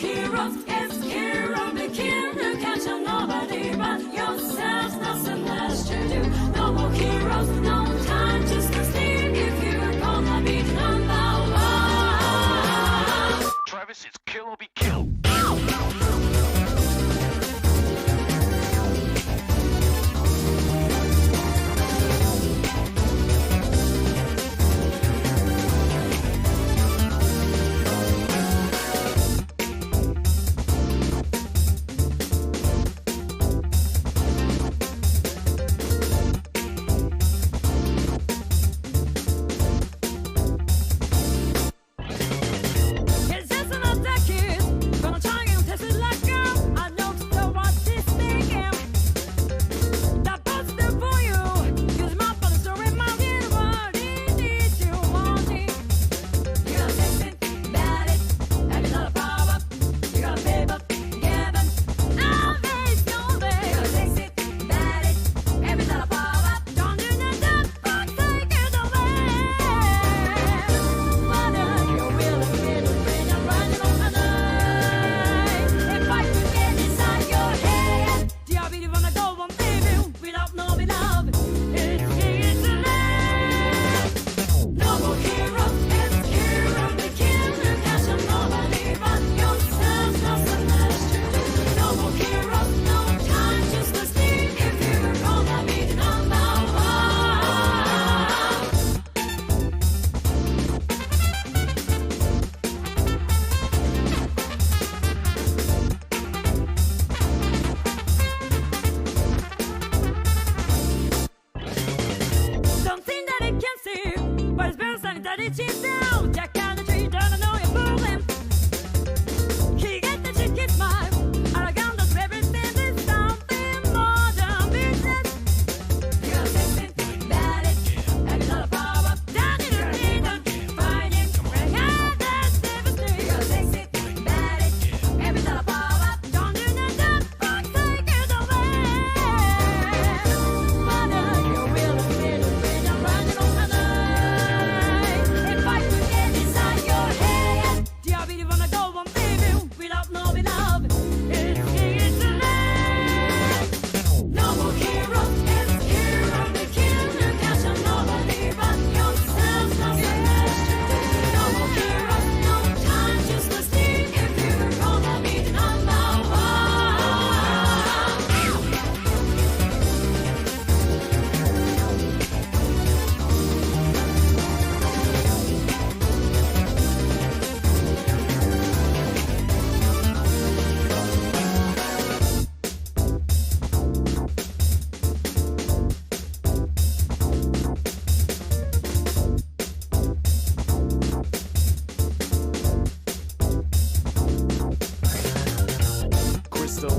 heroes, it's hero the king who can't show nobody but yourselves. Nothing less to do. No more heroes, no time to sleep if you're gonna be number one. Travis, it's kill or be killed.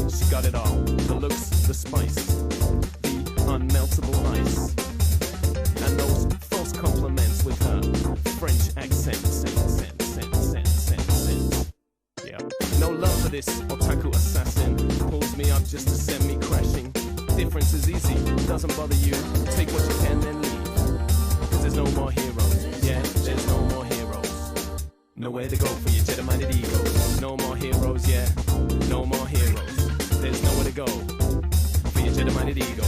She got it all. The looks, the spice, the unmeltable ice. And those false compliments with her French accent. Yeah. No love for this otaku assassin. Pulls me up just to send me crashing. Difference is easy, doesn't bother you. Take what you can then leave. Cause there's no more heroes. Yeah, there's no more heroes. Nowhere to go for your Jedi-minded ego. No more heroes, yeah. No more heroes. There's nowhere to go for your Jedi-minded ego.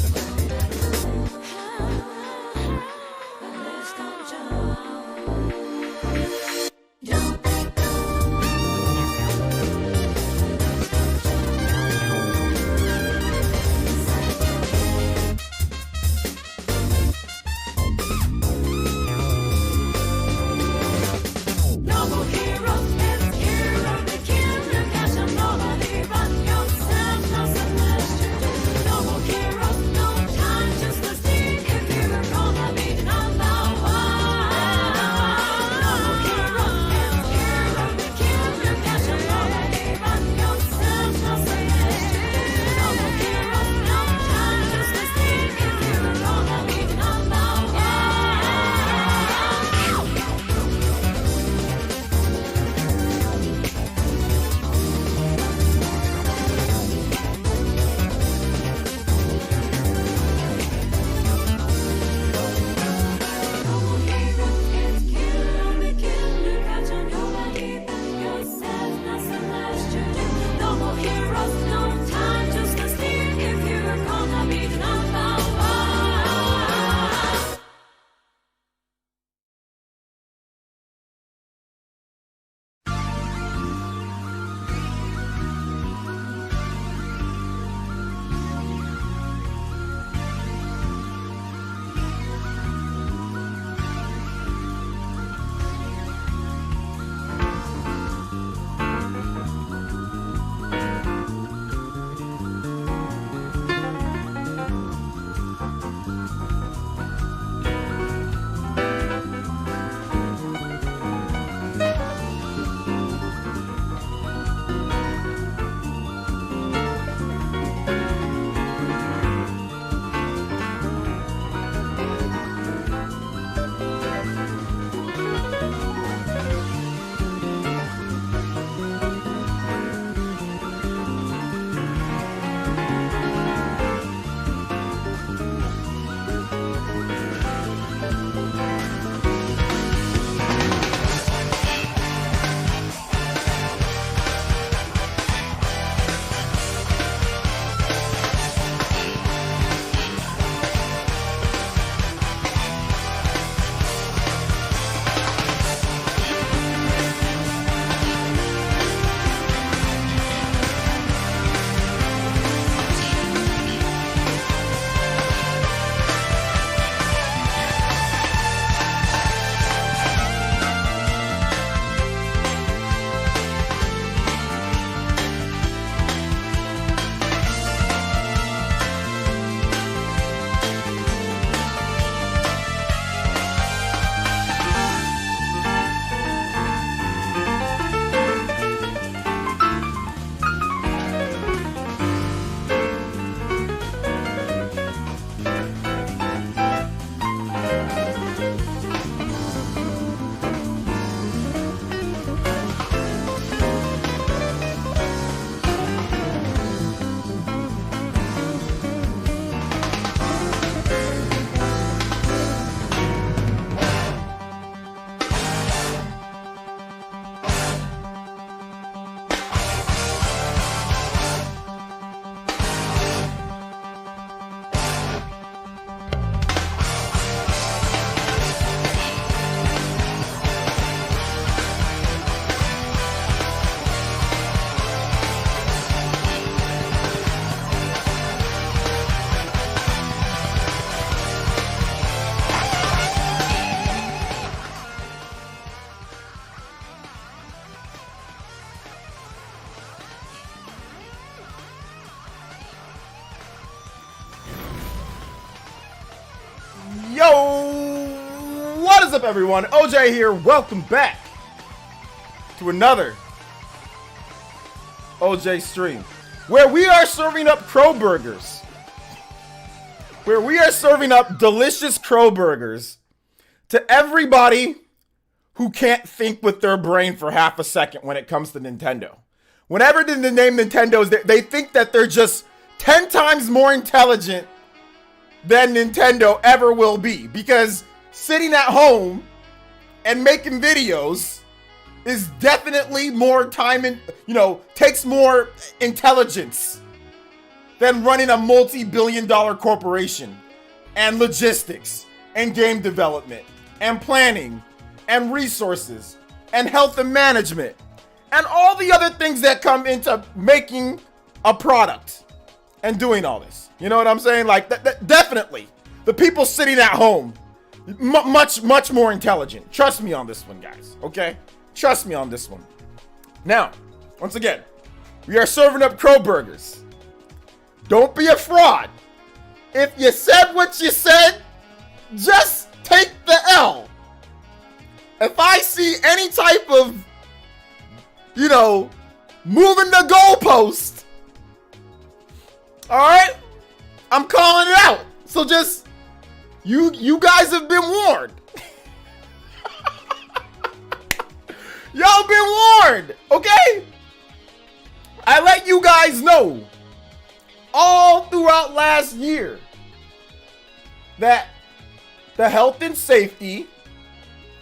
No more heroes, no time. What is up, everyone? OJ here. Welcome back to another OJ stream where we are serving up crow burgers. Where we are serving up delicious crow burgers to everybody who can't think with their brain for half a second when it comes to Nintendo. Whenever the name Nintendo is there, they think that they're just 10 times more intelligent than Nintendo ever will be, because sitting at home and making videos is definitely more time and, takes more intelligence than running a multi-billion-dollar corporation and logistics and game development and planning and resources and health and management and all the other things that come into making a product and doing all this. You know what I'm saying? Like, definitely the people sitting at home, much more intelligent. Trust me on this one, guys. Okay? Trust me on this one. Now, once again, we are serving up crow burgers. Don't be a fraud. If you said what you said, just take the L. If I see any type of, moving the goalpost, all right, I'm calling it out. So just, you guys have been warned. Y'all been warned, okay? I let you guys know all throughout last year that the health and safety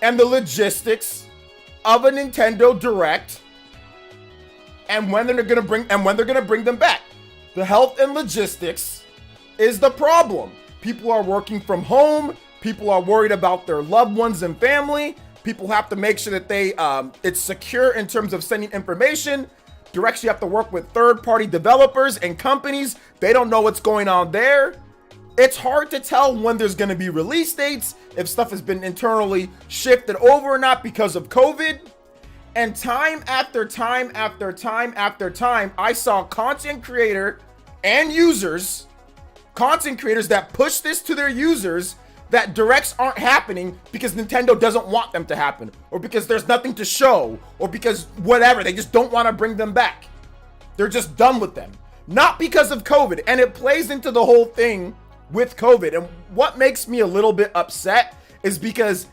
and the logistics of a Nintendo Direct and when they're gonna bring them back. The health and logistics is the problem. People are working from home. People are worried about their loved ones and family. People have to make sure that it's secure in terms of sending information. Directs, you have to work with third-party developers and companies. They don't know what's going on there. It's hard to tell when there's going to be release dates, if stuff has been internally shifted over or not because of COVID. And time after time after time after time, I saw content creators that push this to their users, that directs aren't happening because Nintendo doesn't want them to happen, or because there's nothing to show, or because whatever, they just don't want to bring them back. They're just done with them. Not because of COVID, and it plays into the whole thing with COVID. And what makes me a little bit upset is because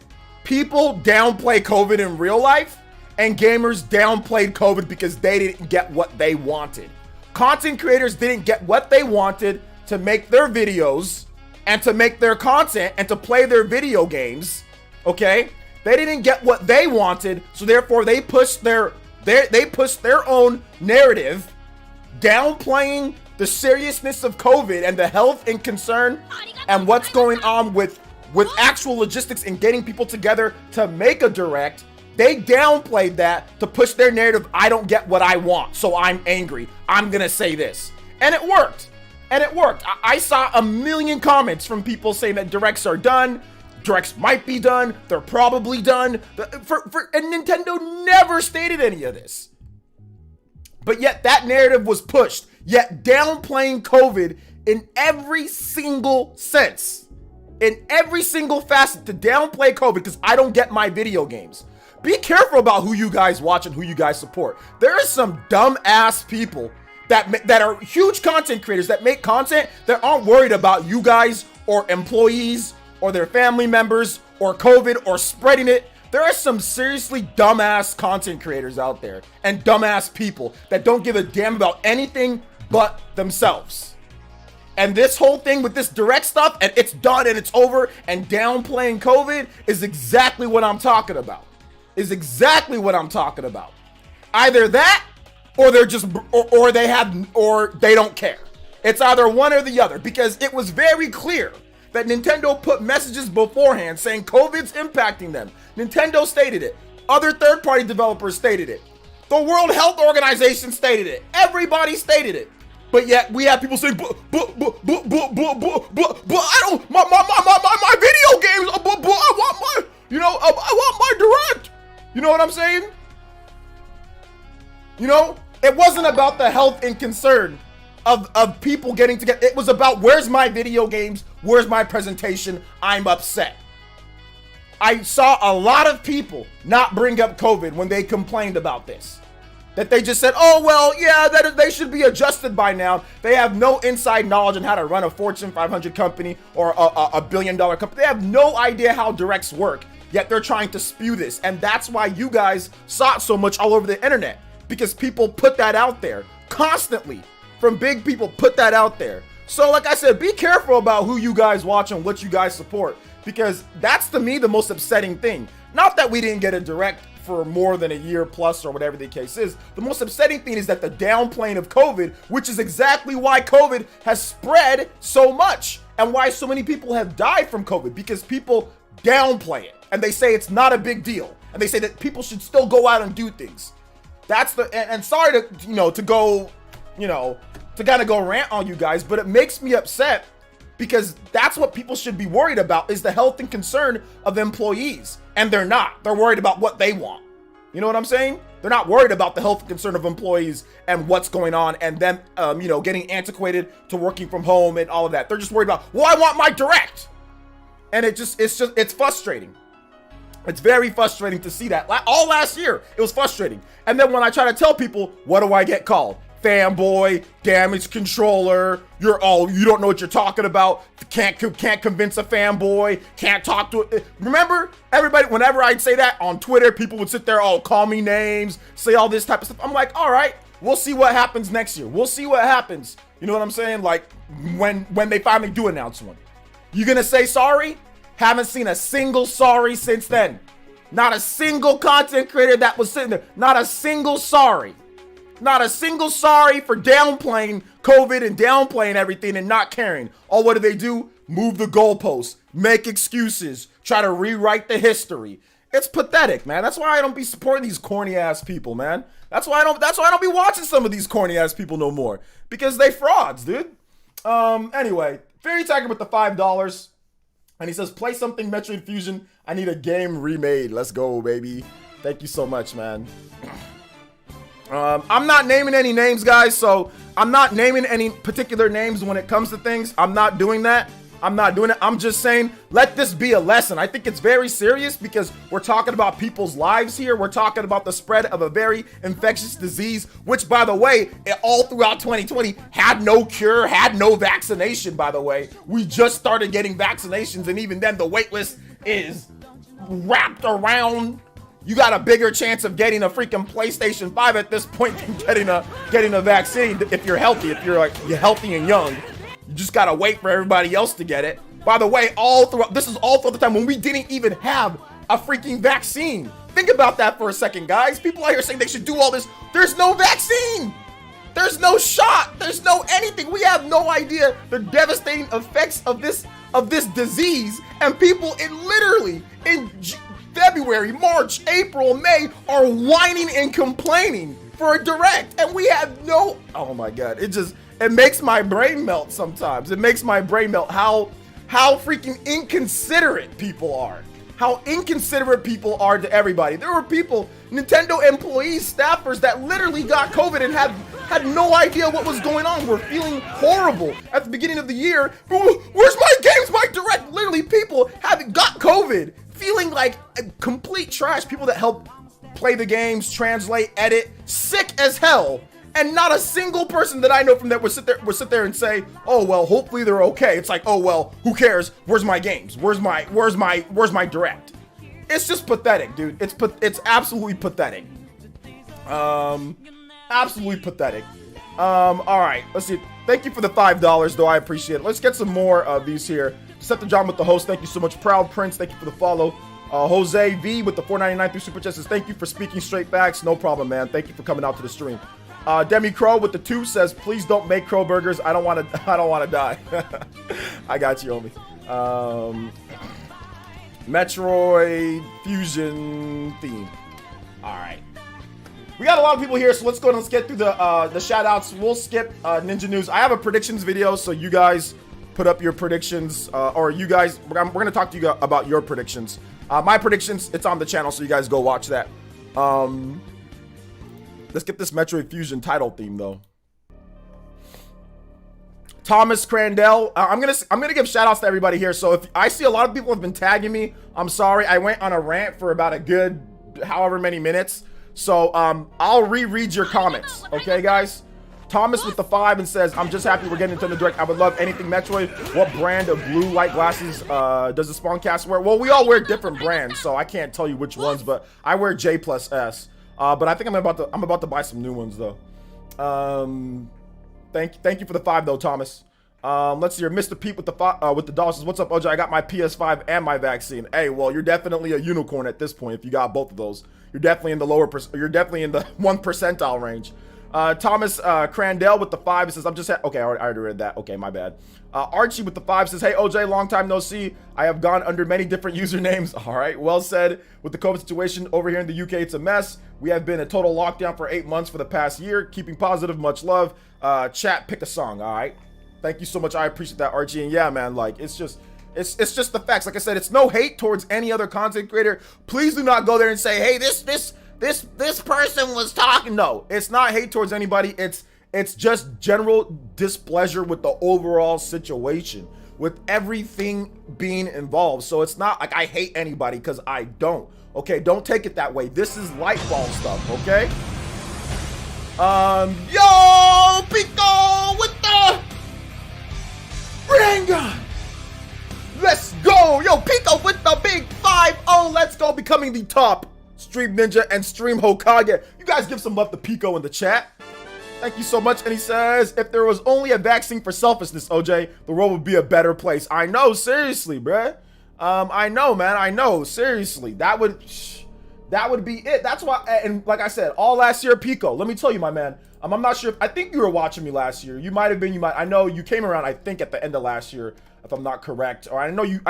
people downplay COVID in real life, and gamers downplayed COVID because they didn't get what they wanted. Content creators didn't get what they wanted to make their videos and to make their content and to play their video games, okay? They didn't get what they wanted, so therefore they pushed their own narrative, downplaying the seriousness of COVID and the health and concern and what's going on with actual logistics and getting people together to make a direct. They downplayed that to push their narrative. I don't get what I want, so I'm angry. I'm gonna say this. And it worked. I saw a million comments from people saying that directs are done. Directs might be done. They're probably done. And Nintendo never stated any of this. But yet that narrative was pushed. Yet downplaying COVID in every single sense. In every single facet to downplay COVID because I don't get my video games. Be careful about who you guys watch and who you guys support. There are some dumb-ass people that are huge content creators that make content that aren't worried about you guys or employees or their family members or COVID or spreading it. There are some seriously dumbass content creators out there and dumbass people that don't give a damn about anything but themselves. And this whole thing with this direct stuff, and it's done and it's over, and downplaying COVID is exactly what I'm talking about. Either that, or they're just, or they don't care. It's either one or the other, because it was very clear that Nintendo put messages beforehand saying COVID's impacting them. Nintendo stated it. Other third-party developers stated it. The World Health Organization stated it. Everybody stated it. But yet we have people saying, but I don't, my video games, I want my direct. You know what I'm saying? It wasn't about the health and concern of people getting together. It was about, where's my video games? Where's my presentation? I'm upset. I saw a lot of people not bring up COVID when they complained about this. That they just said, oh, well, yeah, that they should be adjusted by now. They have no inside knowledge on how to run a Fortune 500 company or a billion-dollar company. They have no idea how directs work, yet they're trying to spew this. And that's why you guys saw it so much all over the internet, because people put that out there constantly. From big people put that out there. So like I said, be careful about who you guys watch and what you guys support, because that's, to me, the most upsetting thing. Not that we didn't get a direct for more than a year plus or whatever the case is. The most upsetting thing is that the downplaying of COVID, which is exactly why COVID has spread so much and why so many people have died from COVID, because people downplay it and they say it's not a big deal and they say that people should still go out and do things. That's the, and sorry to, to go, to kind of go rant on you guys, but it makes me upset, because that's what people should be worried about, is the health and concern of employees. And they're not. They're worried about what they want. You know what I'm saying? They're not worried about the health and concern of employees and what's going on and them, getting antiquated to working from home and all of that. They're just worried about, well, I want my direct. And it's frustrating. It's very frustrating to see that. All last year, it was frustrating. And then when I try to tell people, what do I get called? Fanboy, damaged controller, you don't know what you're talking about, can't convince a fanboy, can't talk to it. Remember, everybody, whenever I'd say that on Twitter, people would sit there, call me names, say all this type of stuff. I'm like, all right, we'll see what happens next year. We'll see what happens. You know what I'm saying? Like, when they finally do announce one. You gonna say sorry? Haven't seen a single sorry since then. Not a single content creator that was sitting there. Not a single sorry. Not a single sorry for downplaying COVID and downplaying everything and not caring. Oh, what do? Move the goalposts, make excuses, try to rewrite the history. It's pathetic, man. That's why I don't be supporting these corny ass people, man. That's why I don't be watching some of these corny ass people no more, because they frauds, dude. Anyway, Fairy Tiger with the $5, and he says, play something Metroid Fusion. I need a game remade. Let's go, baby. Thank you so much, man. I'm not naming any names, guys, so I'm not naming any particular names when it comes to things. I'm not doing that. I'm just saying, let this be a lesson. I think it's very serious, because we're talking about people's lives here. We're talking about the spread of a very infectious disease, which, by the way, all throughout 2020 had no cure, had no vaccination, by the way. We just started getting vaccinations, and even then the wait list is wrapped around. You got a bigger chance of getting a freaking PlayStation 5 at this point than getting a vaccine if you're healthy. If you're healthy and young, you just gotta wait for everybody else to get it. By the way, this is all throughout the time when we didn't even have a freaking vaccine. Think about that for a second, guys. People out here saying they should do all this. There's no vaccine. There's no shot. There's no anything. We have no idea the devastating effects of this disease, and people in February, March, April, May are whining and complaining for a direct, and we have no, oh my God, it makes my brain melt sometimes. It makes my brain melt how freaking inconsiderate people are. How inconsiderate people are to everybody. There were people, Nintendo employees, staffers that literally got COVID and had no idea what was going on. We're feeling horrible at the beginning of the year. Where's my games, my direct? Literally people got COVID, feeling like complete trash. People that help play the games, translate, edit, sick as hell. And not a single person that I know from that would sit there and say, oh, well, hopefully they're okay. It's like, oh, well, who cares? Where's my games? Where's my direct? It's just pathetic, dude. It's absolutely pathetic. Absolutely pathetic. All right, let's see. Thank you for the $5, though. I appreciate it. Let's get some more of these here. Set the John with the host. Thank you so much. Proud Prince, thank you for the follow. Jose V with the $4.99 through Super Chat says, thank you for speaking straight facts. No problem, man. Thank you for coming out to the stream. Demi Crow with the 2 says, please don't make crow burgers. I don't want to die. I got you, homie. Metroid Fusion theme. All right. We got a lot of people here, so let's go and let's get through the shout outs. We'll skip Ninja News. I have a predictions video, so you guys put up your predictions, or you guys, we're going to talk to you about your predictions. My predictions, it's on the channel, so you guys go watch that. Let's get this Metroid Fusion title theme, though. Thomas Crandell. I'm gonna give shout outs to everybody here. So if I see a lot of people have been tagging me, I'm sorry. I went on a rant for about a good however many minutes. So I'll reread your comments, okay, guys? Thomas with the 5 and says, I'm just happy we're getting into the direct. I would love anything Metroid. What brand of blue light glasses does the Spawncast wear? Well, we all wear different brands, so I can't tell you which ones, but I wear J+S. But I think I'm about to buy some new ones though. Thank you for the 5 though, Thomas. Let's see here. Mr. Pete with the dollar says, what's up, OJ? I got my PS5 and my vaccine. Hey, well, you're definitely a unicorn at this point if you got both of those. You're definitely in the you're definitely in the 1 percentile range. Thomas Crandell with the 5 says, I'm just okay, I already read that. Okay, my bad. Archie with the 5 says, hey OJ, long time no see. I have gone under many different usernames. All right, well said. With the COVID situation over here in the UK, it's a mess. We have been a total lockdown for 8 months for the past year. Keeping positive, much love. Chat, pick a song. All right, thank you so much. I appreciate that, Archie. And yeah, man, like it's just the facts. Like I said, it's no hate towards any other content creator. Please do not go there and say, hey, this person was talking. No, it's not hate towards anybody. It's just general displeasure with the overall situation, with everything being involved. So it's not like I hate anybody, because I don't. Okay, don't take it that way. This is light bulb stuff, okay? Yo, Pico with the ring gun. Let's go. Yo, Pico with the big 5-0. Let's go, becoming the top Stream Ninja and Stream Hokage. You guys give some love to Pico in the chat. Thank you so much. And he says, if there was only a vaccine for selfishness, OJ, the world would be a better place. I know, seriously, bruh. I know, man. I know, seriously. That would be it. That's why, and like I said, all last year, Pico, let me tell you, my man, I'm not sure. I think you were watching me last year. You might have been. I know you came around, I think, at the end of last year, if I'm not correct. Or I knew you,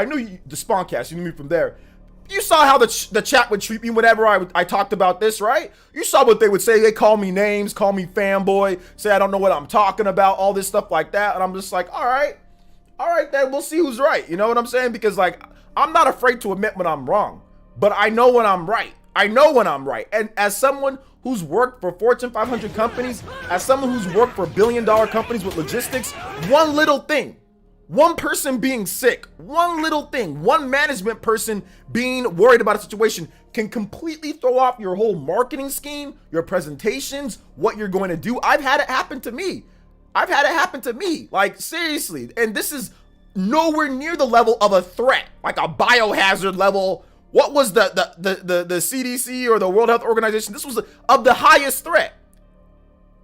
the Spawncast, you knew me from there. You saw how the chat would treat me whenever I talked about this, right? You saw what they would say. They call me names, call me fanboy, say I don't know what I'm talking about, all this stuff like that. And I'm just like, all right, then we'll see who's right. You know what I'm saying? Because like, I'm not afraid to admit when I'm wrong, but I know when I'm right. I know when I'm right. And as someone who's worked for Fortune 500 companies, as someone who's worked for billion-dollar companies with logistics, one little thing, one person being sick, one little thing, one management person being worried about a situation can completely throw off your whole marketing scheme, your presentations, what you're going to do. I've had it happen to me. Like, seriously. And this is nowhere near the level of a threat, like a biohazard level. What was the CDC or the World Health Organization? This was of the highest threat.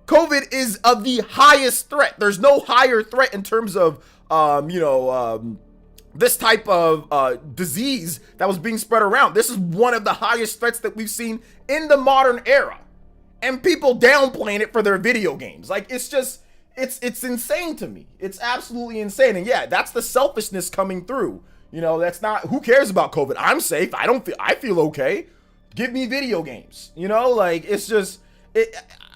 COVID is of the highest threat. There's no higher threat in terms of this type of disease that was being spread around. This is one of the highest threats that we've seen in the modern era, and people downplaying it for their video games. Like, it's just, it's insane to me. It's absolutely insane. And yeah, that's the selfishness coming through. You know, that's not, who cares about COVID? I'm safe. I feel okay. Give me video games. You know, like, it's just,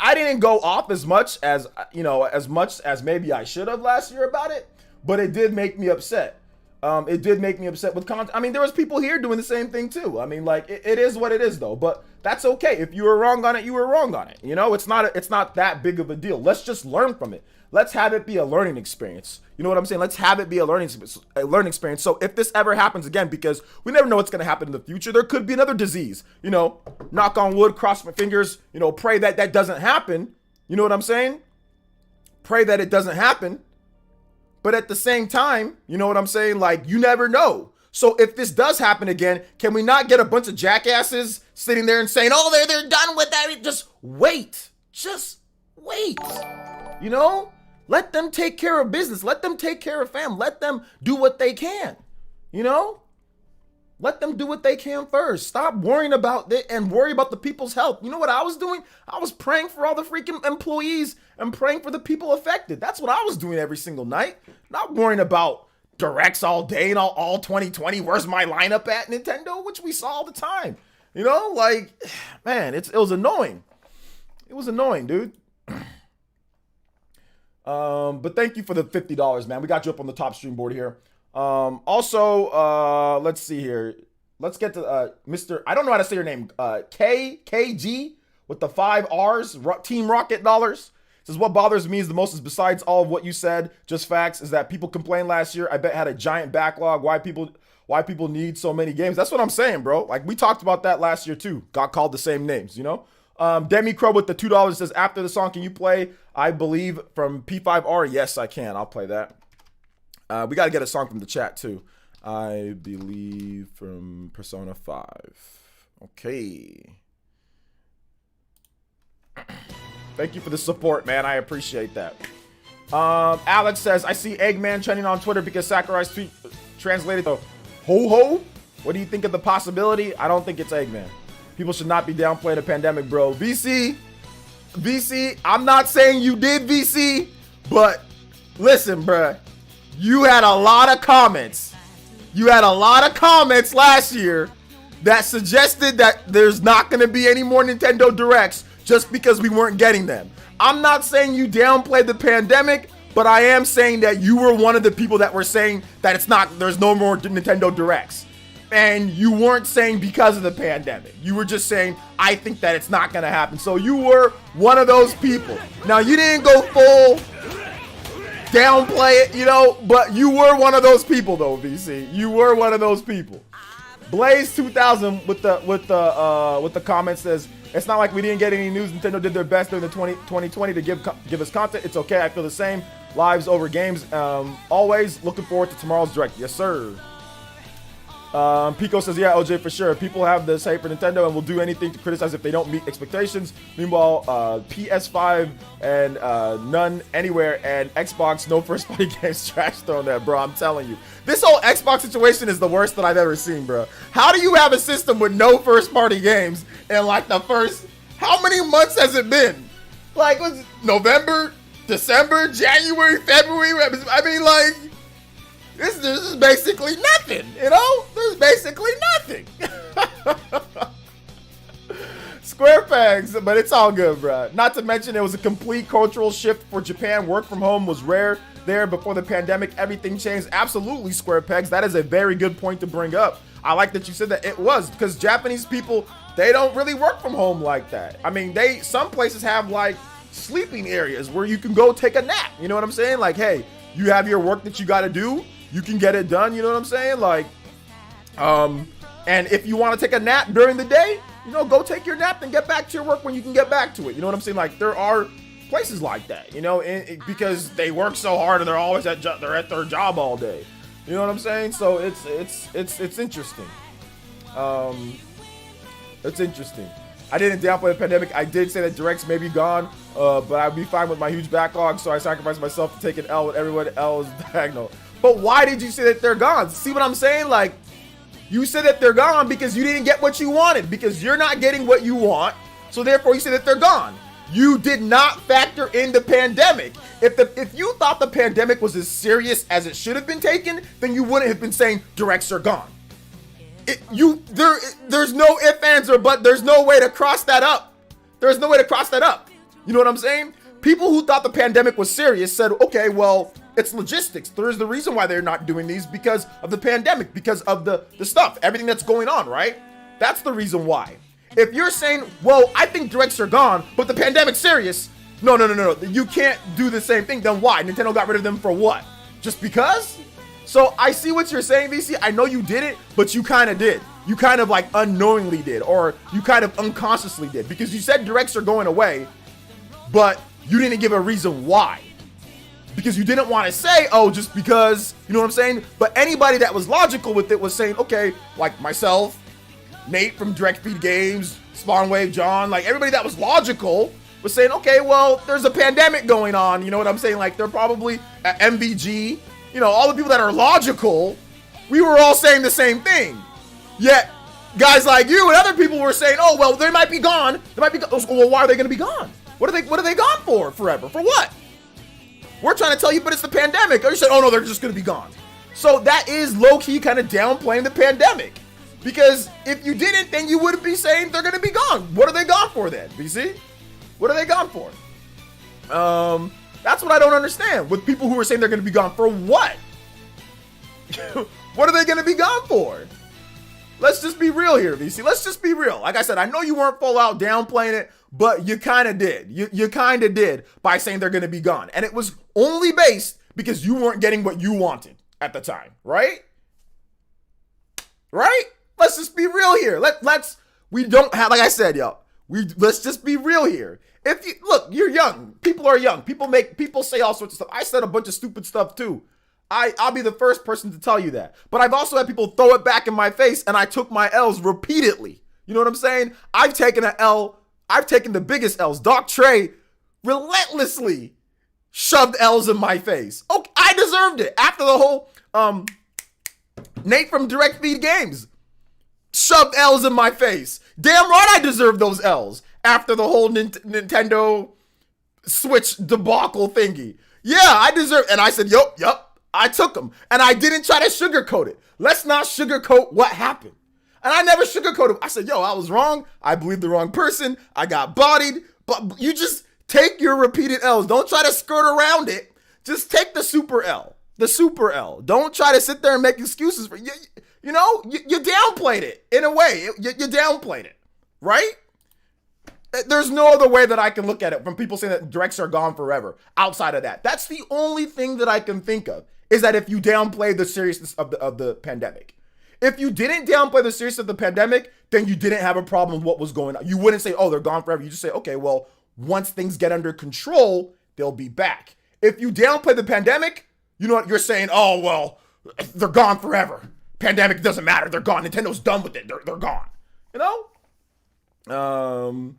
I didn't go off as much as maybe I should have last year about it. But it did make me upset. It did make me upset with content. I mean, there was people here doing the same thing too. I mean, like, it is what it is though. But that's okay. If you were wrong on it, you were wrong on it. You know, it's not that big of a deal. Let's just learn from it. Let's have it be a learning experience. You know what I'm saying? Let's have it be a learning experience. So if this ever happens again, because we never know what's going to happen in the future, there could be another disease. You know, knock on wood, cross my fingers. You know, pray that that doesn't happen. You know what I'm saying? Pray that it doesn't happen. But at the same time, you know what I'm saying? Like, you never know. So if this does happen again, can we not get a bunch of jackasses sitting there and saying, oh, they're done with that? Just wait. You know, let them take care of business. Let them take care of fam. Let them do what they can. You know, let them do what they can first. Stop worrying about it and worry about the people's health. You know what I was doing? I was praying for all the freaking employees and praying for the people affected. That's what I was doing every single night. Not worrying about directs all day and all 2020. Where's my lineup at Nintendo? Which we saw all the time. You know, like, man, it was annoying. It was annoying, dude. But thank you for the $50, man. We got you up on the top stream board here. Also, let's see here. Let's get to Mr. I don't know how to say your name. KG with the 5 R's, Team Rocket dollars. Says, what bothers me is the most is besides all of what you said, just facts, is that people complained last year. I bet had a giant backlog. Why people need so many games. That's what I'm saying, bro. Like, we talked about that last year too. Got called the same names, you know? Demi Crow with the $2 says, after the song, can you play I Believe from P5R? Yes, I can. I'll play that. We got to get a song from the chat too. I Believe from Persona 5. Okay. Thank you for the support, man. I appreciate that. Alex says, I see Eggman trending on Twitter because Sakurai's tweet translated to ho-ho. What do you think of the possibility? I don't think it's Eggman. People should not be downplaying the pandemic, bro. VC, I'm not saying you did, VC, but listen, bro. You had a lot of comments. Last year that suggested that there's not going to be any more Nintendo Directs just because we weren't getting them. I'm not saying you downplayed the pandemic, but I am saying that you were one of the people that were saying that there's no more Nintendo Directs. And you weren't saying because of the pandemic. You were just saying, I think that it's not going to happen. So you were one of those people. Now, you didn't go full downplay it, you know, but you were one of those people though, VC. You were one of those people. Blaze 2000 with the comment says, it's not like we didn't get any news. Nintendo did their best during the 2020 to give us content. It's okay. I feel the same. Lives over games. Always looking forward to tomorrow's Direct. Yes, sir. Pico says, yeah, OJ, for sure. People have this hate for Nintendo and will do anything to criticize if they don't meet expectations. Meanwhile, PS5 and none anywhere, and Xbox, no first-party games, trash throwing that, bro. I'm telling you. This whole Xbox situation is the worst that I've ever seen, bro. How do you have a system with no first-party games in, like, the first... How many months has it been? Like, was it November, December, January, February? I mean, like... This is basically nothing, you know? This is basically nothing. Square pegs, but it's all good, bro. Not to mention it was a complete cultural shift for Japan. Work from home was rare there before the pandemic. Everything changed. Absolutely, square pegs. That is a very good point to bring up. I like that you said that it was, because Japanese people, they don't really work from home like that. I mean, some places have like sleeping areas where you can go take a nap. You know what I'm saying? Like, hey, you have your work that you got to do. You can get it done, you know what I'm saying? Like, and if you want to take a nap during the day, you know, go take your nap and get back to your work when you can get back to it. You know what I'm saying? Like, there are places like that, you know, because they work so hard and they're always they're at their job all day. You know what I'm saying? So it's interesting. It's interesting. I didn't downplay the pandemic. I did say that directs may be gone, but I'd be fine with my huge backlog, so I sacrificed myself to take an L with everyone else diagonal. But why did you say that they're gone? See what I'm saying? Like, you said that they're gone because you didn't get what you wanted, because you're not getting what you want, so therefore you said that they're gone. You did not factor in the pandemic. If you thought the pandemic was as serious as it should have been taken, then you wouldn't have been saying directs are gone. There's no ifs, ands, or buts. There's no way to cross that up. There's no way to cross that up. You know what I'm saying? People who thought the pandemic was serious said, okay, well, it's logistics. There's the reason why they're not doing these, because of the pandemic, because of the stuff, everything that's going on, right? That's the reason why. If you're saying, well, I think directs are gone, but the pandemic's serious. No. You can't do the same thing. Then why? Nintendo got rid of them for what? Just because? So I see what you're saying, VC. I know you did it, but you kind of did. You kind of like unknowingly did, or you kind of unconsciously did, because you said directs are going away, but you didn't give a reason why. Because you didn't want to say, oh, just because, you know what I'm saying? But anybody that was logical with it was saying, okay, like myself, Nate from Direct Feed Games, Spawnwave, John, like everybody that was logical was saying, okay, well, there's a pandemic going on. You know what I'm saying? Like, they're probably at MVG, you know, all the people that are logical, we were all saying the same thing. Yet, guys like you and other people were saying, oh, well, they might be gone. They might be gone. Well, why are they going to be gone? What are they gone for forever? For what? We're trying to tell you, but it's the pandemic. Or you said, oh no, they're just going to be gone. So that is low-key kind of downplaying the pandemic. Because if you didn't, then you wouldn't be saying they're going to be gone. What are they gone for then, BC? What are they gone for? That's what I don't understand. With people who are saying they're going to be gone for what? What are they going to be gone for? Let's just be real here, VC. Let's just be real. Like I said, I know you weren't full out downplaying it, but you kind of did. You kind of did by saying they're going to be gone. And it was only based because you weren't getting what you wanted at the time, right? Right? Let's just be real here. We don't have, like I said, let's just be real here. If you look, you're young. People are young. People say all sorts of stuff. I said a bunch of stupid stuff too. I'll be the first person to tell you that. But I've also had people throw it back in my face, and I took my L's repeatedly. You know what I'm saying? I've taken an L. I've taken the biggest L's. Doc Trey relentlessly shoved L's in my face. Okay, I deserved it. After the whole Nate from Direct Feed Games shoved L's in my face. Damn right I deserved those L's after the whole Nintendo Switch debacle thingy. Yeah, I deserve, and I said, yup, I took them. And I didn't try to sugarcoat it. Let's not sugarcoat what happened. And I never sugarcoated it. I said, I was wrong. I believed the wrong person. I got bodied. But you just take your repeated L's. Don't try to skirt around it. Just take the super L. The super L. Don't try to sit there and make excuses for you. You downplayed it in a way. You downplayed it, right? There's no other way that I can look at it from people saying that directs are gone forever outside of that. That's the only thing that I can think of, is that if you downplay the seriousness of the pandemic. If you didn't downplay the seriousness of the pandemic, then you didn't have a problem with what was going on. You wouldn't say, they're gone forever. You just say, okay, well, once things get under control, they'll be back. If you downplay the pandemic, you know what? You're saying, they're gone forever. Pandemic doesn't matter. They're gone. Nintendo's done with it. They're gone. You know?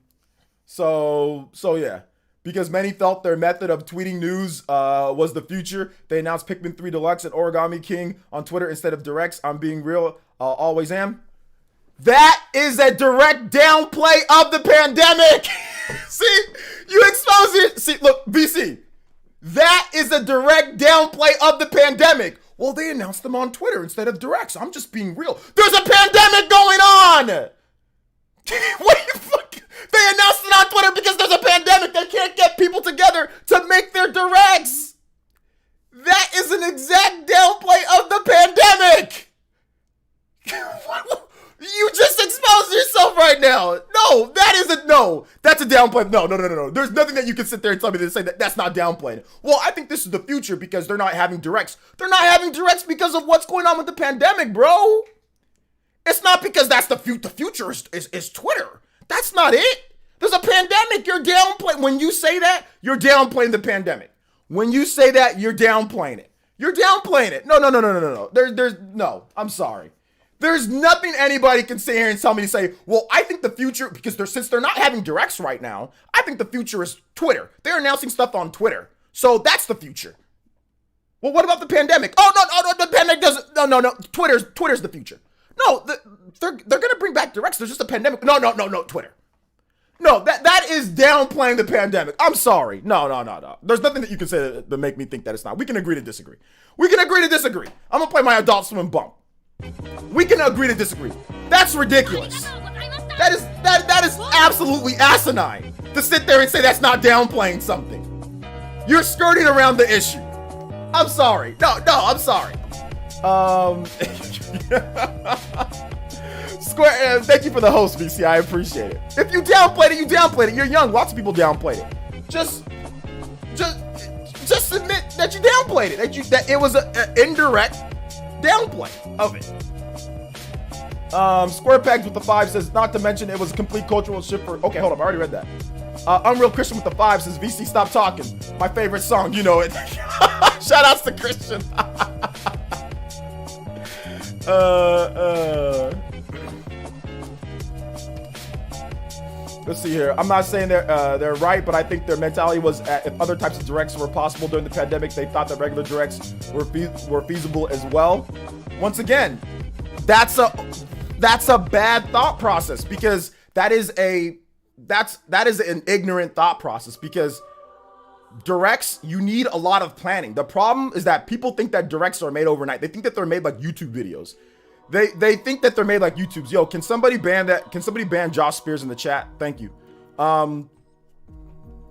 So yeah. Because many felt their method of tweeting news was the future, they announced Pikmin 3 Deluxe and Origami King on Twitter instead of directs. I'm being real, always am. That is a direct downplay of the pandemic. See, you expose it. See, look, VC. That is a direct downplay of the pandemic. Well, they announced them on Twitter instead of directs. I'm just being real. There's a pandemic going on. What the fuck? They announced it on Twitter because there's a pandemic. They can't get people together to make their directs. That is an exact downplay of the pandemic. You just exposed yourself right now. No, that's a downplay. No. There's nothing that you can sit there and tell me to say that's not downplaying. Well, I think this is the future because they're not having directs. They're not having directs because of what's going on with the pandemic, bro. It's not because that's the future. The future is Twitter. That's not it. There's a pandemic. You're downplaying. When you say that, you're downplaying the pandemic. When you say that, you're downplaying it. You're downplaying it. No. No. I'm sorry. There's nothing anybody can sit here and tell me to say, well, I think the future, because since they're not having directs right now, I think the future is Twitter. They're announcing stuff on Twitter. So that's the future. Well, what about the pandemic? Oh, no, the pandemic doesn't, no. Twitter's the future. No, they're going to bring back directs. There's just a pandemic. No, Twitter. No, that is downplaying the pandemic. I'm sorry. No. There's nothing that you can say to make me think that it's not. We can agree to disagree. I'm going to play my Adult Swim bump. We can agree to disagree. That's ridiculous. That is absolutely asinine to sit there and say that's not downplaying something. You're skirting around the issue. I'm sorry. No, I'm sorry. Square, thank you for the host, VC. I appreciate it. If you downplayed it, you downplayed it. You're young. Lots of people downplayed it. Just admit that you downplayed it. That it was an indirect downplay of it. Square Pegs with the 5 says, not to mention it was a complete cultural shift for. Okay, hold on. I already read that. Unreal Christian with the 5 says, VC, stop talking. My favorite song. You know it. Shout outs to Christian. Let's see here. I'm not saying they're right, but I think their mentality was if other types of directs were possible during the pandemic, they thought that regular directs were feasible as well. Once again, that's a bad thought process because that is an ignorant thought process because directs, you need a lot of planning. The problem is that people think that directs are made overnight. They think that they're made like YouTube videos. They think that they're made like YouTube's. Yo, can somebody ban that? Can somebody ban Josh Spears in the chat? Thank you.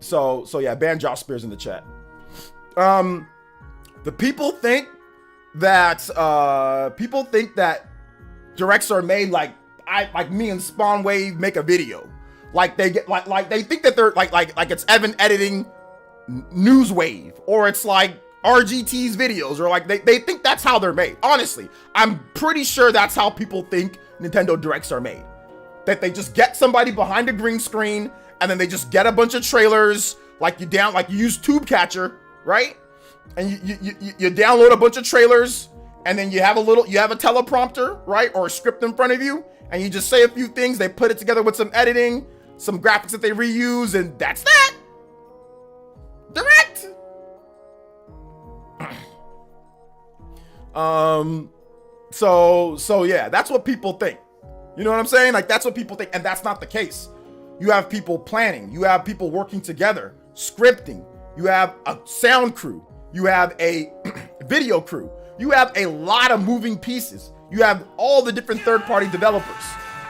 So yeah, ban Josh Spears in the chat. The people think that directs are made like me and Spawn Wave make a video. Like they get like they think that they're like it's Evan editing News Wave, or it's like RGT's videos, or like they think that's how they're made. Honestly, I'm pretty sure that's how people think Nintendo Directs are made. That they just get somebody behind a green screen and then they just get a bunch of trailers, like you use Tube Catcher, right? And you download a bunch of trailers, and then you have a teleprompter, right? Or a script in front of you, and you just say a few things, they put it together with some editing, some graphics that they reuse, and that's that. Direct. So yeah, that's what people think. You know what I'm saying? Like, that's what people think, and that's not the case. You have people planning, you have people working together, scripting, you have a sound crew, you have a video crew, you have a lot of moving pieces, you have all the different third-party developers.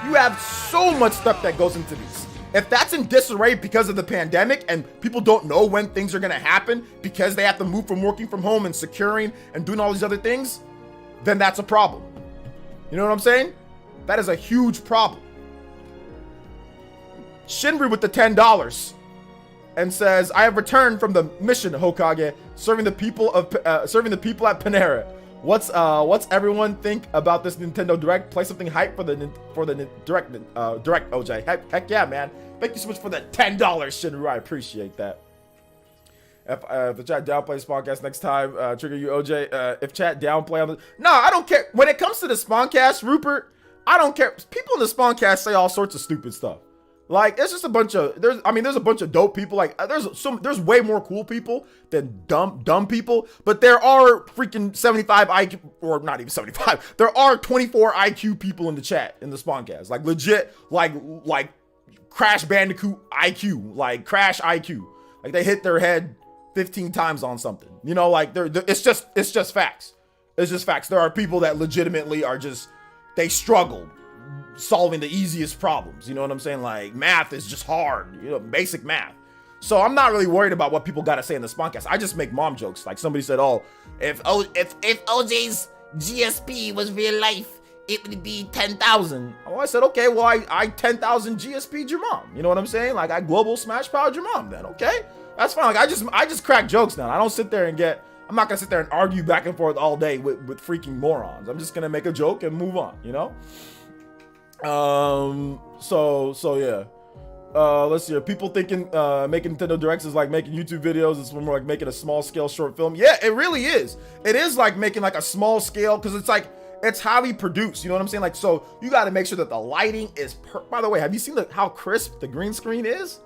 You have so much stuff that goes into these. If that's in disarray because of the pandemic and people don't know when things are gonna happen because they have to move from working from home and securing and doing all these other things, then that's a problem. You know what I'm saying? That is a huge problem. Shinri with the $10 and says, "I have returned from the mission, Hokage, serving the people at Panera. What's everyone think about this Nintendo Direct? Play something hype for the Direct, OJ. Heck yeah, man. Thank you so much for the $10, Shinru. I appreciate that. If the chat downplays podcast next time, trigger you, OJ. If chat downplay on the... No, I don't care. When it comes to the Spawncast, Rupert, I don't care. People in the Spawncast say all sorts of stupid stuff. Like, it's just a bunch of, there's a bunch of dope people. Like, there's way more cool people than dumb people. But there are freaking 75 IQ, or not even 75. There are 24 IQ people in the chat, in the Spawncast. Like, legit, like Crash Bandicoot IQ, like Crash IQ. Like, they hit their head 15 times on something. You know, like, it's just facts. It's just facts. There are people that legitimately are just, they struggled solving the easiest problems. You know what I'm saying? Like, math is just hard, you know, basic math. So I'm not really worried about what people gotta say in the Spawncast. I just make mom jokes. Like, somebody said, oh, if OJ's GSP was real life, it would be 10,000. Oh, I said, okay, well, I 10,000 GSP'd your mom. You know what I'm saying? Like, I global smash powered your mom then, okay? That's fine. Like, I just crack jokes now. I don't sit there and I'm not gonna sit there and argue back and forth all day with freaking morons. I'm just gonna make a joke and move on, you know? So yeah. Let's see. People thinking making Nintendo Directs is like making YouTube videos. It's more like making a small scale short film. Yeah, it really is. It is like making like a small scale, because it's like, it's highly produced. You know what I'm saying? Like, so you got to make sure that the lighting is by the way, have you seen how crisp the green screen is?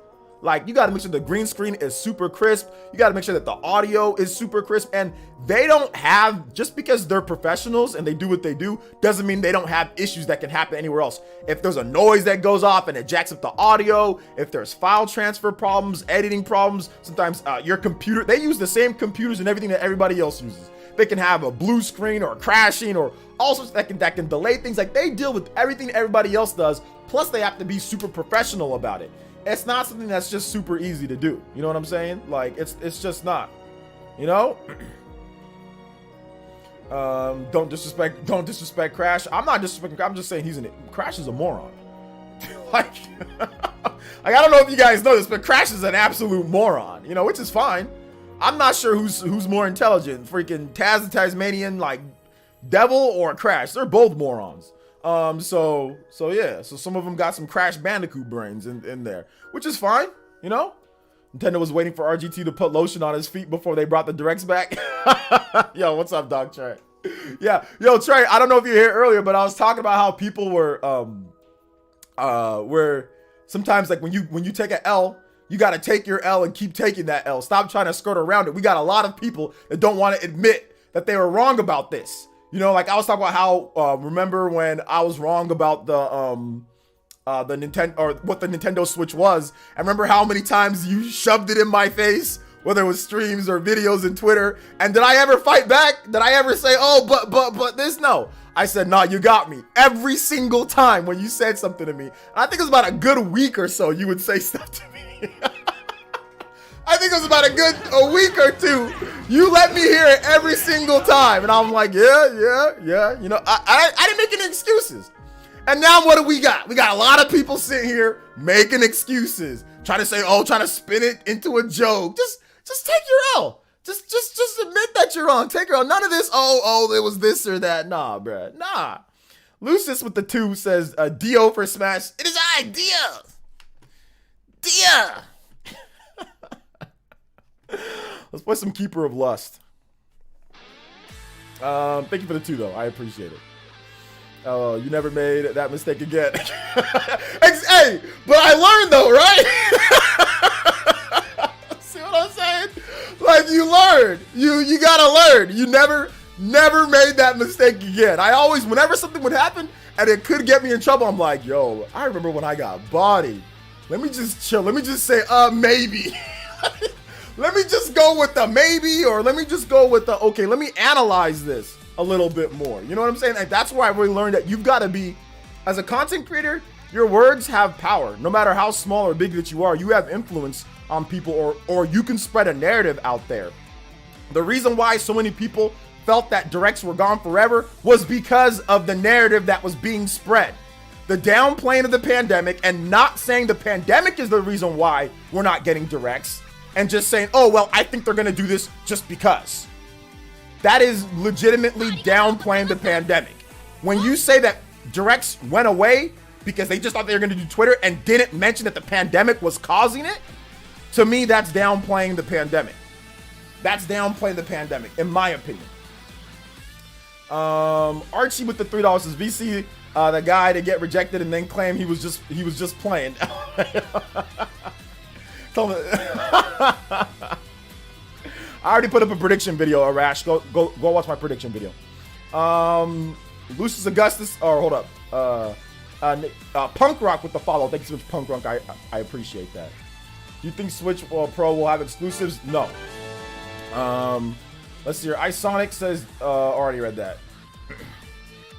Like, you got to make sure the green screen is super crisp. You got to make sure that the audio is super crisp. And they don't have, just because they're professionals and they do what they do, doesn't mean they don't have issues that can happen anywhere else. If there's a noise that goes off and it jacks up the audio, if there's file transfer problems, editing problems, sometimes your computer, they use the same computers and everything that everybody else uses. They can have a blue screen or crashing or all sorts that can delay things. Like, they deal with everything everybody else does. Plus, they have to be super professional about it. It's not something that's just super easy to do. You know what I'm saying? Like, it's just not, you know? Don't disrespect Crash. I'm not disrespecting Crash. I'm just saying Crash is a moron. like I don't know if you guys know this, but Crash is an absolute moron, you know, which is fine. I'm not sure who's more intelligent, freaking Taz the Tasmanian, like, devil, or Crash. They're both morons. So yeah, so some of them got some Crash Bandicoot brains in there, which is fine, you know? Nintendo was waiting for RGT to put lotion on his feet before they brought the Directs back. Yo, what's up, Dog Trey? Yeah, yo, Trey, I don't know if you were here earlier, but I was talking about how people were sometimes, like, when you take an L, you got to take your L and keep taking that L. Stop trying to skirt around it. We got a lot of people that don't want to admit that they were wrong about this. You know, like, I was talking about how, remember when I was wrong about the Nintendo, or what the Nintendo Switch was. I remember how many times you shoved it in my face, whether it was streams or videos in Twitter. And did I ever fight back? Did I ever say, oh, but this? No. I said, nah, you got me. Every single time when you said something to me. And I think it was about a good week or so you would say stuff to me. I think it was about a week or two You let me hear it every single time. And I'm like, yeah. You know, I didn't make any excuses. And now what do we got? We got a lot of people sitting here making excuses. Trying to say, trying to spin it into a joke. Just take your L. Just admit that you're wrong. Take your L. None of this, it was this or that. Nah, bruh. Nah. Lucis with the 2 says, Dio for Smash. It is I, Dia. Let's play some Keeper of Lust. Thank you for the 2, though. I appreciate it. Oh, you never made that mistake again. Hey, but I learned, though, right? See what I'm saying? Like, you learn. You gotta learn. You never made that mistake again. I always, whenever something would happen and it could get me in trouble, I'm like, yo, I remember when I got bodied. Let me just chill. Let me just say, maybe. Let me just go with the maybe, or let me just go with the, okay, let me analyze this a little bit more. You know what I'm saying? Like, that's why I really learned that you've got to be, as a content creator, your words have power. No matter how small or big that you are, you have influence on people, or you can spread a narrative out there. The reason why so many people felt that directs were gone forever was because of the narrative that was being spread. The downplaying of the pandemic and not saying the pandemic is the reason why we're not getting directs, and just saying, oh, well, I think they're going to do this just because. That is legitimately downplaying the pandemic. When you say that directs went away because they just thought they were going to do Twitter and didn't mention that the pandemic was causing it, to me, that's downplaying the pandemic. That's downplaying the pandemic, in my opinion. Archie with the $3 says, VC, the guy to get rejected and then claim he was just playing. Tell me. I already put up a prediction video, Arash. Go watch my prediction video. Lucius Augustus, hold up. Punk Rock with the follow. Thank you so much, Punk Rock. I appreciate that. Do you think Switch Pro will have exclusives? No. Let's see here. iSonic says, already read that.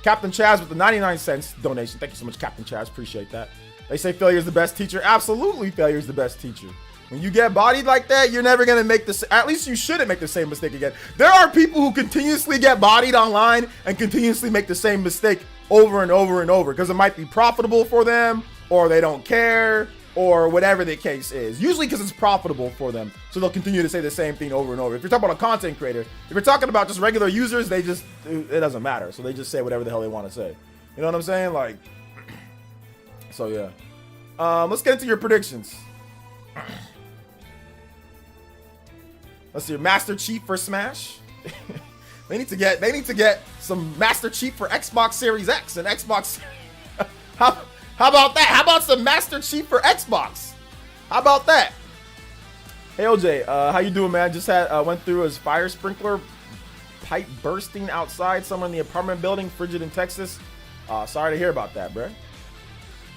Captain Chaz with the 99 cents donation. Thank you so much, Captain Chaz. Appreciate that. They say failure is the best teacher. Absolutely, failure is the best teacher. When you get bodied like that, you're never going to make this. At least you shouldn't make the same mistake again. There are people who continuously get bodied online and continuously make the same mistake over and over and over because it might be profitable for them, or they don't care, or whatever the case is. Usually because it's profitable for them. So they'll continue to say the same thing over and over. If you're talking about a content creator, if you're talking about just regular users, it doesn't matter. So they just say whatever the hell they want to say. You know what I'm saying? Like, so yeah. Let's get into your predictions. Let's see, Master Chief for Smash. They need to get some Master Chief for Xbox Series X and Xbox. How about that? How about some Master Chief for Xbox? How about that? Hey OJ, how you doing, man? Just went through his fire sprinkler pipe bursting outside somewhere in the apartment building, Frigid in Texas. Sorry to hear about that, bro.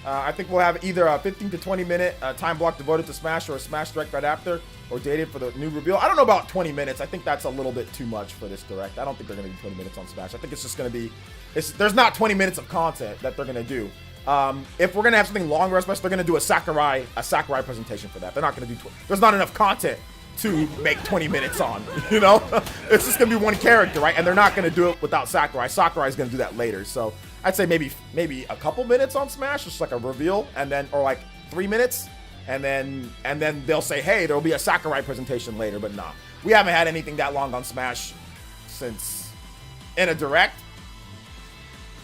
I think we'll have either a 15 to 20 minute time block devoted to Smash, or a Smash Direct right after, or dated for the new reveal. I don't know about 20 minutes. I think that's a little bit too much for this Direct. I don't think they're going to do 20 minutes on Smash. I think it's just going to be, there's not 20 minutes of content that they're going to do. If we're going to have something longer, especially, they're going to do a Sakurai presentation for that. They're not going to do, there's not enough content to make 20 minutes on, you know? It's just going to be one character, right? And they're not going to do it without Sakurai. Sakurai is going to do that later. So I'd say maybe a couple minutes on Smash, just like a reveal, and then, or like 3 minutes, and then they'll say, hey, there'll be a Sakurai presentation later. But nah, we haven't had anything that long on Smash since, in a Direct,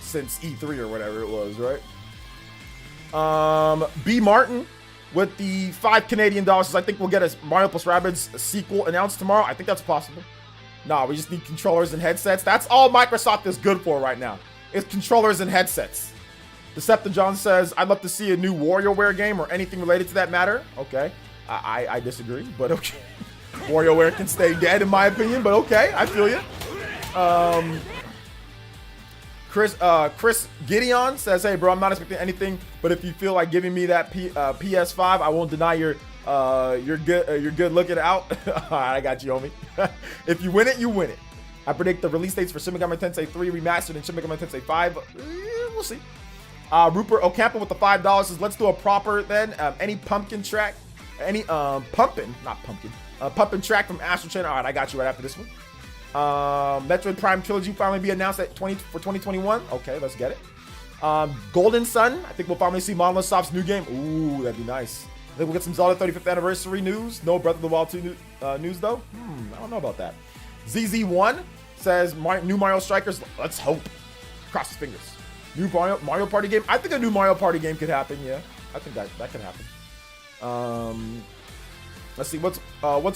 since E3 or whatever it was, right? B Martin with the $5 Canadian. I think we'll get a Mario plus Rabbids sequel announced tomorrow. I think that's possible. Nah, we just need controllers and headsets. That's all Microsoft is good for right now. It's controllers and headsets. Decepticon says, I'd love to see a new WarioWare game or anything related to that matter. Okay. I disagree, but okay. WarioWare can stay dead in my opinion, but okay. I feel you. Chris Gideon says, hey, bro, I'm not expecting anything, but if you feel like giving me that PS5, I won't deny you're good looking out. I got you, homie. If you win it, you win it. I predict the release dates for Shin Megami Tensei 3 Remastered and Shin Megami Tensei 5. We'll see. Rupert Ocampo with the $5 says, let's do a proper then. Any pumpkin track, any pumpkin, not pumpkin, Pump and Track from Astral Chain. All right, I got you right after this one. Metroid Prime Trilogy finally be announced for 2021. Okay, let's get it. Golden Sun. I think we'll finally see Monolith Soft's new game. Ooh, that'd be nice. I think we'll get some Zelda 35th anniversary news. No Breath of the Wild 2 news though. I don't know about that. ZZ1 says new Mario Strikers. Let's hope. Cross his fingers. New Mario Party game. I think a new Mario Party game could happen. Yeah, I think that could happen. Let's see what's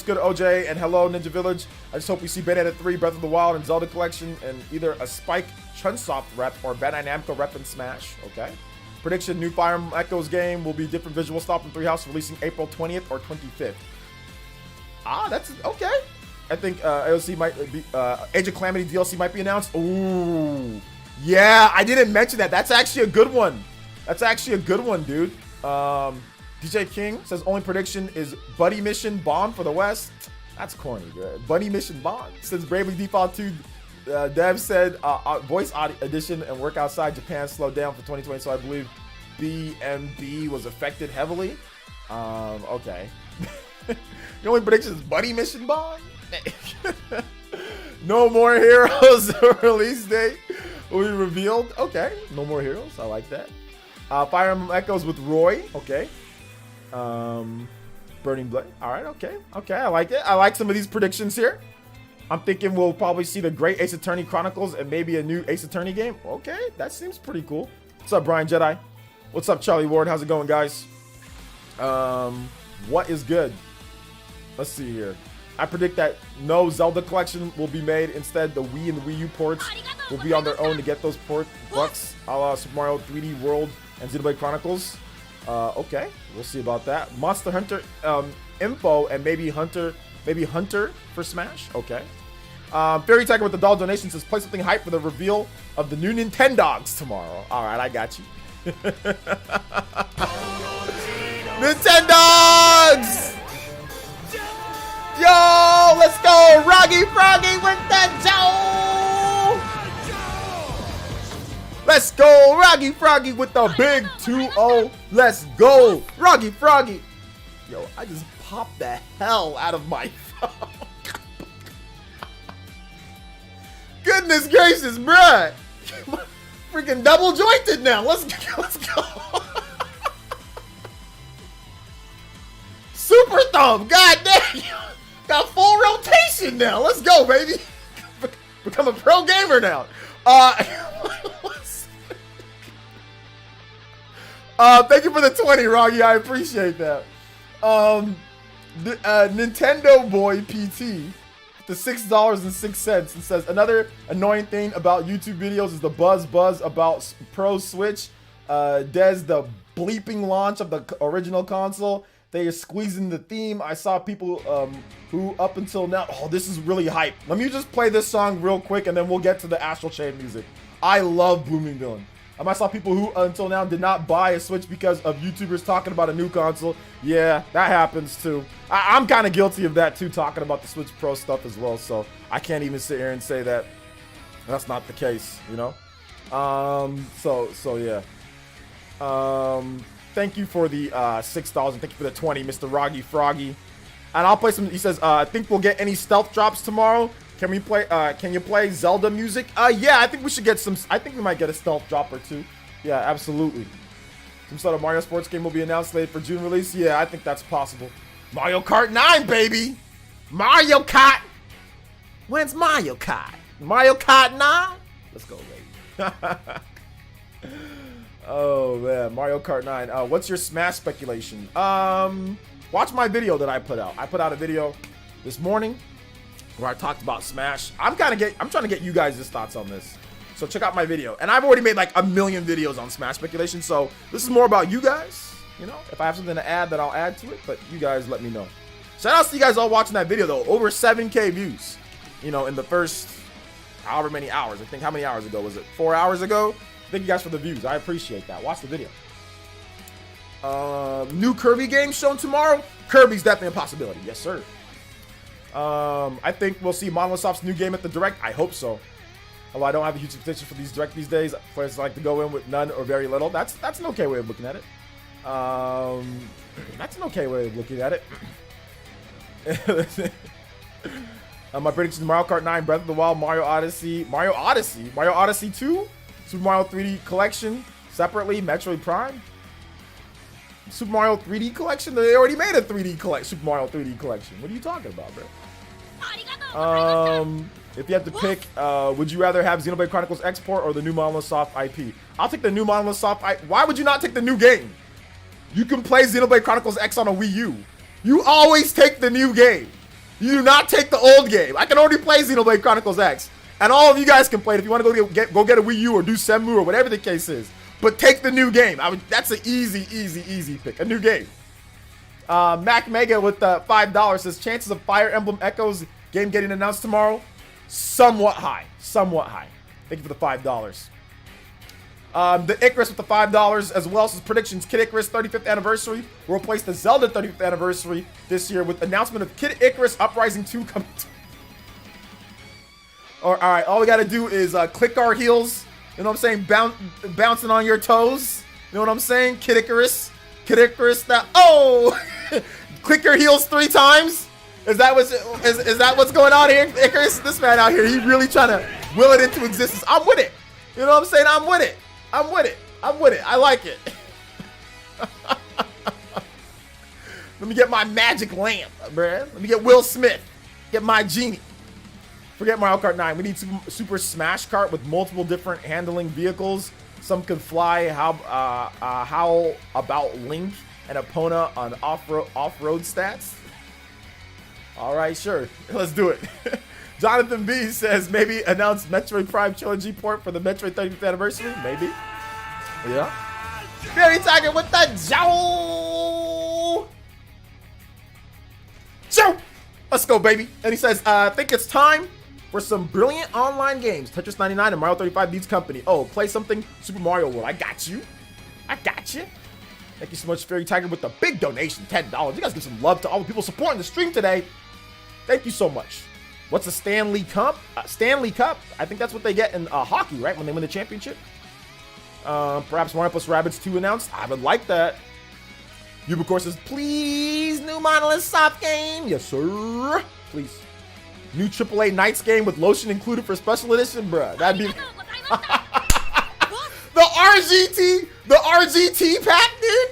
good, OJ, and hello Ninja Village. I just hope we see Bayonetta 3, Breath of the Wild, and Zelda Collection, and either a Spike Chunsoft rep or Bandai Namco rep in Smash. Okay. Prediction: new Fire Emblem Echoes game will be different visual style from Treehouse, releasing April 20th or 25th. That's okay. I think AOC might be Age of Calamity DLC might be announced. Ooh, yeah, I didn't mention that. That's actually a good one. That's actually a good one, dude. DJ King says only prediction is Buddy Mission Bond for the West. That's corny, dude. Buddy Mission Bond. Since Bravely Default 2 Dev said voice edition and work outside Japan slowed down for 2020, so I believe BMB was affected heavily. Okay. The only prediction is Buddy Mission Bond. No More Heroes release date will be revealed. Okay, No More Heroes. I like that. Fire Emblem Echoes with Roy. Okay. Burning Blade. All right. Okay. I like it. I like some of these predictions here. I'm thinking we'll probably see the Great Ace Attorney Chronicles and maybe a new Ace Attorney game. Okay, that seems pretty cool. What's up, Brian Jedi? What's up, Charlie Ward? How's it going, guys? What is good? Let's see here. I predict that no Zelda Collection will be made. Instead, the Wii and the Wii U ports will be on their own to get those port bucks, a la Super Mario 3D World and Xenoblade Chronicles. Okay, we'll see about that. Monster Hunter info and maybe Hunter for Smash. Okay. Fairy Tiger with the doll donation says play something hype for the reveal of the new Nintendogs tomorrow. All right, I got you. Nintendogs! Yo, let's go, Roggy Froggy with the Joe. Let's go, Roggy Froggy with the big 2-0. Let's go, Roggy Froggy. Yo, I just popped the hell out of my phone. Goodness gracious, bruh. Freaking double jointed now. Let's go. Super thumb. God damn. Got full rotation now. Let's go, baby. Become a pro gamer now. Thank you for the 20, Roggy. I appreciate that. Nintendo Boy PT to $6.06 and says another annoying thing about YouTube videos is the buzz about Pro Switch. Des the bleeping launch of the original console. They are squeezing the theme. I saw people who up until now, oh, this is really hype. Let me just play this song real quick and then we'll get to the Astral Chain music. I love Blooming Villain. I saw people who until now did not buy a Switch because of YouTubers talking about a new console. Yeah, that happens too. I'm kind of guilty of that too, talking about the Switch Pro stuff as well. So I can't even sit here and say that that's not the case, you know? So yeah. Thank you for the $6. Thank you for the 20, Mr. Roggy Froggy. And I'll play some. He says, I think we'll get any stealth drops tomorrow. Can we play? Can you play Zelda music? Yeah, I think we should get some. I think we might get a stealth drop or two. Yeah, absolutely. Some sort of Mario sports game will be announced later for June release. Yeah, I think that's possible. Mario Kart 9, baby. Mario Kart. When's Mario Kart? Mario Kart 9. Let's go, baby. Oh man, Mario Kart 9. What's your Smash speculation? Watch my video that I put out. I put out a video this morning where I talked about Smash. I'm trying to get you guys' thoughts on this. So check out my video. And I've already made like a million videos on Smash speculation. So this is more about you guys. You know, if I have something to add, then I'll add to it. But you guys let me know. Shout out to you guys all watching that video though. Over 7K views. You know, in the first however many hours. I think how many hours ago was it? 4 hours ago? Thank you guys for the views. I appreciate that. Watch the video. New Kirby game shown tomorrow. Kirby's definitely a possibility. Yes, sir. I think we'll see Monolith Soft's new game at the Direct. I hope so. Although I don't have a huge expectation for these Direct these days. Players like to go in with none or very little. That's an okay way of looking at it. That's an okay way of looking at it. My predictions: Mario Kart 9, Breath of the Wild, Mario Odyssey, Mario Odyssey 2, Super Mario 3D Collection separately, Metroid Prime, Super Mario 3D Collection. They already made a 3D Super Mario 3D Collection. What are you talking about, bro? If you have to pick, would you rather have Xenoblade Chronicles Export or the new Monolith Soft IP? I'll take the new Monolith Soft IP. Why would you not take the new game? You can play Xenoblade Chronicles X on a Wii U. You always take the new game. You do not take the old game. I can already play Xenoblade Chronicles X. And all of you guys can play it if you want to go get a Wii U or do Shenmue or whatever the case is. But take the new game. That's an easy pick. A new game. Mac Mega with $5 says, chances of Fire Emblem Echoes game getting announced tomorrow? Somewhat high. Thank you for the $5. The Icarus with the $5 as well as predictions. Kid Icarus 35th anniversary will replace the Zelda 35th anniversary this year with announcement of Kid Icarus Uprising 2 coming. All right, all we got to do is click our heels. You know what I'm saying? Bouncing on your toes. You know what I'm saying? Kid Icarus. That click your heels 3 times. Is that what's going on here, Icarus? This man out here, he really trying to will it into existence. I'm with it. You know what I'm saying? I'm with it. I like it. Let me get my magic lamp, bruh. Let me get Will Smith. Get my genie. Forget Mario Kart 9. We need Super Smash Kart with multiple different handling vehicles. Some could fly. How about Link and Epona on off-road stats? All right, sure. Let's do it. Jonathan B says maybe announce Metroid Prime Trilogy port for the Metroid 35th anniversary. Maybe. Yeah. Very Tiger with the Joe. Let's go, baby. And he says, I think it's time for some brilliant online games. Tetris 99 and Mario 35 needs company. Oh, play something Super Mario World. I got you. Thank you so much, Fairy Tiger, with the big donation, $10. You guys give some love to all the people supporting the stream today. Thank you so much. What's a Stanley Cup? Stanley Cup. I think that's what they get in hockey, right? When they win the championship. Perhaps Mario plus Rabbids 2 announced. I would like that. Ubicore says, please, new Monolith Soft game. Yes, sir. Please. New AAA Knights game with lotion included for special edition, bruh. That'd be... The RGT pack, dude.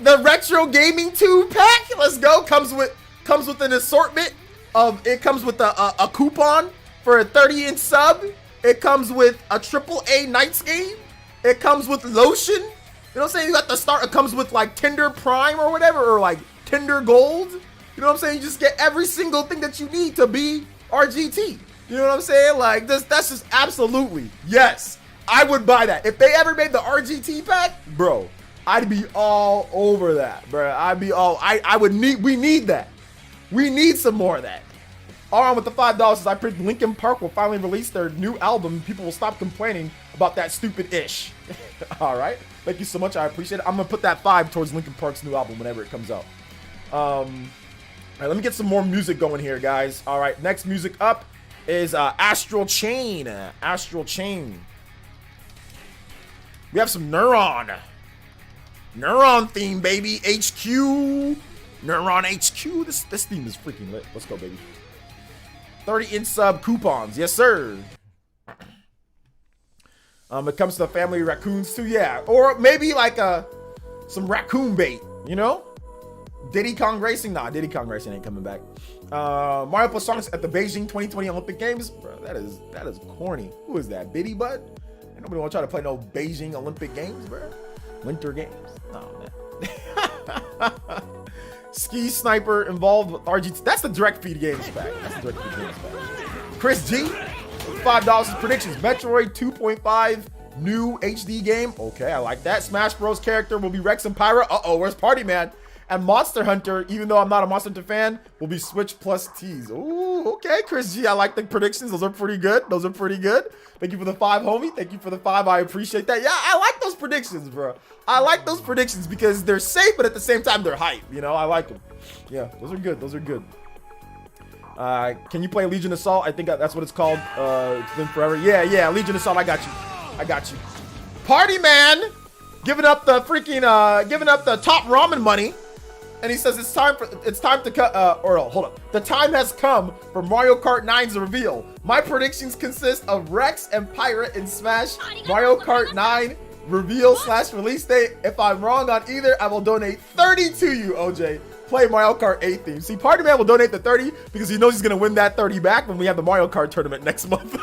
The retro gaming 2 pack. Let's go. Comes with an assortment of. It comes with a coupon for a 30-inch sub. It comes with a AAA Knights game. It comes with lotion. You know what I'm saying? You got the start. It comes with like Tinder Prime or whatever, or like Tinder Gold. You know what I'm saying? You just get every single thing that you need to be RGT. You know what I'm saying? Like this. That's just absolutely yes. I would buy that. If they ever made the RGT pack, bro, I'd be all over that, bro. We need that. We need some more of that. All right, with the $5 says, I predict Linkin Park will finally release their new album. People will stop complaining about that stupid ish. All right. Thank you so much. I appreciate it. I'm going to put that 5 towards Linkin Park's new album whenever it comes out. All right, let me get some more music going here, guys. All right, next music up is Astral Chain. Astral Chain. We have some Neuron theme, baby. HQ. Neuron HQ. This theme is freaking lit. Let's go, baby. 30-inch sub coupons. Yes, sir. It comes to the family raccoons too. Yeah. Or maybe like some raccoon bait, you know? Diddy Kong Racing? Nah, Diddy Kong Racing ain't coming back. Mario Plus songs at the Beijing 2020 Olympic Games. Bro, that is corny. Who is that? Biddy Bud? Ain't nobody want to try to play no Beijing Olympic Games, bro. Winter Games. Oh, man. Ski Sniper involved with RGT. That's the direct feed games back. Chris G, $5 is predictions. Metroid 2.5 new HD game. Okay, I like that. Smash Bros character will be Rex and Pyra. Uh-oh, where's Party Man? And Monster Hunter, even though I'm not a Monster Hunter fan, will be Switch plus T's. Ooh, okay, Chris G. I like the predictions. Those are pretty good. Thank you for the 5, homie. Thank you for the 5. I appreciate that. Yeah, I like those predictions, bro. I like those predictions because they're safe, but at the same time, they're hype. You know, I like them. Yeah, those are good. Can you play Legion Assault? I think that's what it's called. It's been forever. Yeah, Legion Assault. I got you. Party Man, giving up the top ramen money. And he says it's time to cut. Hold up. The time has come for Mario Kart 9's reveal. My predictions consist of Rex and Pirate in Smash. Mario Kart 9 reveal / release date. If I'm wrong on either, I will donate 30 to you, OJ. Play Mario Kart 8 theme. See, Party Man will donate the 30 because he knows he's gonna win that 30 back when we have the Mario Kart tournament next month.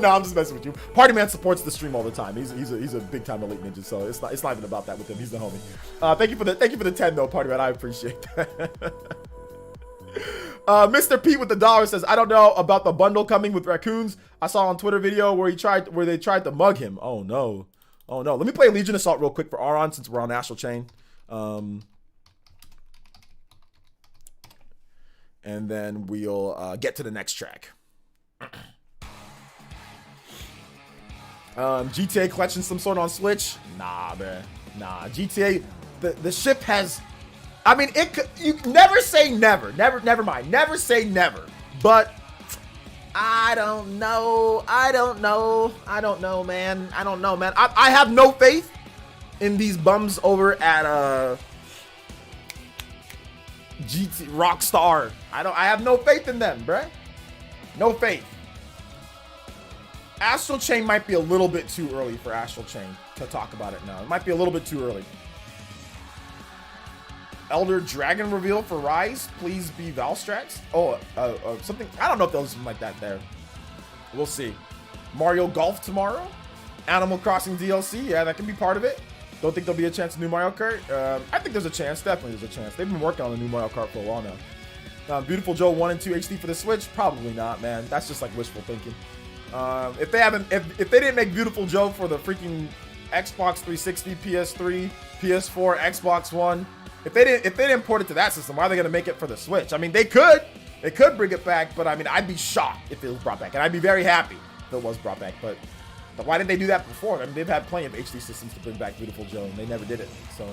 No, I'm just messing with you. Party Man supports the stream all the time. He's a big time elite ninja, so it's not even about that with him. He's the homie. Thank you for the 10 though, Party Man. I appreciate that. Mr. P with the dollar says, I don't know about the bundle coming with raccoons. I saw on Twitter video where they tried to mug him. Oh no. Oh no. Let me play Legion Assault real quick for Aron since we're on Astral Chain. And then we'll get to the next track. GTA collection some sort on Switch? Nah, man. Nah, GTA, the ship has, I mean, you never say never. Never mind. Never say never. But I don't know, man. I have no faith in these bums over at GT Rockstar. I have no faith in them, bruh. No faith. Astral Chain might be a little bit too early for Astral Chain to talk about it now. It might be a little bit too early. Elder Dragon reveal for Rise. Please be Valstrax. Oh, something. I don't know if there's something like that there. We'll see. Mario Golf tomorrow. Animal Crossing DLC. Yeah, that can be part of it. Don't think there'll be a chance in new Mario Kart. I think there's a chance. Definitely there's a chance. They've been working on the new Mario Kart for a while now. Beautiful Joe 1 and 2 HD for the Switch. Probably not, man. That's just like wishful thinking. If they didn't make Beautiful Joe for the freaking Xbox 360, PS3, PS4, Xbox One, if they didn't port it to that system, why are they gonna make it for the Switch? I mean, they could bring it back, but I mean, I'd be shocked if it was brought back, and I'd be very happy if it was brought back. But why didn't they do that before? I mean, they've had plenty of HD systems to bring back Beautiful Joe, and they never did it. So,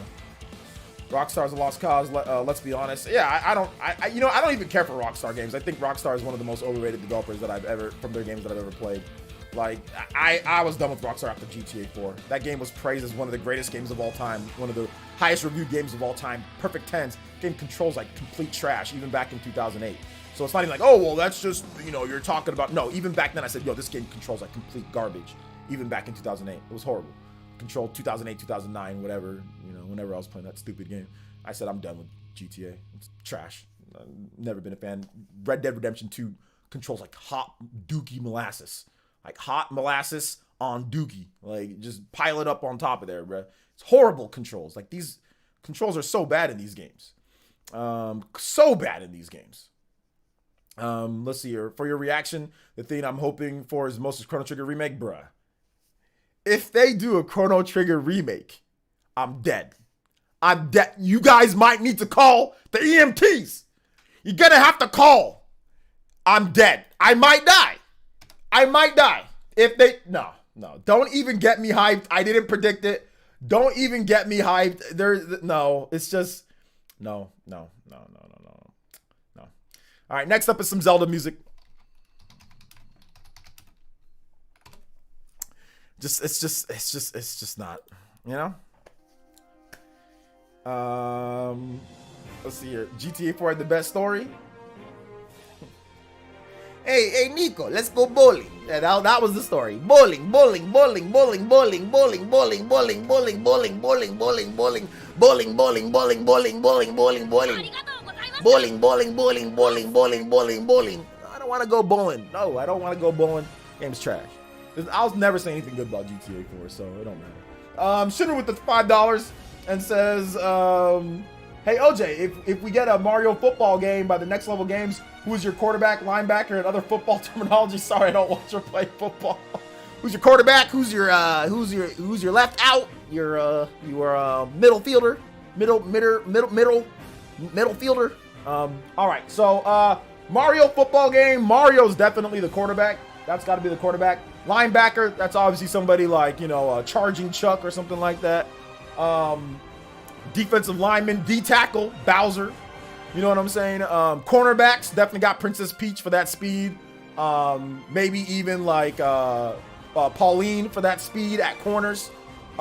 Rockstar's a lost cause. Let's be honest. Yeah, I don't even care for Rockstar games. I think Rockstar is one of the most overrated developers that I've ever, from their games that I've ever played. Like, I was done with Rockstar after GTA 4. That game was praised as one of the greatest games of all time, one of the highest reviewed games of all time. Perfect 10s. Game controls like complete trash, even back in 2008. So it's not even like, oh, well, that's just, you're talking about. No, even back then I said, yo, this game controls like complete garbage. Even back in 2008. It was horrible. Control 2008, 2009, whatever, whenever I was playing that stupid game, I said, I'm done with GTA. It's trash. I've never been a fan. Red Dead Redemption 2 controls like hot dookie molasses. Like hot molasses on dookie. Like, just pile it up on top of there, bro. It's horrible controls. Like, these controls are so bad in these games. So bad in these games. Let's see here. For your reaction, the thing I'm hoping for is Monster's Chrono Trigger remake, bruh. If they do a Chrono Trigger remake, I'm dead. I'm dead. You guys might need to call the EMTs. You're gonna have to call. I'm dead. I might die. If they, no. Don't even get me hyped. I didn't predict it. Don't even get me hyped. It's just, no. All right, next up is some Zelda music. It's just not, let's see here. GTA 4 had the best story. Hey, Nico, let's go bowling. Yeah, that was the story. Bowling. I don't want to go bowling. No, I don't want to go bowling. Game's trash. I'll never say anything good about GTA 4, so it don't matter. Shiver with the $5 and says, hey OJ, if we get a Mario football game by the Next Level Games, who's your quarterback, linebacker, and other football terminology? Sorry, I don't want you to play football. Who's your quarterback? Who's your left out? Your middle fielder, middle fielder. All right, so Mario football game. Mario's definitely the quarterback. That's got to be the quarterback. Linebacker, that's obviously somebody like, Charging Chuck or something like that. Defensive lineman, D-tackle, Bowser. You know what I'm saying? Cornerbacks, definitely got Princess Peach for that speed. Maybe even like Pauline for that speed at corners.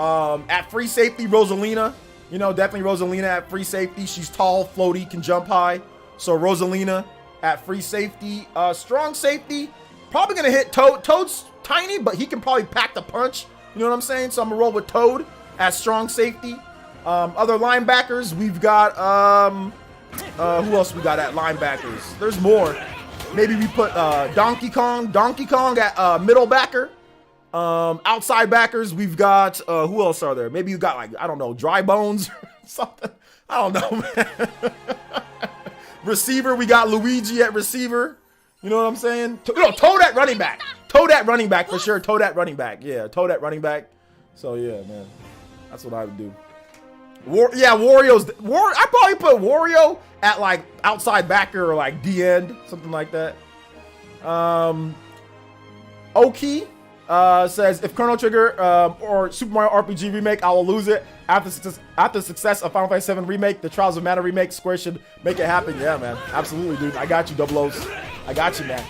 At free safety, Rosalina. You know, definitely Rosalina at free safety. She's tall, floaty, can jump high. So Rosalina at free safety. Strong safety, probably gonna hit Toad. Toad's tiny, but he can probably pack the punch. You know what I'm saying? So I'm gonna roll with Toad at strong safety. Other linebackers, we've got who else we got at linebackers? There's more. Maybe we put Donkey Kong at middle backer. Outside backers, we've got who else are there? Maybe you got, like, I don't know, Dry Bones or something. I don't know, man. Receiver, we got Luigi at receiver. You know what I'm saying? No, Toad at running back. Toad at running back for sure. Toad at running back. Yeah, Toad at running back. So yeah, man, that's what I would do. Wario's. I probably put Wario at like outside backer or like D end, something like that. Oki says, if Chrono Trigger or Super Mario RPG remake, I will lose it. After success of Final Fantasy VII remake, the Trials of Mana remake, Square should make it happen. Yeah, man, absolutely, dude. I got you, Double O's. I got you, man.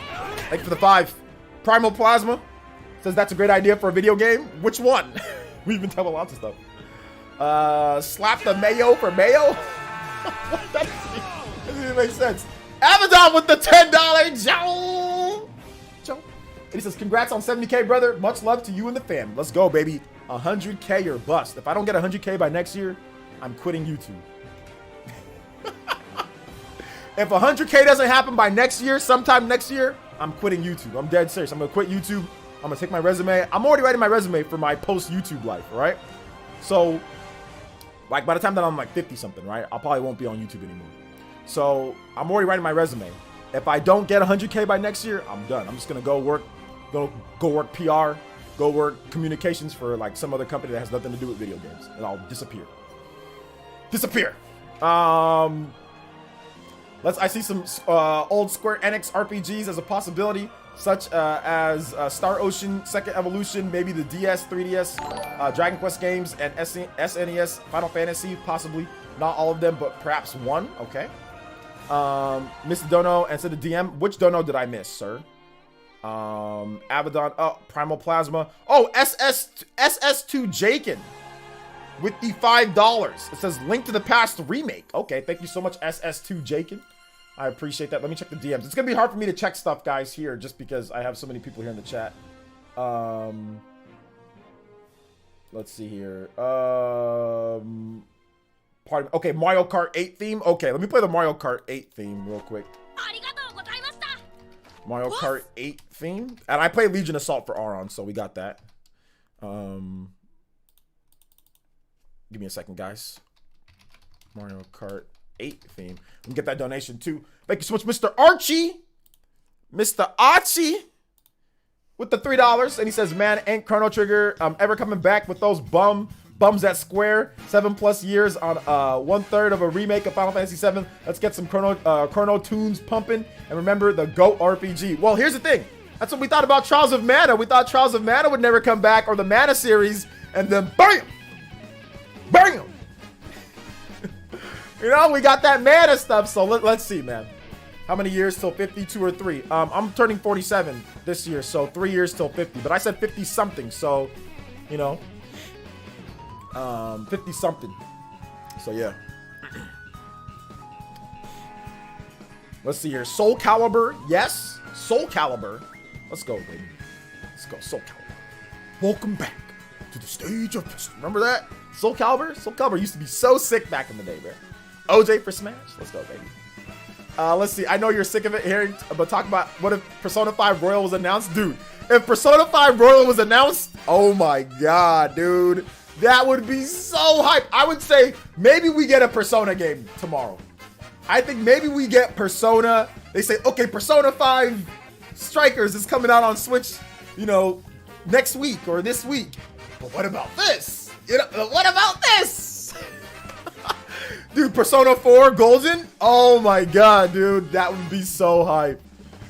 Thank you for the 5. Primal Plasma says that's a great idea for a video game. Which one? We've been telling lots of stuff. Slap the mayo for mayo? That doesn't even make sense. Abaddon with the $10 Joe. And he says, congrats on 70K, brother. Much love to you and the fam. Let's go, baby. 100K or bust. If I don't get 100K by next year, I'm quitting YouTube. If 100K doesn't happen by next year, sometime next year, I'm quitting YouTube. I'm dead serious. I'm going to quit YouTube. I'm going to take my resume. I'm already writing my resume for my post-YouTube life, right? So, like, by the time that I'm like 50-something, right? I probably won't be on YouTube anymore. So, I'm already writing my resume. If I don't get 100K by next year, I'm done. I'm just going to go work PR, go work communications for like some other company that has nothing to do with video games, and I'll disappear. I see some old Square Enix RPGs as a possibility, such as Star Ocean, Second Evolution, maybe the DS, 3DS, Dragon Quest games, and SNES, Final Fantasy, possibly. Not all of them, but perhaps one. Okay. Mr. Dono answered the DM. Which Dono did I miss, sir? Abaddon, Primal Plasma. Oh, SS2 Jakin with the $5. It says link to the past remake. Okay, thank you so much, SS2 Jakin. I appreciate that. Let me check the DMs. It's gonna be hard for me to check stuff, guys, here, just because I have so many people here in the chat. Let's see here. Okay, Mario Kart 8 theme. Okay, let me play the Mario Kart 8 theme real quick. Mario Kart 8 theme. And I play Legion Assault for Auron, so we got that. Give me a second, guys. Mario Kart 8 theme. Let me get that donation too. Thank you so much, Mr. Archie. Mr. Archie with the $3. And he says, man, ain't Chrono Trigger ever coming back with those bums at Square? 7+ years on 1/3 of a remake of Final Fantasy VII. Let's get some Chrono tunes pumping. And remember the GOAT RPG. Well, here's the thing. That's what we thought about Trials of Mana. We thought Trials of Mana would never come back, or the Mana series, and then BAM! BAM! You know, we got that Mana stuff, so let's see, man. How many years till 50, 2 or 3? I'm turning 47 this year, so 3 years till 50. But I said 50-something, so, you know, 50-something. So, yeah. Let's see here. Soul Calibur, yes. Soul Calibur. Let's go, baby. Let's go, Soul Calibur. Welcome back to the stage of history. Remember that? Soul Calibur? Soul Calibur used to be so sick back in the day, man. OJ for Smash? Let's go, baby. Let's see. I know you're sick of it hearing, but talk about what if Persona 5 Royal was announced? Dude, if Persona 5 Royal was announced, oh my god, dude. That would be so hype. I would say maybe we get a Persona game tomorrow. I think maybe we get Persona. They say, okay, Persona 5 Strikers is coming out on Switch, you know, next week or this week. But what about this? You know, what about this? Dude, Persona 4 Golden? Oh my god, dude. That would be so hype.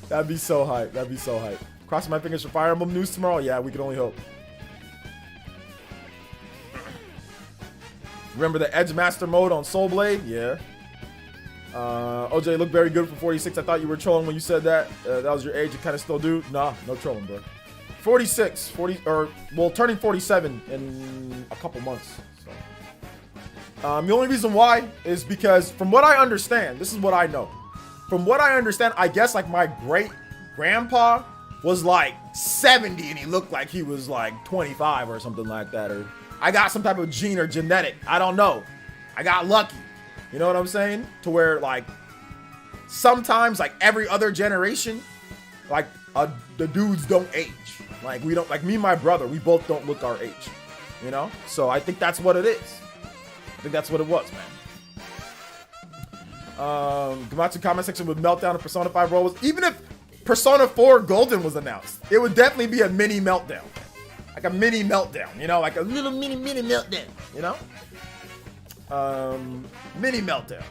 That'd be so hype. That'd be so hype. Crossing my fingers for Fire Emblem news tomorrow? Yeah, we can only hope. Remember the Edge Master mode on Soul Blade? Yeah. OJ looked very good for 46. I thought you were trolling when you said that. That was your age. You kind of still do. Nah, no trolling, bro. 46, 40, or well, turning 47 in a couple months. So. The only reason why is because, from what I understand, this is what I know. From what I understand, I guess like my great grandpa was like 70 and he looked like he was like 25 or something like that. Or I got some type of gene or genetic. I don't know. I got lucky. You know what I'm saying? To where like sometimes like every other generation, like the dudes don't age. Like we don't, like me and my brother, we both don't look our age. You know? So I think that's what it is. I think that's what it was, man. Come out to the comment section with Meltdown and Persona 5 roles. Even if Persona 4 Golden was announced, it would definitely be a mini meltdown. Like a mini meltdown, you know? Like a little mini meltdown, you know? Mini meltdown.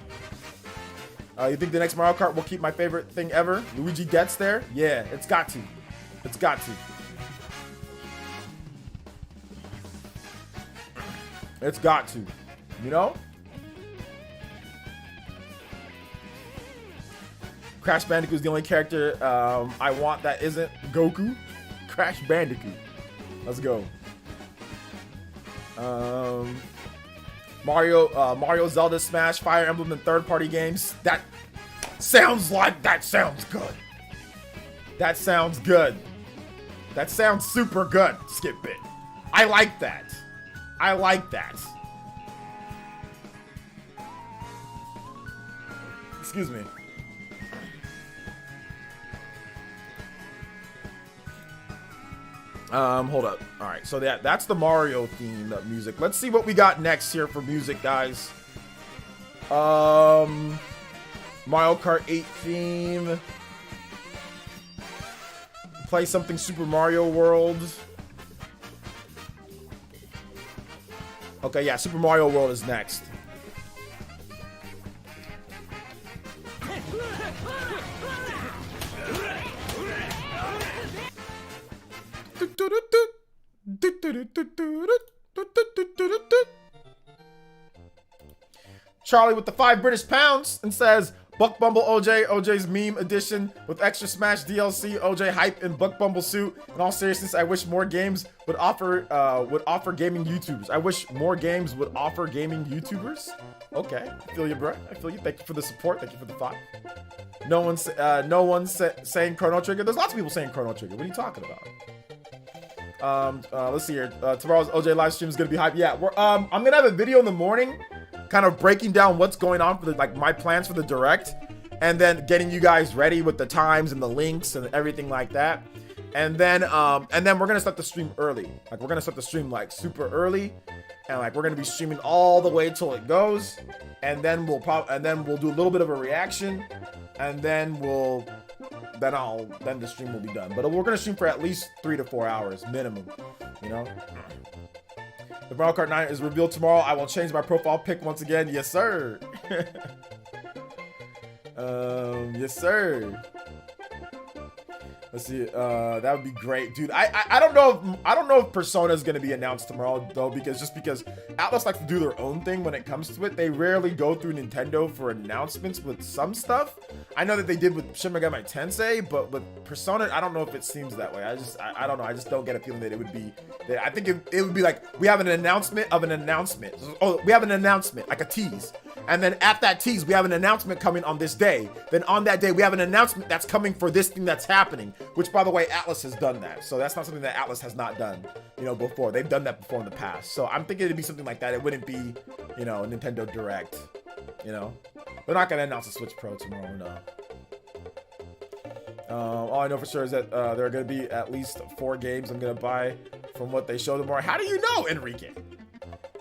You think the next Mario Kart will keep my favorite thing ever? Luigi gets there? Yeah, it's got to. It's got to. It's got to. You know? Crash Bandicoot is the only character I want that isn't Goku. Crash Bandicoot. Let's go. Mario, Zelda, Smash, Fire Emblem, and third-party games. That sounds good. That sounds good. That sounds super good, Skip It. I like that. I like that. Excuse me. Hold up. All right, so that's the Mario themed music. Let's see what we got next here for music, guys. Mario Kart 8 theme. Play something Super Mario World. Okay, yeah, Super Mario World is next. Charlie with the 5 British pounds and says, Buck Bumble OJ's meme edition with extra Smash DLC, OJ hype in Buck Bumble suit. In all seriousness, I wish more games would offer gaming YouTubers. I wish more games would offer gaming YouTubers. Okay, I feel you, bro. I feel you. Thank you for the support. Thank you for the 5. No one's saying Chrono Trigger. There's lots of people saying Chrono Trigger. What are you talking about? Let's see here. Tomorrow's OJ live stream is gonna be hype. Yeah, I'm gonna have a video in the morning, kind of breaking down what's going on for the, like, my plans for the direct, and then getting you guys ready with the times and the links and everything like that. And then we're gonna start the stream early. Like, we're gonna start the stream like super early, and like we're gonna be streaming all the way till it goes, and then we'll do a little bit of a reaction, and then the stream will be done. But we're gonna stream for at least 3 to 4 hours minimum, you know. If Mario Kart 9 is revealed tomorrow, I will change my profile pic once again. Yes, sir. Yes, sir. Let's see. That would be great, dude. I don't know if Persona is gonna be announced tomorrow though, because Atlas likes to do their own thing when it comes to it. They rarely go through Nintendo for announcements with some stuff. I know that they did with Shin Megami Tensei, but with Persona, I don't know if it seems that way. I don't know. I just don't get a feeling that it would be. I think it would be like, we have an announcement of an announcement. Oh, we have an announcement, like a tease. And then at that tease, we have an announcement coming on this day. Then on that day, we have an announcement that's coming for this thing that's happening. Which, by the way, Atlas has done that. So that's not something that Atlas has not done, you know, before. They've done that before in the past. So I'm thinking it'd be something like that. It wouldn't be, you know, a Nintendo Direct, you know. They're not going to announce a Switch Pro tomorrow, no. All I know for sure is that there are going to be at least 4 games I'm going to buy from what they show tomorrow. How do you know, Enrique?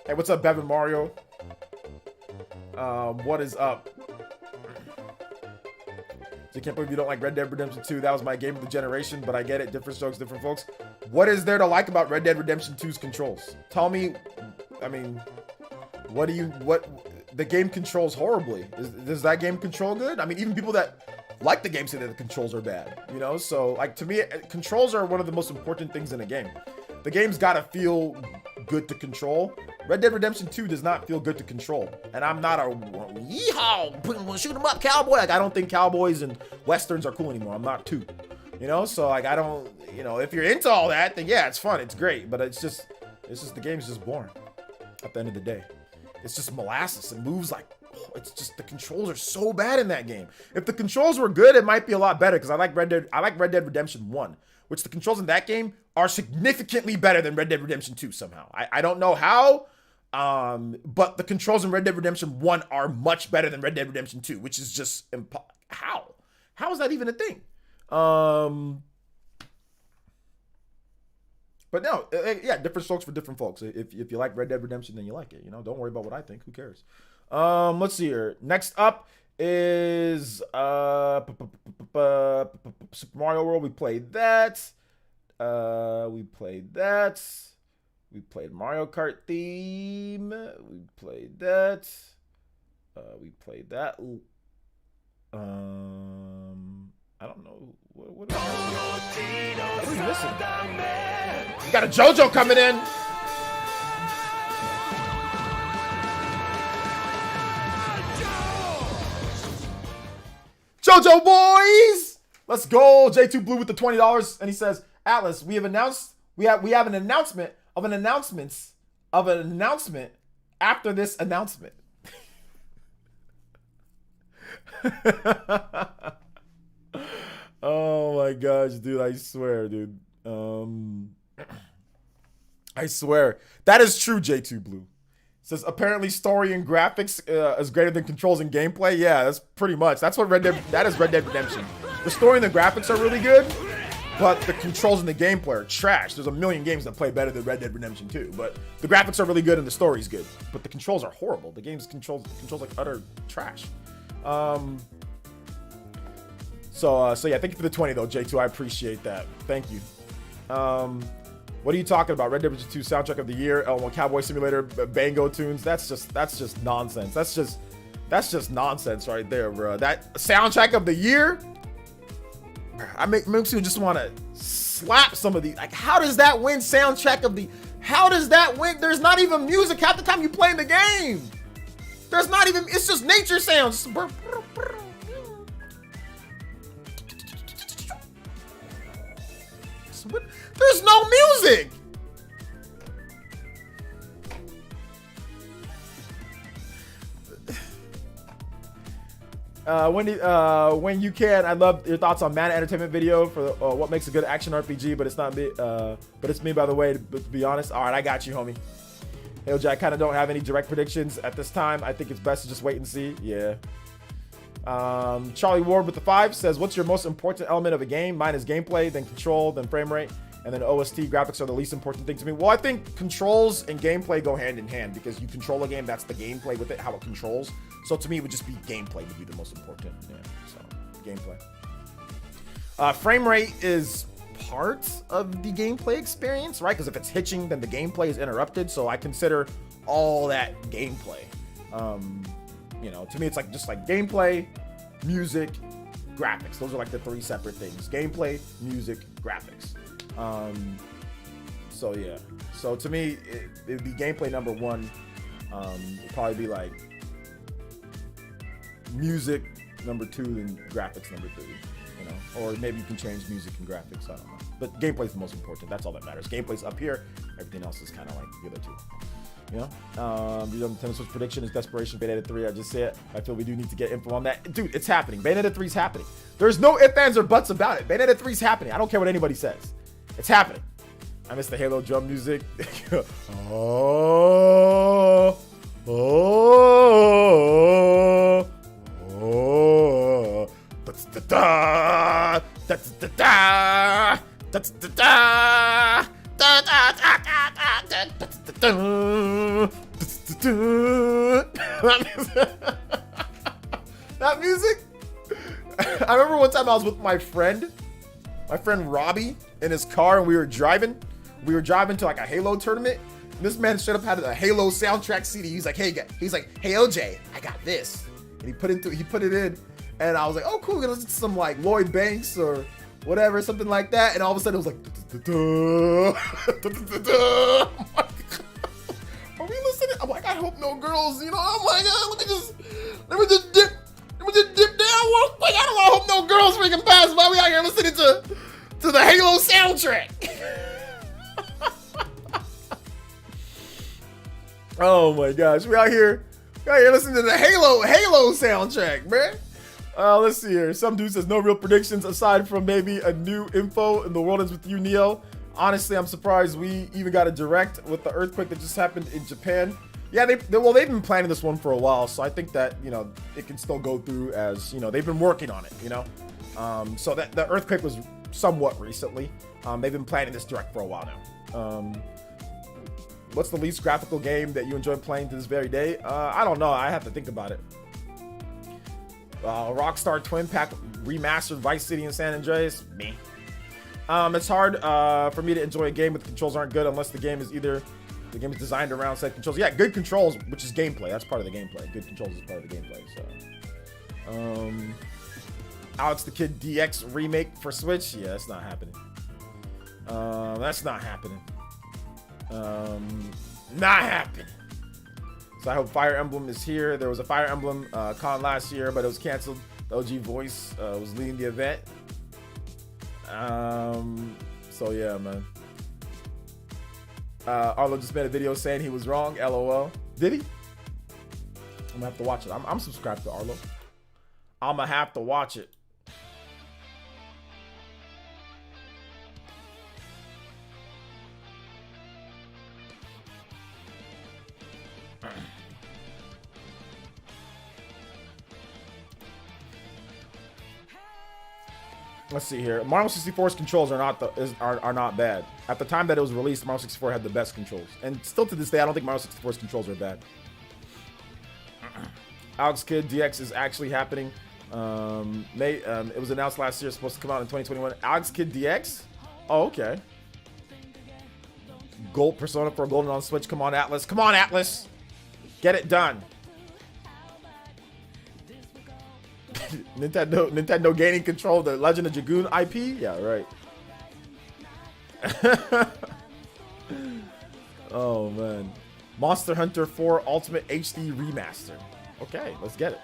Hey, what's up, Bevan Mario? What is up? I can't believe you don't like Red Dead Redemption 2. That was my game of the generation, but I get it. Different strokes, different folks. What is there to like about Red Dead Redemption 2's controls? Tell me, I mean, the game controls horribly. Does that game control good? I mean, even people that like the game say that the controls are bad, you know? So, like, to me, controls are one of the most important things in a game. The game's gotta feel good to control. Red Dead Redemption 2 does not feel good to control. And I'm not a yeehaw, shoot 'em up cowboy. Like, I don't think cowboys and westerns are cool anymore. I'm not too. You know, so like I don't, you know, if you're into all that, then yeah, it's fun, it's great, but it's just the game's just boring. At the end of the day, it's just molasses. It moves like, oh, it's just the controls are so bad in that game. If the controls were good, it might be a lot better because I like Red Dead Redemption 1, which the controls in that game are significantly better than Red Dead Redemption 2 somehow. I don't know how, but the controls in Red Dead Redemption 1 are much better than Red Dead Redemption 2, which is just how is that even a thing? But no, yeah, different strokes for different folks. If you like Red Dead Redemption, then you like it. You know, don't worry about what I think. Who cares? Let's see here. Next up is Super Mario World. We played that. We played Mario Kart theme. We played that. I don't know. What are we missing? We got a JoJo coming in. JoJo boys! Let's go. J2 Blue with the $20. And he says, Atlas, we have an announcement of an announcement after this announcement. Oh my gosh, dude, I swear, dude. I swear. That is true, J2 Blue. Says apparently story and graphics is greater than controls and gameplay. Yeah, that's pretty much. That is Red Dead Redemption. The story and the graphics are really good, but the controls and the gameplay are trash. There's a million games that play better than Red Dead Redemption 2, but the graphics are really good and the story's good. But the controls are horrible. The game's controls like utter trash. So yeah, thank you for the 20 though, J2. I appreciate that. Thank you. What are you talking about? Red Dead Redemption 2 soundtrack of the year, Cowboy Simulator, Bango tunes. That's just nonsense. That's just nonsense right there, bro. That soundtrack of the year, makes you just want to slap some of these. Like, how does that win soundtrack of the? How does that win? There's not even music half the time you play in the game. There's not even. It's just nature sounds. There's no music. When you can, I love your thoughts on Mana Entertainment video for what makes a good action RPG, but it's not me. But it's me, by the way. To be honest, all right, I got you, homie. Hey, OJ, I kind of don't have any direct predictions at this time. I think it's best to just wait and see. Yeah. Charlie Ward with the 5 says, "What's your most important element of a game? Mine is gameplay, then control, then frame rate, and then OST. Graphics are the least important thing to me." Well, I think controls and gameplay go hand in hand because you control a game, that's the gameplay with it, how it controls. So to me, it would just be gameplay would be the most important. Yeah, so gameplay. Frame rate is part of the gameplay experience, right? Because if it's hitching, then the gameplay is interrupted. So I consider all that gameplay. You know, to me, it's like just like gameplay, music, graphics. Those are like the 3 separate things: gameplay, music, graphics. So yeah. So to me, it'd be gameplay number 1. It'd probably be like music number 2, then graphics number 3. You know, or maybe you can change music and graphics. I don't know. But gameplay is the most important. That's all that matters. Gameplay's up here. Everything else is kind of like the other 2. You know, the Nintendo Switch prediction is Desperation Bayonetta 3. I just said I feel we do need to get info on that. Dude, it's happening. Bayonetta 3 is happening. There's no ifs, ands, or buts about it. Bayonetta 3 is happening. I don't care what anybody says. It's happening. I miss the Halo drum music. Oh. That's the da. That's the da. That's the da. That music. I remember one time I was with my friend Robbie in his car, and we were driving to like a Halo tournament. And this man straight up had a Halo soundtrack CD. He's like, hey OJ, I got this, and he put it in, and I was like, oh cool, we're gonna listen to some like Lloyd Banks or whatever, something like that. And all of a sudden it was like, are we listening? I'm like, I hope no girls, you know. I'm like, let me just dip down real quick. I don't want to hope no girls freaking pass by. We out here listening to Oh my gosh, we out here listening to the Halo soundtrack, man. Let's see here. Some dude says no real predictions aside from maybe a new info in the world ends with you, Neo. Honestly, I'm surprised we even got a direct with the earthquake that just happened in Japan. Yeah, they've been planning this one for a while, so I think that, you know, it can still go through as, you know, they've been working on it, you know. So that the earthquake was somewhat recently. They've been planning this direct for a while now. What's the least graphical game that you enjoy playing to this very day? I don't know. I have to think about it. Rockstar Twin Pack remastered Vice City and San Andreas. Me. It's hard for me to enjoy a game if the controls aren't good unless the game is designed around said controls. Yeah, good controls, which is gameplay. That's part of the gameplay. Good controls is part of the gameplay. So, Alex the Kid DX remake for Switch. Yeah, that's not happening. That's not happening. Not happening. So I hope Fire Emblem is here. There was a Fire Emblem con last year, but it was canceled. The OG Voice was leading the event. So yeah, man. Arlo just made a video saying he was wrong. LOL. Did he? I'm gonna have to watch it. I'm subscribed to Arlo. I'm gonna have to watch it. Let's see here. Mario 64's controls are not bad. At the time that it was released, Mario 64 had the best controls, and still to this day, I don't think Mario 64's controls are bad. Alex Kidd DX is actually happening. It was announced last year. It's supposed to come out in 2021. Alex Kidd DX. Oh, okay. Gold Persona 4 Golden on Switch. Come on, Atlas. Come on, Atlas. Get it done. Nintendo gaining control of the Legend of Dragoon IP? Yeah, right. Oh, man. Monster Hunter 4 Ultimate HD Remaster. Okay, let's get it.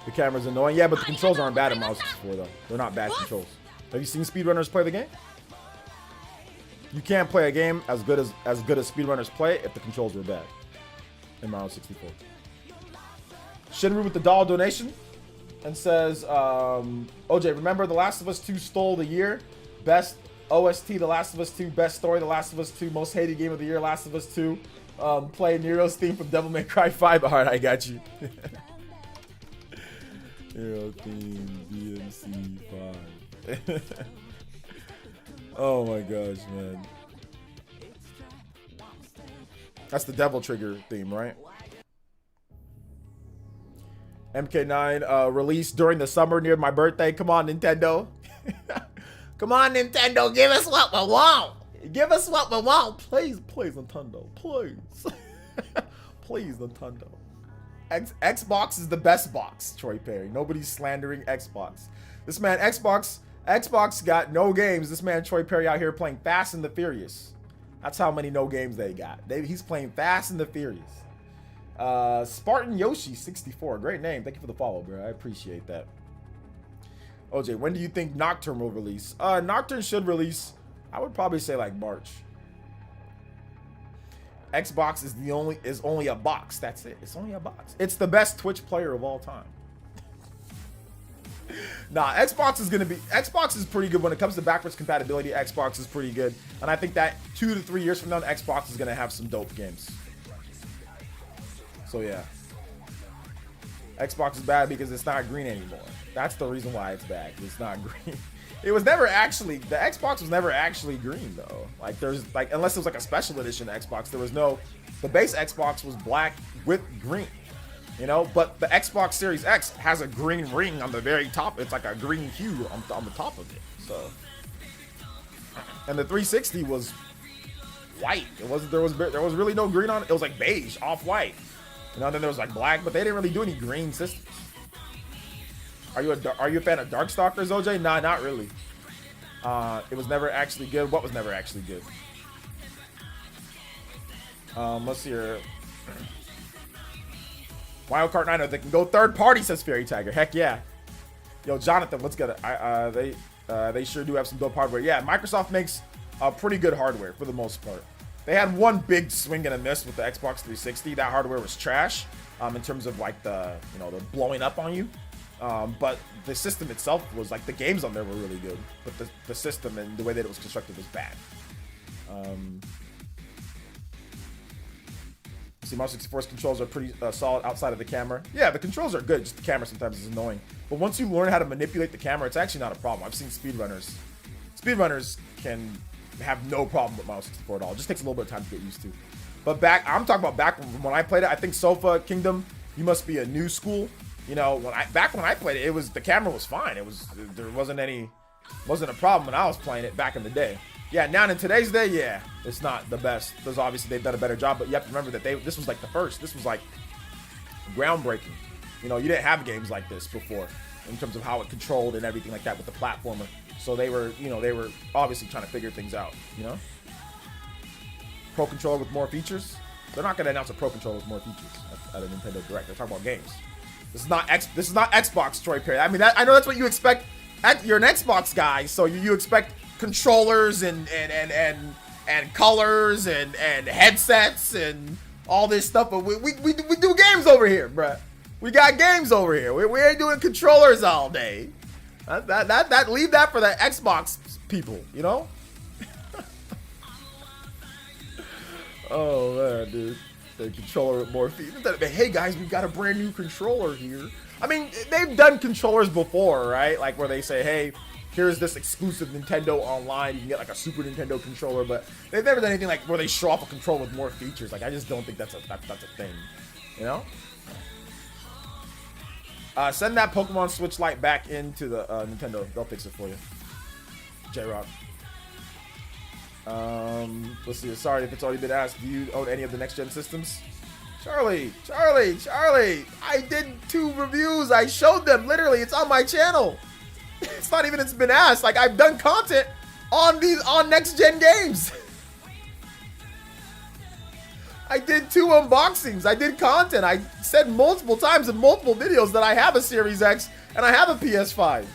The camera's annoying. Yeah, but the controls aren't bad in Mario 64, though. They're not bad controls. Have you seen speedrunners play the game? You can't play a game as good as speedrunners play if the controls were bad in Mario 64. Shinru with the dollar donation and says, OJ, remember The Last of Us 2 stole the year? Best OST, The Last of Us 2. Best story, The Last of Us 2. Most hated game of the year, Last of Us 2. Play Nero's theme from Devil May Cry 5. Alright, I got you. Nero theme, DMC 5. Oh my gosh, man. That's the Devil Trigger theme, right? MK9 released during the summer near my birthday. Come on, Nintendo. Come on, Nintendo. Give us what we want. Give us what we want. Please, Nintendo. Please. Please, Nintendo. Xbox is the best box, Troy Perry. Nobody's slandering Xbox. This man, Xbox got no games. This man, Troy Perry, out here playing Fast and the Furious. That's how many no games they got. He's playing Fast and the Furious. Spartan Yoshi 64. Great name. Thank you for the follow, bro. I appreciate that. OJ, when do you think Nocturne will release? Nocturne should release, I would probably say like March. Xbox is only a box. That's it. It's only a box. It's the best Twitch player of all time. Nah, Xbox is pretty good when it comes to backwards compatibility. Xbox is pretty good, and I think that 2 to 3 years from now, Xbox is gonna have some dope games. So yeah, Xbox is bad because it's not green anymore. That's the reason why it's bad. It's not green. It was never actually, the Xbox was never actually green though. Like there's like, unless it was like a special edition Xbox, there was no, the base Xbox was black with green. You know, but the Xbox Series X has a green ring on the very top. It's like a green hue on the top of it. So, and the 360 was white. It wasn't. There was really no green on it. It was like beige, off white. You know, and then there was like black, but they didn't really do any green systems. Are you a fan of Darkstalkers, OJ? Nah, not really. It was never actually good. What was never actually good? Let's see here. Wild Kart 9, they can go third party, says Fairy Tiger. Heck yeah. Yo, Jonathan, let's get it. They sure do have some dope hardware. Yeah, Microsoft makes pretty good hardware for the most part. They had one big swing and a miss with the Xbox 360. That hardware was trash in terms of like the the blowing up on you. But the system itself was like the games on there were really good, but the system and the way that it was constructed was bad. See, Mario 64's controls are pretty solid outside of the camera. Yeah, the controls are good, just the camera sometimes is annoying. But once you learn how to manipulate the camera, it's actually not a problem. I've seen speedrunners. Speedrunners can have no problem with Mario 64 at all. It just takes a little bit of time to get used to. But I'm talking about back when I played it. I think Sofa Kingdom, you must be a new school. Back when I played it, the camera was fine. There wasn't a problem when I was playing it back in the day. Yeah, now in today's day, yeah, it's not the best. There's obviously they've done a better job, but you have to remember that this was like the first. This was like groundbreaking. You didn't have games like this before in terms of how it controlled and everything like that with the platformer. So they were obviously trying to figure things out. Pro controller with more features. They're not going to announce a pro controller with more features at a Nintendo Direct. They're talking about games. This is not Xbox, Troy Perry. I mean, I know that's what you expect. You're an Xbox guy, so you expect controllers and colors and headsets and all this stuff, but we do games over here, bruh. We got games over here. We ain't doing controllers all day. That leave that for the Xbox people, Oh man, dude, the controller with more feet. Hey guys, we've got a brand new controller here. I mean, they've done controllers before, right? Like where they say, hey, here's this exclusive Nintendo online. You can get like a Super Nintendo controller, but they've never done anything like where they show off a controller with more features. Like I just don't think that's a thing, Send that Pokemon Switch Lite back into the Nintendo. They'll fix it for you. J-Rock. Let's see. Sorry if it's already been asked. Do you own any of the next-gen systems? Charlie. I did 2 reviews. I showed them. Literally, it's on my channel. It's not even it's been asked. Like I've done content on next-gen games. I did 2 unboxings. I did content. I said multiple times in multiple videos that I have a Series X and I have a PS5.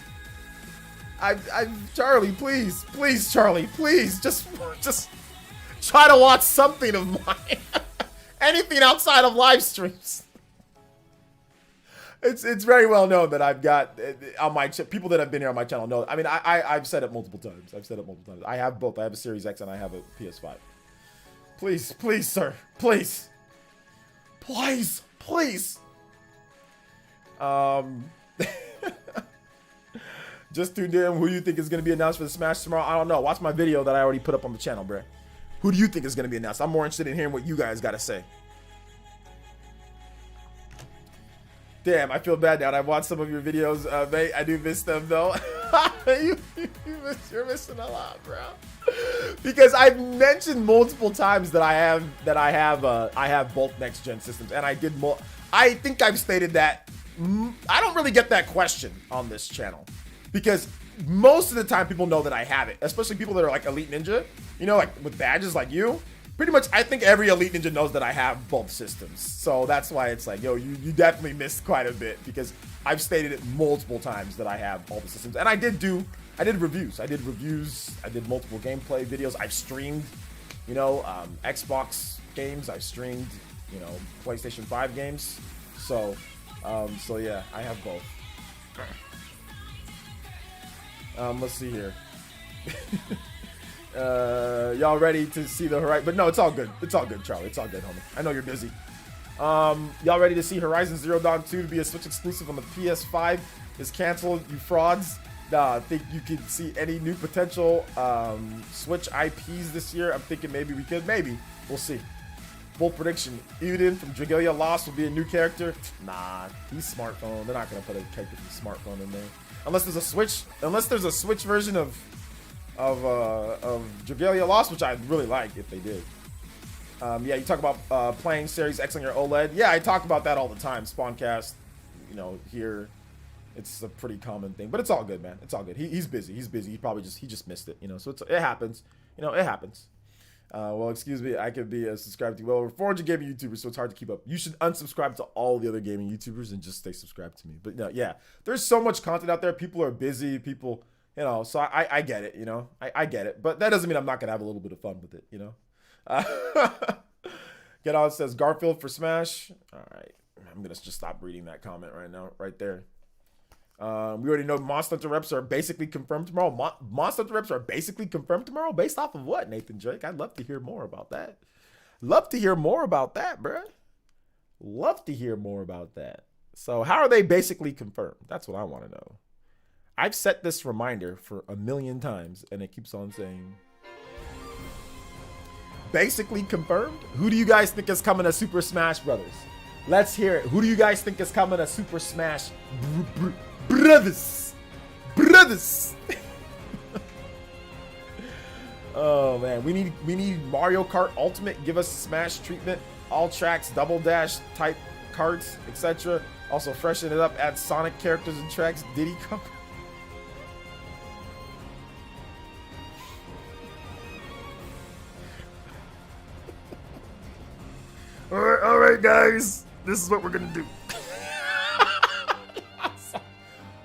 Charlie, please, Charlie, please, just try to watch something of mine. Anything outside of live streams. It's very well known that I've got on my people that have been here on my channel know. I mean, I've said it multiple times. I have both. I have a Series X and I have a PS5. Please, sir. Please. Just tuned in. Who do you think is going to be announced for the Smash tomorrow? I don't know. Watch my video that I already put up on the channel, bruh. Who do you think is going to be announced? I'm more interested in hearing what you guys got to say. Damn, I feel bad now. I've watched some of your videos, mate. I do miss them though. You're missing a lot, bro. Because I've mentioned multiple times that I have both next gen systems, and I think I've stated that I don't really get that question on this channel because most of the time people know that I have it, especially people that are like Elite Ninja, like with badges like you. Pretty much, I think every Elite Ninja knows that I have both systems. So that's why it's like, yo, you definitely missed quite a bit because I've stated it multiple times that I have all the systems. And I did reviews. I did multiple gameplay videos. I've streamed, Xbox games. I've streamed, PlayStation 5 games. So yeah, I have both. Let's see here. Y'all ready to see the Horizon? But no, it's all good. It's all good, Charlie. It's all good, homie. I know you're busy. Y'all ready to see Horizon Zero Dawn 2 to be a Switch exclusive on the PS5 is canceled, you frauds? Nah, think you could see any new potential Switch IPs this year? I'm thinking maybe we could. Maybe. We'll see. Bold prediction. Uden from Dragalia Lost will be a new character. Nah, he's smartphone. They're not going to put a character from smartphone in there. Unless there's a Switch version of Dragalia Lost, which I'd really like if they did. Yeah, you talk about playing Series X on your OLED. Yeah, I talk about that all the time. Spawncast, here, it's a pretty common thing. But it's all good, man. It's all good. He's busy. He probably just missed it. So it happens. It happens. Well, excuse me. I could be subscribed to. Well, we're 400 gaming YouTubers, so it's hard to keep up. You should unsubscribe to all the other gaming YouTubers and just stay subscribed to me. But no, yeah, there's so much content out there. People are busy. People You know, so I get it, you know. I get it. But that doesn't mean I'm not going to have a little bit of fun with it, you know. Get Out says Garfield for Smash. All right. I'm going to just stop reading that comment right now, right there. We already know Monster Hunter reps are basically confirmed tomorrow. Monster Hunter reps are basically confirmed tomorrow? Based off of what, Nathan Drake? I'd love to hear more about that. Love to hear more about that, bruh. Love to hear more about that. So how are they basically confirmed? That's what I want to know. I've set this reminder for 1,000,000 times, and it keeps on saying, basically confirmed? Who do you guys think is coming to Super Smash Brothers? Let's hear it. Who do you guys think is coming to Super Smash Brothers? Brothers. Oh man, we need Mario Kart Ultimate. Give us Smash treatment. All tracks, double dash type cards, etc. Also freshen it up. Add Sonic characters and tracks. Diddy Kong. All right, guys. This is what we're gonna do.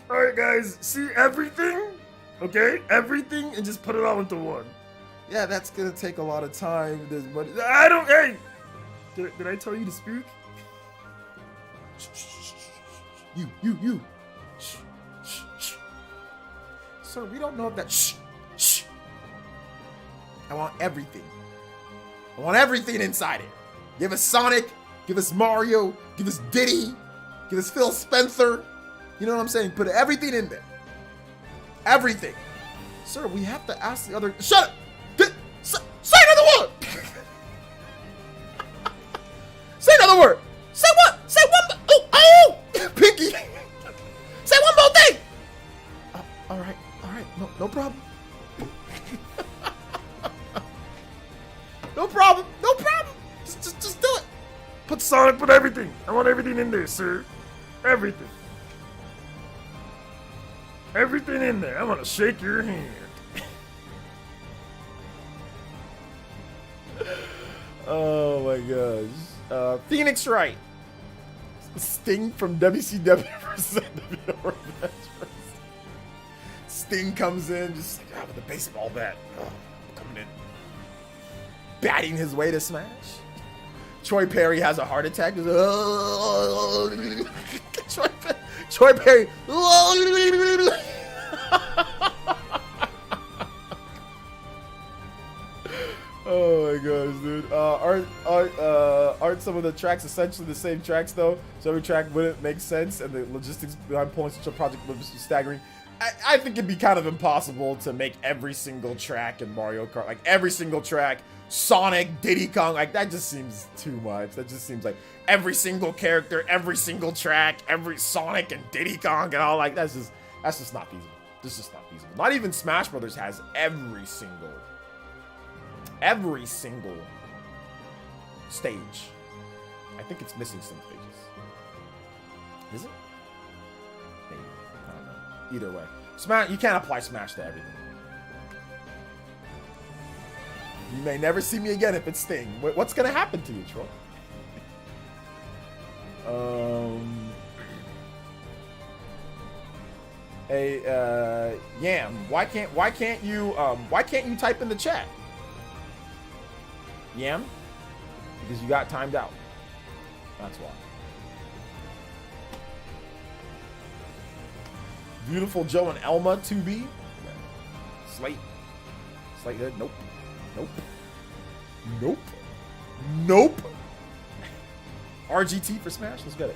All right, guys. See everything, okay? Everything, and just put it all into one. Yeah, that's gonna take a lot of time. I don't. Hey, did I tell you to speak? You. Shh. Sir, we don't know if that. Shh. I want everything. I want everything inside it. Give us Sonic, give us Mario, give us Diddy, give us Phil Spencer. You know what I'm saying? Put everything in there. Everything. Sir, we have to ask the other. Shut up! Say another word! Say another word! Say what? Say one. Oh! Pinky! Say one more thing! All right. No problem. No problem. Just do it. Put Sonic, put everything. I want everything in there, sir. Everything. Everything in there. I want to shake your hand. Oh my gosh. Phoenix Wright. Sting from WCW versus NWO Revenge. Sting comes in just like, with a baseball bat. Coming in. Batting his way to Smash. Troy Perry has a heart attack. Troy Perry. Oh my gosh, dude. Aren't some of the tracks essentially the same tracks though? So every track wouldn't make sense, and the logistics behind pulling such a project would be staggering. I think it'd be kind of impossible to make every single track in Mario Kart, like every single track, Sonic, Diddy Kong, like that just seems too much. That just seems like every single character, every single track, every Sonic and Diddy Kong and all, like that's just not feasible. This is just not feasible. Not even Smash Brothers has every single stage. I think it's missing some stages. Is it? Maybe. I don't know. Either way. Smash, you can't apply Smash to everything. You may never see me again if it's Sting. What's gonna happen to you, Troy? Hey, Yam, why can't you type in the chat? Yam? Because you got timed out. That's why. Beautiful Joe and Elma 2B. Slate Hood. Nope. RGT for Smash. Let's get it.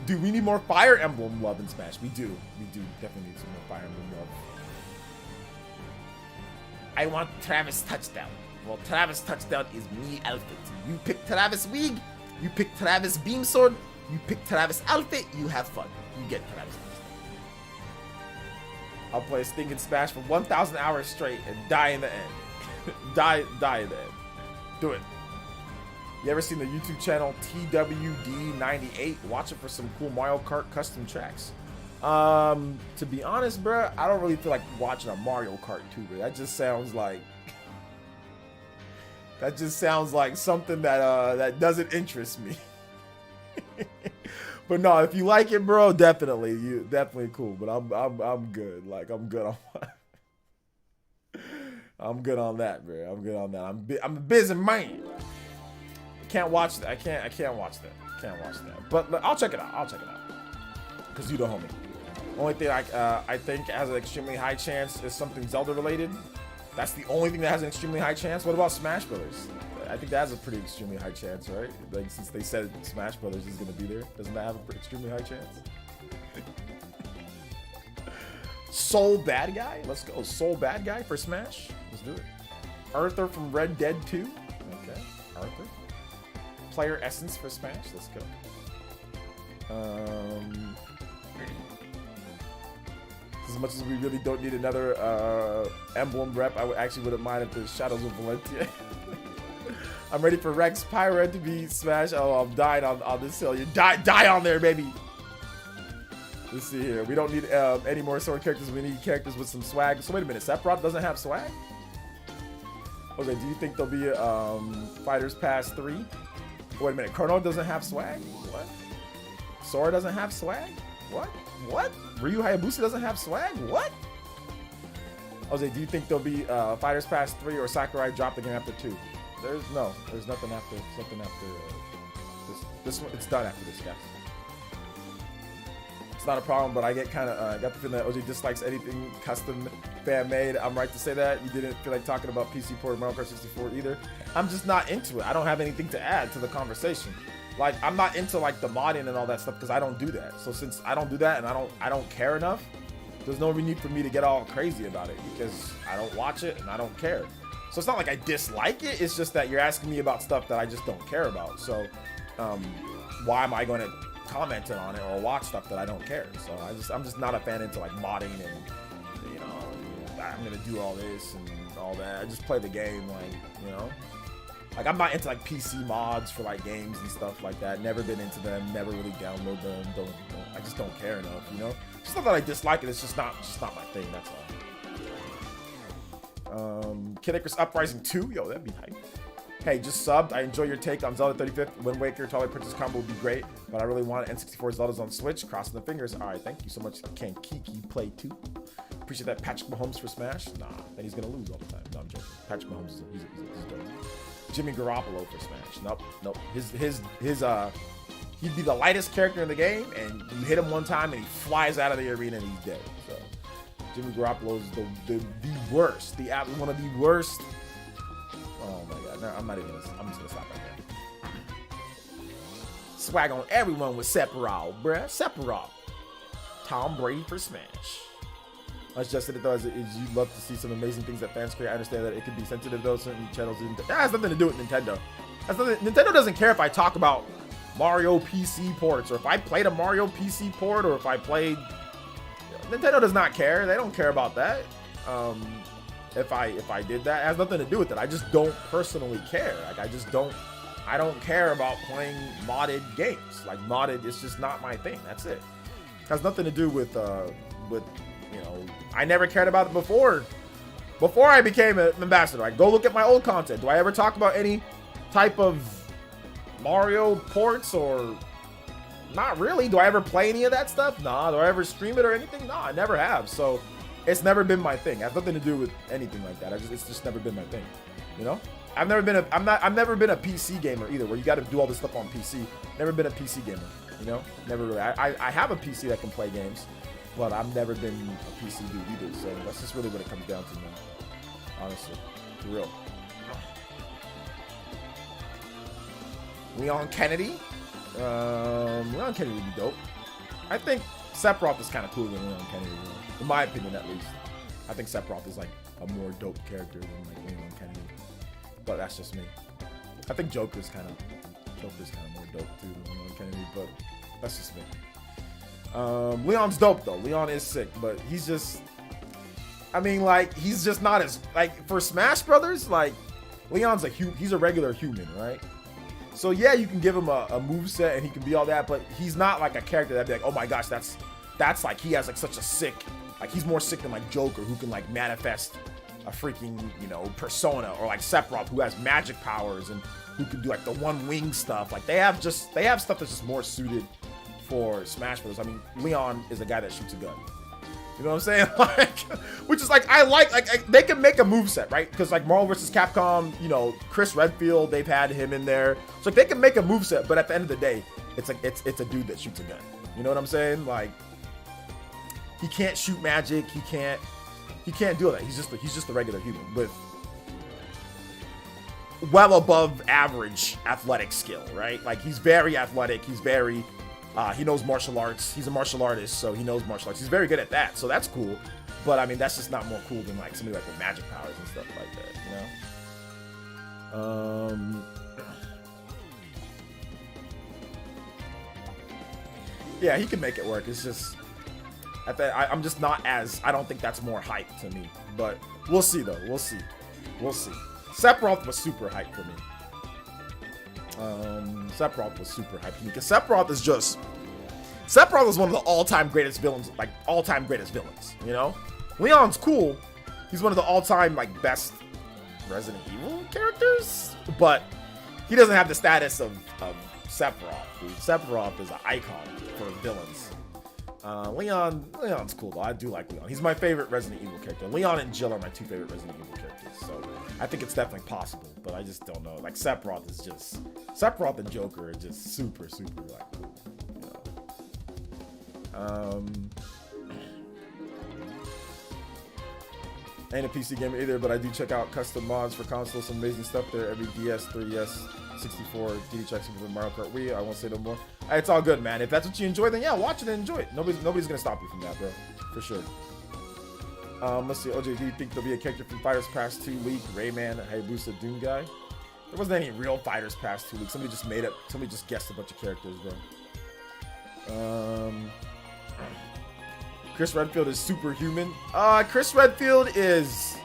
We need more Fire Emblem love in Smash. We do definitely need some more Fire Emblem love. I want Travis touchdown. Well, Travis touchdown is me outfit. You pick Travis wig. You pick Travis beam sword. You pick Travis outfit. You have fun. You get Travis touchdown. I'll play Sting in Smash for 1,000 hours straight and die in the end. die in the end. Do it. You ever seen the YouTube channel TWD98? Watch it for some cool Mario Kart custom tracks. To be honest, bro, I don't really feel like watching a Mario Kart tuber. That just sounds like something that that doesn't interest me. But no, if you like it, bro, definitely, you definitely cool. But I'm good. Like I'm good on. I'm good on that, bro. I'm good on that. I'm a busy man. Can't watch that. I can't watch that. Can't watch that. But I'll check it out. I'll check it out. Cause you the homie. Only thing I think has an extremely high chance is something Zelda related. That's the only thing that has an extremely high chance. What about Smash Brothers? I think that has a pretty extremely high chance, right? Like since they said Smash Brothers is gonna be there, doesn't that have an extremely high chance? Soul Bad Guy? Let's go. Soul Bad Guy for Smash? Let's do it. Arthur from Red Dead 2? Okay. Arthur. PlayerEssence for Smash? Let's go. As much as we really don't need another emblem rep, I actually wouldn't mind if the Shadows of Valentia. I'm ready for Rex Pyra to be Smash. Oh, I'm dying on this hill. You die on there, baby. Let's see here. We don't need any more sword characters. We need characters with some swag. So wait a minute. Sephiroth doesn't have swag? Okay, do you think there'll be Fighters Pass 3? Wait a minute. Chrono doesn't have swag? What? Sora doesn't have swag? What? What? Ryu Hayabusa doesn't have swag? What? Jose, do you think there'll be Fighters Pass 3 or Sakurai drop the game after 2? There's nothing after this one. It's done after this, guys. It's not a problem, but I get kind of got the feeling that OJ dislikes anything custom fan made. I'm right to say that. You didn't feel like talking about PC port of Mario Kart 64 either. I'm just not into it. I don't have anything to add to the conversation. Like I'm not into like the modding and all that stuff because I don't do that. So since I don't do that and I don't care enough, there's no need for me to get all crazy about it because I don't watch it and I don't care. So it's not like I dislike it. It's just that you're asking me about stuff that I just don't care about. So why am I going to comment on it or watch stuff that I don't care? So I'm just not a fan into like modding and you know I'm gonna do all this and all that. I just play the game, like, you know. Like I'm not into like PC mods for like games and stuff like that. Never been into them. Never really download them. I just don't care enough, you know. It's not that I dislike it. It's just not my thing. That's all. Kid Icarus Uprising 2. Yo, that'd be hype. Hey, just subbed. I enjoy your take on Zelda 35th. Wind Waker, Twilight Princess combo would be great, but I really want N64 Zeldas on Switch. Crossing the fingers. All right, thank you so much. Can Kiki play too? Appreciate that. Patrick Mahomes for Smash. Nah, then he's gonna lose all the time. No, I'm joking. Patrick Mahomes, he's dope. Jimmy Garoppolo for Smash. Nope. He'd be the lightest character in the game, and you hit him one time, and he flies out of the arena, and he's dead. So Jimmy Garoppolo is the worst. One of the worst. Oh my god, no, I'm just gonna stop right there. Swag on everyone with Sephiroth, bruh. Sephiroth. Tom Brady for Smash. I suggested it though, is you'd love to see some amazing things that fans create. I understand that it could be sensitive though, certain channels didn't. That has nothing to do with Nintendo. Nintendo doesn't care if I talk about Mario PC ports, or if I played a Mario PC port, or if I played. Nintendo does not care. They don't care about that. If I did that, it has nothing to do with it. I just don't personally care. Like I don't care about playing modded games. Like modded, it's just not my thing. That's it. It has nothing to do with you know, I never cared about it before I became an ambassador. I go look at my old content. Do I ever talk about any type of Mario ports or not really? Do I ever play any of that stuff? Nah. Do I ever stream it or anything? Nah, I never have. So it's never been my thing. It has nothing to do with anything like that. It's just never been my thing. You know? I've never been a PC gamer either, where you got to do all this stuff on PC. Never been a PC gamer. You know? Never really. I have a PC that can play games, but I've never been a PC dude either. So that's just really what it comes down to, man. Honestly, for real. Leon Kennedy. Leon Kennedy would be dope. I think Sephiroth is kind of cooler than Leon Kennedy, in my opinion, at least. I think Sephiroth is like a more dope character than like Leon Kennedy, but that's just me. I think Joker's kind of more dope too than Leon Kennedy, but that's just me. Leon's dope though. Leon is sick, but he's just, I mean, like, he's just not as, like, for Smash Brothers, like, Leon's he's a regular human, right? So yeah, you can give him a moveset and he can be all that, but he's not like a character that'd be like, oh my gosh, that's like, he has like such a sick, like, he's more sick than like Joker, who can like manifest a freaking, you know, persona, or like Sephiroth, who has magic powers and who can do like the one wing stuff. Like they have stuff that's just more suited for Smash Bros. I mean, Leon is a guy that shoots a gun. You know what I'm saying? Like, which is like, I like they can make a moveset, right? Because like Marvel vs. Capcom, you know, Chris Redfield, they've had him in there. So like, they can make a moveset, but at the end of the day, it's like, it's a dude that shoots a gun. You know what I'm saying? Like, he can't shoot magic. He can't do that. He's just a regular human with well above average athletic skill, right? Like, he's very athletic. He's very, he knows martial arts. He's a martial artist, so he knows martial arts. He's very good at that, so that's cool. But I mean, that's just not more cool than like somebody like with magic powers and stuff like that, you know? Yeah, he can make it work. It's just, I'm just not as, I don't think that's more hype to me. But we'll see though. We'll see. Sephiroth was super hype for me. Sephiroth was super hype for me because Sephiroth is one of the all-time greatest villains, like all-time greatest villains, you know? Leon's cool. He's one of the all-time like best Resident Evil characters, but he doesn't have the status of Sephiroth. Dude. Sephiroth is an icon for villains. Leon's cool though. I do like Leon. He's my favorite Resident Evil character. Leon and Jill are my two favorite Resident Evil characters. So I think it's definitely possible, but I just don't know. Like Sephiroth and Joker are just super like cool. You know? Ain't a PC gamer either, but I do check out custom mods for consoles. Some amazing stuff there. Every DS, 3DS, 64, DD checks for Mario Kart Wii. I won't say no more. It's all good, man. If that's what you enjoy, then yeah, watch it and enjoy it. Nobody's gonna stop you from that, bro. For sure. Let's see. OJ, do you think there'll be a character from Fighters Pass 2 leak? Rayman, Hayabusa, Doom guy? There wasn't any real Fighters Pass 2 leak. Somebody just guessed a bunch of characters, bro. Chris Redfield is superhuman. Chris Redfield is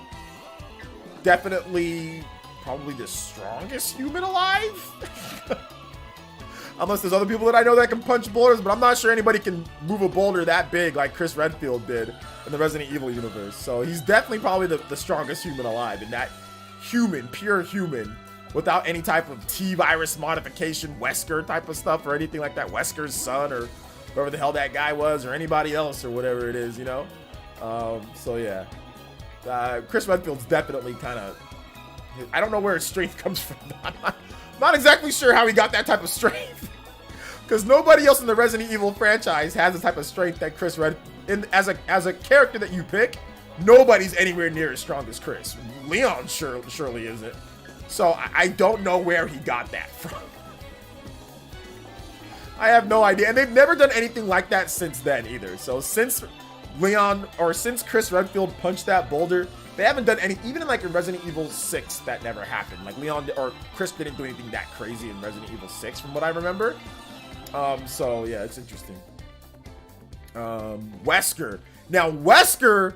definitely probably the strongest human alive. Unless there's other people that I know that can punch boulders, but I'm not sure anybody can move a boulder that big like Chris Redfield did in the Resident Evil universe. So he's definitely probably the strongest human alive, in that pure human, without any type of T-virus modification, Wesker type of stuff or anything like that. Wesker's son or whoever the hell that guy was, or anybody else or whatever it is, you know? So yeah. Chris Redfield's definitely kind of, I don't know where his strength comes from. I'm not exactly sure how he got that type of strength. Because nobody else in the Resident Evil franchise has the type of strength that Chris as a character that you pick, nobody's anywhere near as strong as Chris. Leon surely isn't. So I don't know where he got that from. I have no idea. And they've never done anything like that since then either. So since Chris Redfield punched that boulder, they haven't done any, even in like in Resident Evil 6, that never happened. Like Leon or Chris didn't do anything that crazy in Resident Evil 6 from what I remember. So yeah, it's interesting. Wesker. Now Wesker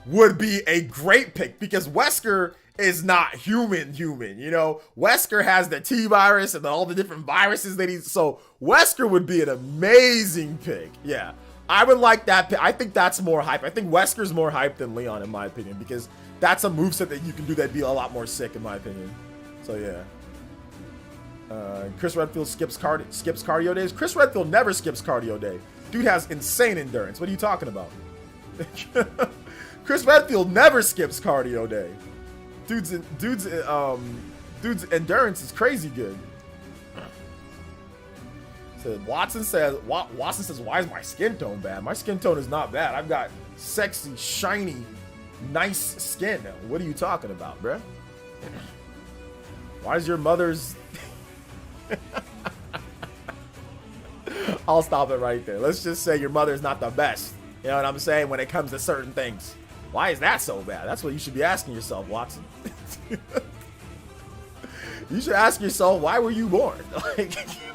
would be a great pick because Wesker is not human, you know? Wesker has the T-virus and all the different viruses that so Wesker would be an amazing pick. Yeah, I would like that pick. I think that's more hype. I think Wesker's more hype than Leon in my opinion, because that's a moveset that you can do that'd be a lot more sick in my opinion. So yeah. Chris Redfield skips cardio days. Chris Redfield never skips cardio day. Dude has insane endurance. What are you talking about? Chris Redfield never skips cardio day. Dude's endurance is crazy good. So Watson says, why is my skin tone bad? My skin tone is not bad. I've got sexy, shiny, nice skin. What are you talking about, bruh? Why is your mother's... I'll stop it right there. Let's just say your mother's not the best. You know what I'm saying? When it comes to certain things. Why is that so bad? That's what you should be asking yourself, Watson. You should ask yourself, why were you born?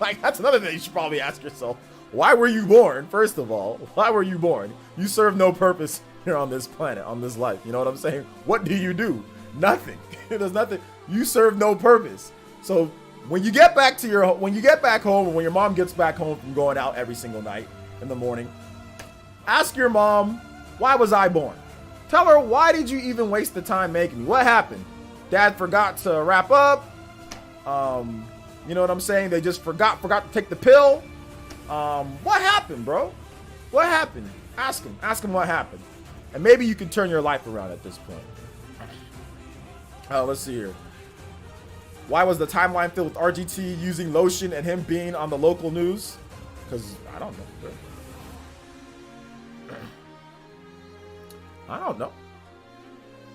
Like that's another thing you should probably ask yourself. Why were you born? First of all, why were you born? You serve no purpose here on this planet, on this life. You know what I'm saying? What do you do? Nothing. There's nothing. You serve no purpose. So when you get back home, and when your mom gets back home from going out every single night in the morning, ask your mom, why was I born? Tell her, why did you even waste the time making me? What happened? Dad forgot to wrap up. You know what I'm saying? They just forgot to take the pill. What happened, bro? What happened? Ask him. Ask him what happened. And maybe you can turn your life around at this point. Let's see here. Why was the timeline filled with RGT using lotion and him being on the local news? Because I don't know, bro. I don't know.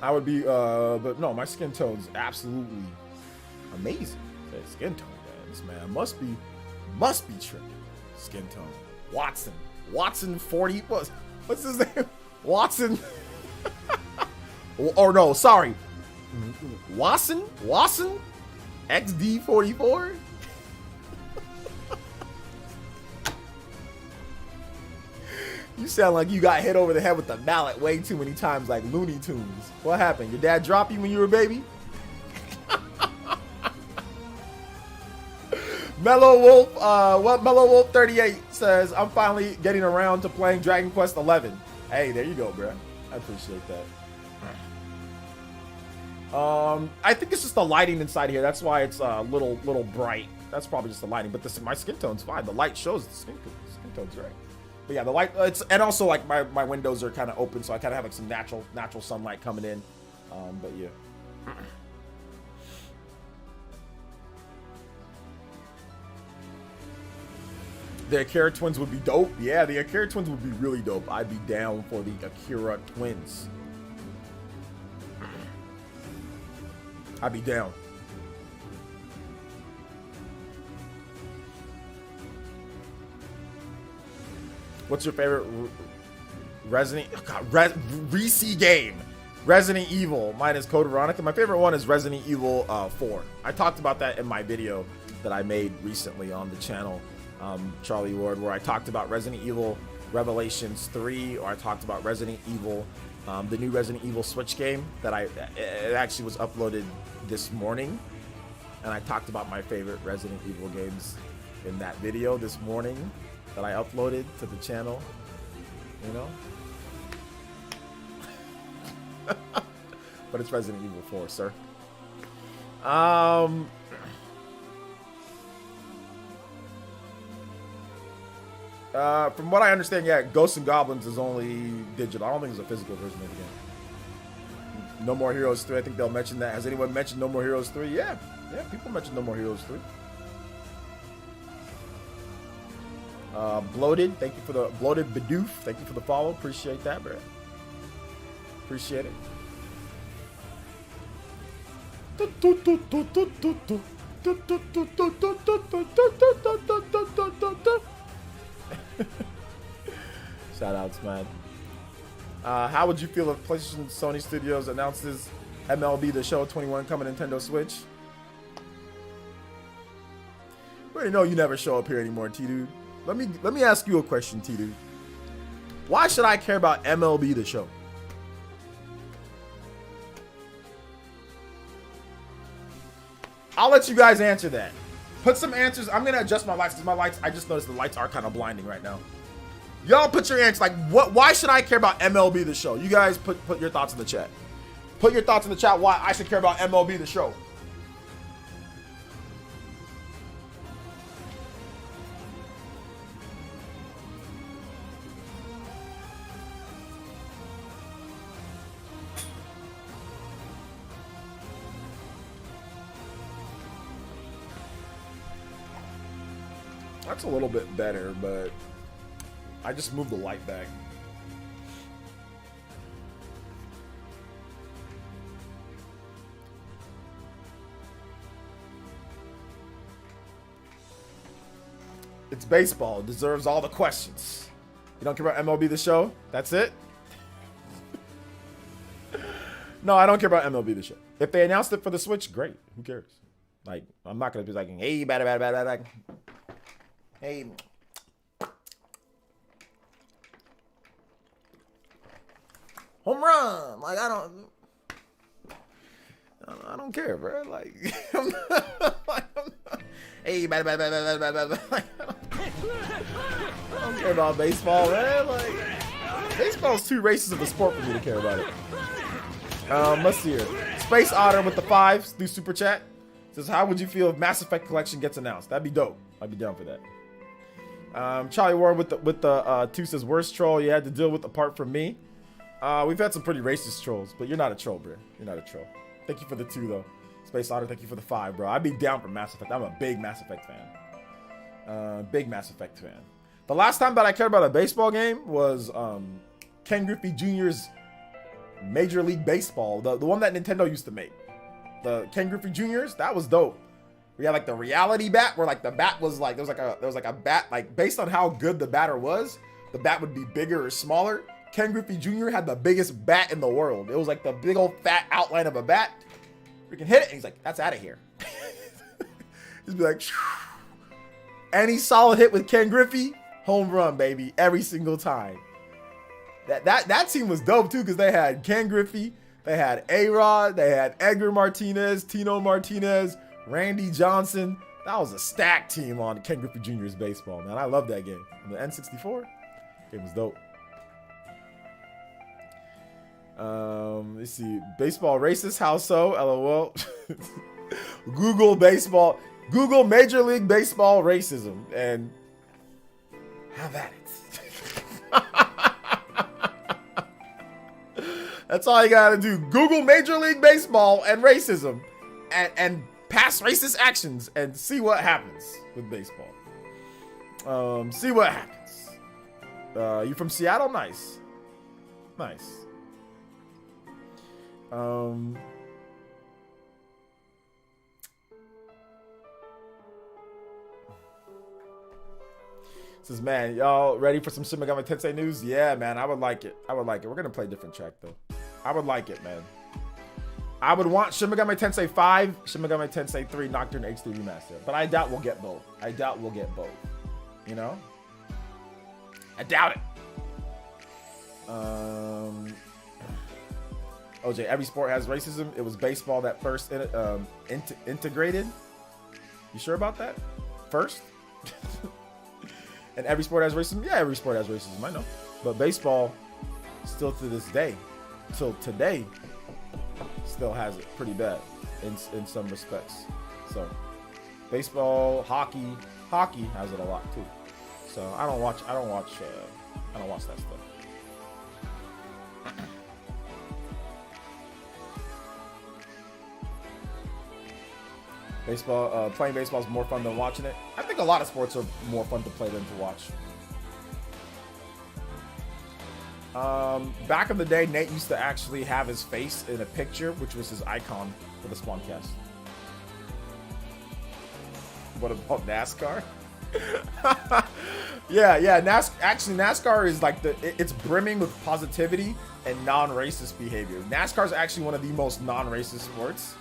I would be, but no, my skin tone's absolutely amazing. That skin tone, man. This man must be tripping. Skin tone. Watson 40. What's his name? Watson. Or no, sorry. Watson XD44. You sound like you got hit over the head with the mallet way too many times, like Looney Tunes. What happened? Your dad dropped you when you were a baby? Mellow Wolf 38 says, I'm finally getting around to playing Dragon Quest 11. Hey, there you go, bro. I appreciate that. I think it's just the lighting inside here. That's why it's a little bright. That's probably just the lighting. But my skin tone's fine. The light shows the skin tone's right. But yeah, the light. And also like my windows are kind of open, so I kind of have like some natural sunlight coming in. But yeah. The Akira twins would be dope. Yeah, the Akira twins would be really dope. I'd be down for the Akira twins. I'd be down. What's your favorite Resident game? Resident Evil. Mine is Code Veronica. My favorite one is Resident Evil 4. I talked about that in my video that I made recently on the channel, Charlie Ward, where I talked about Resident Evil Revelations 3, or I talked about Resident Evil, the new Resident Evil Switch game that it actually was uploaded this morning, and I talked about my favorite Resident Evil games in that video this morning that I uploaded to the channel, you know. But it's Resident Evil 4, sir. From what I understand, yeah, Ghosts and Goblins is only digital. I don't think it's a physical version of the game. No More Heroes 3, I think they'll mention that. Has anyone mentioned No More Heroes 3? Yeah, people mentioned No More Heroes 3. Bloated, thank you for the Bloated Bidoof. Thank you for the follow. Appreciate that, bro. Appreciate it. Shout outs, man. How would you feel if PlayStation Sony Studios announces MLB The Show 21 coming to Nintendo Switch? We already know you never show up here anymore, T-Dude. Let me ask you a question, T-Dude. Why should I care about MLB The Show? I'll let you guys answer that. Put some answers. I'm gonna adjust my lights because my lights, I just noticed the lights are kind of blinding right now. Y'all put your answers, like, why should I care about MLB The Show? You guys put your thoughts in the chat. Put your thoughts in the chat why I should care about MLB The Show. That's a little bit better, but I just moved the light back. It's baseball. It deserves all the questions. You don't care about MLB The Show? That's it? No, I don't care about MLB The Show. If they announced it for the Switch, great. Who cares? Like, I'm not going to be like, hey, bad. Hey. Home run. Like, I don't care, bro. Like, hey, bad. Like, I don't care about baseball, man. Like, baseball's too racist of a sport for me to care about it. Let's see here. Space Otter with the 5s through Super Chat says, how would you feel if Mass Effect Collection gets announced? That'd be dope. I'd be down for that. Charlie Ward with the two says worst troll you had to deal with apart from me. We've had some pretty racist trolls, but you're not a troll, bro. You're not a troll. Thank you for the 2 though. Space Otter, thank you for the 5, bro. I'd be down for Mass Effect. I'm a big Mass Effect fan. Big Mass Effect fan. The last time that I cared about a baseball game was Ken Griffey Jr.'s Major League Baseball, the one that Nintendo used to make. The Ken Griffey Jr.'s, that was dope. We had like the reality bat where like the bat was like there was like a bat like based on how good the batter was, the bat would be bigger or smaller. Ken Griffey Jr. had the biggest bat in the world. It was like the big old fat outline of a bat. We can hit it, and he's like, "That's out of here." He'd be like, any solid hit with Ken Griffey, home run, baby, every single time. That team was dope too because they had Ken Griffey, they had A-Rod, they had Edgar Martinez, Tino Martinez, Randy Johnson. That was a stacked team on Ken Griffey Jr.'s baseball, man. I love that game. On the N64, game was dope. Let's see. Baseball racist, how so? LOL. Google Major League Baseball racism and have at it. That's all you gotta do. Google Major League Baseball and racism and past racist actions and see what happens with baseball. See what happens. You from Seattle? Nice. Nice. Says, man, y'all ready for some Shin Megami Tensei news? Yeah, man, I would like it. I would like it. We're gonna play a different track though. I would like it, man. I would want Shin Megami Tensei 5, Shin Megami Tensei 3 Nocturne HD Remaster, but I doubt we'll get both. I doubt we'll get both. You know? I doubt it. OJ, every sport has racism. It was baseball that first integrated. You sure about that? First? And every sport has racism? Yeah, every sport has racism. I know. But baseball, still to this day, till today, still has it pretty bad in some respects. So, baseball, hockey has it a lot too. So I don't watch that stuff. Baseball, playing baseball is more fun than watching it. I think a lot of sports are more fun to play than to watch. Back in the day, Nate used to actually have his face in a picture, which was his icon for the Spawncast. What about NASCAR? yeah. NASCAR is like it's brimming with positivity and non-racist behavior. NASCAR is actually one of the most non-racist sports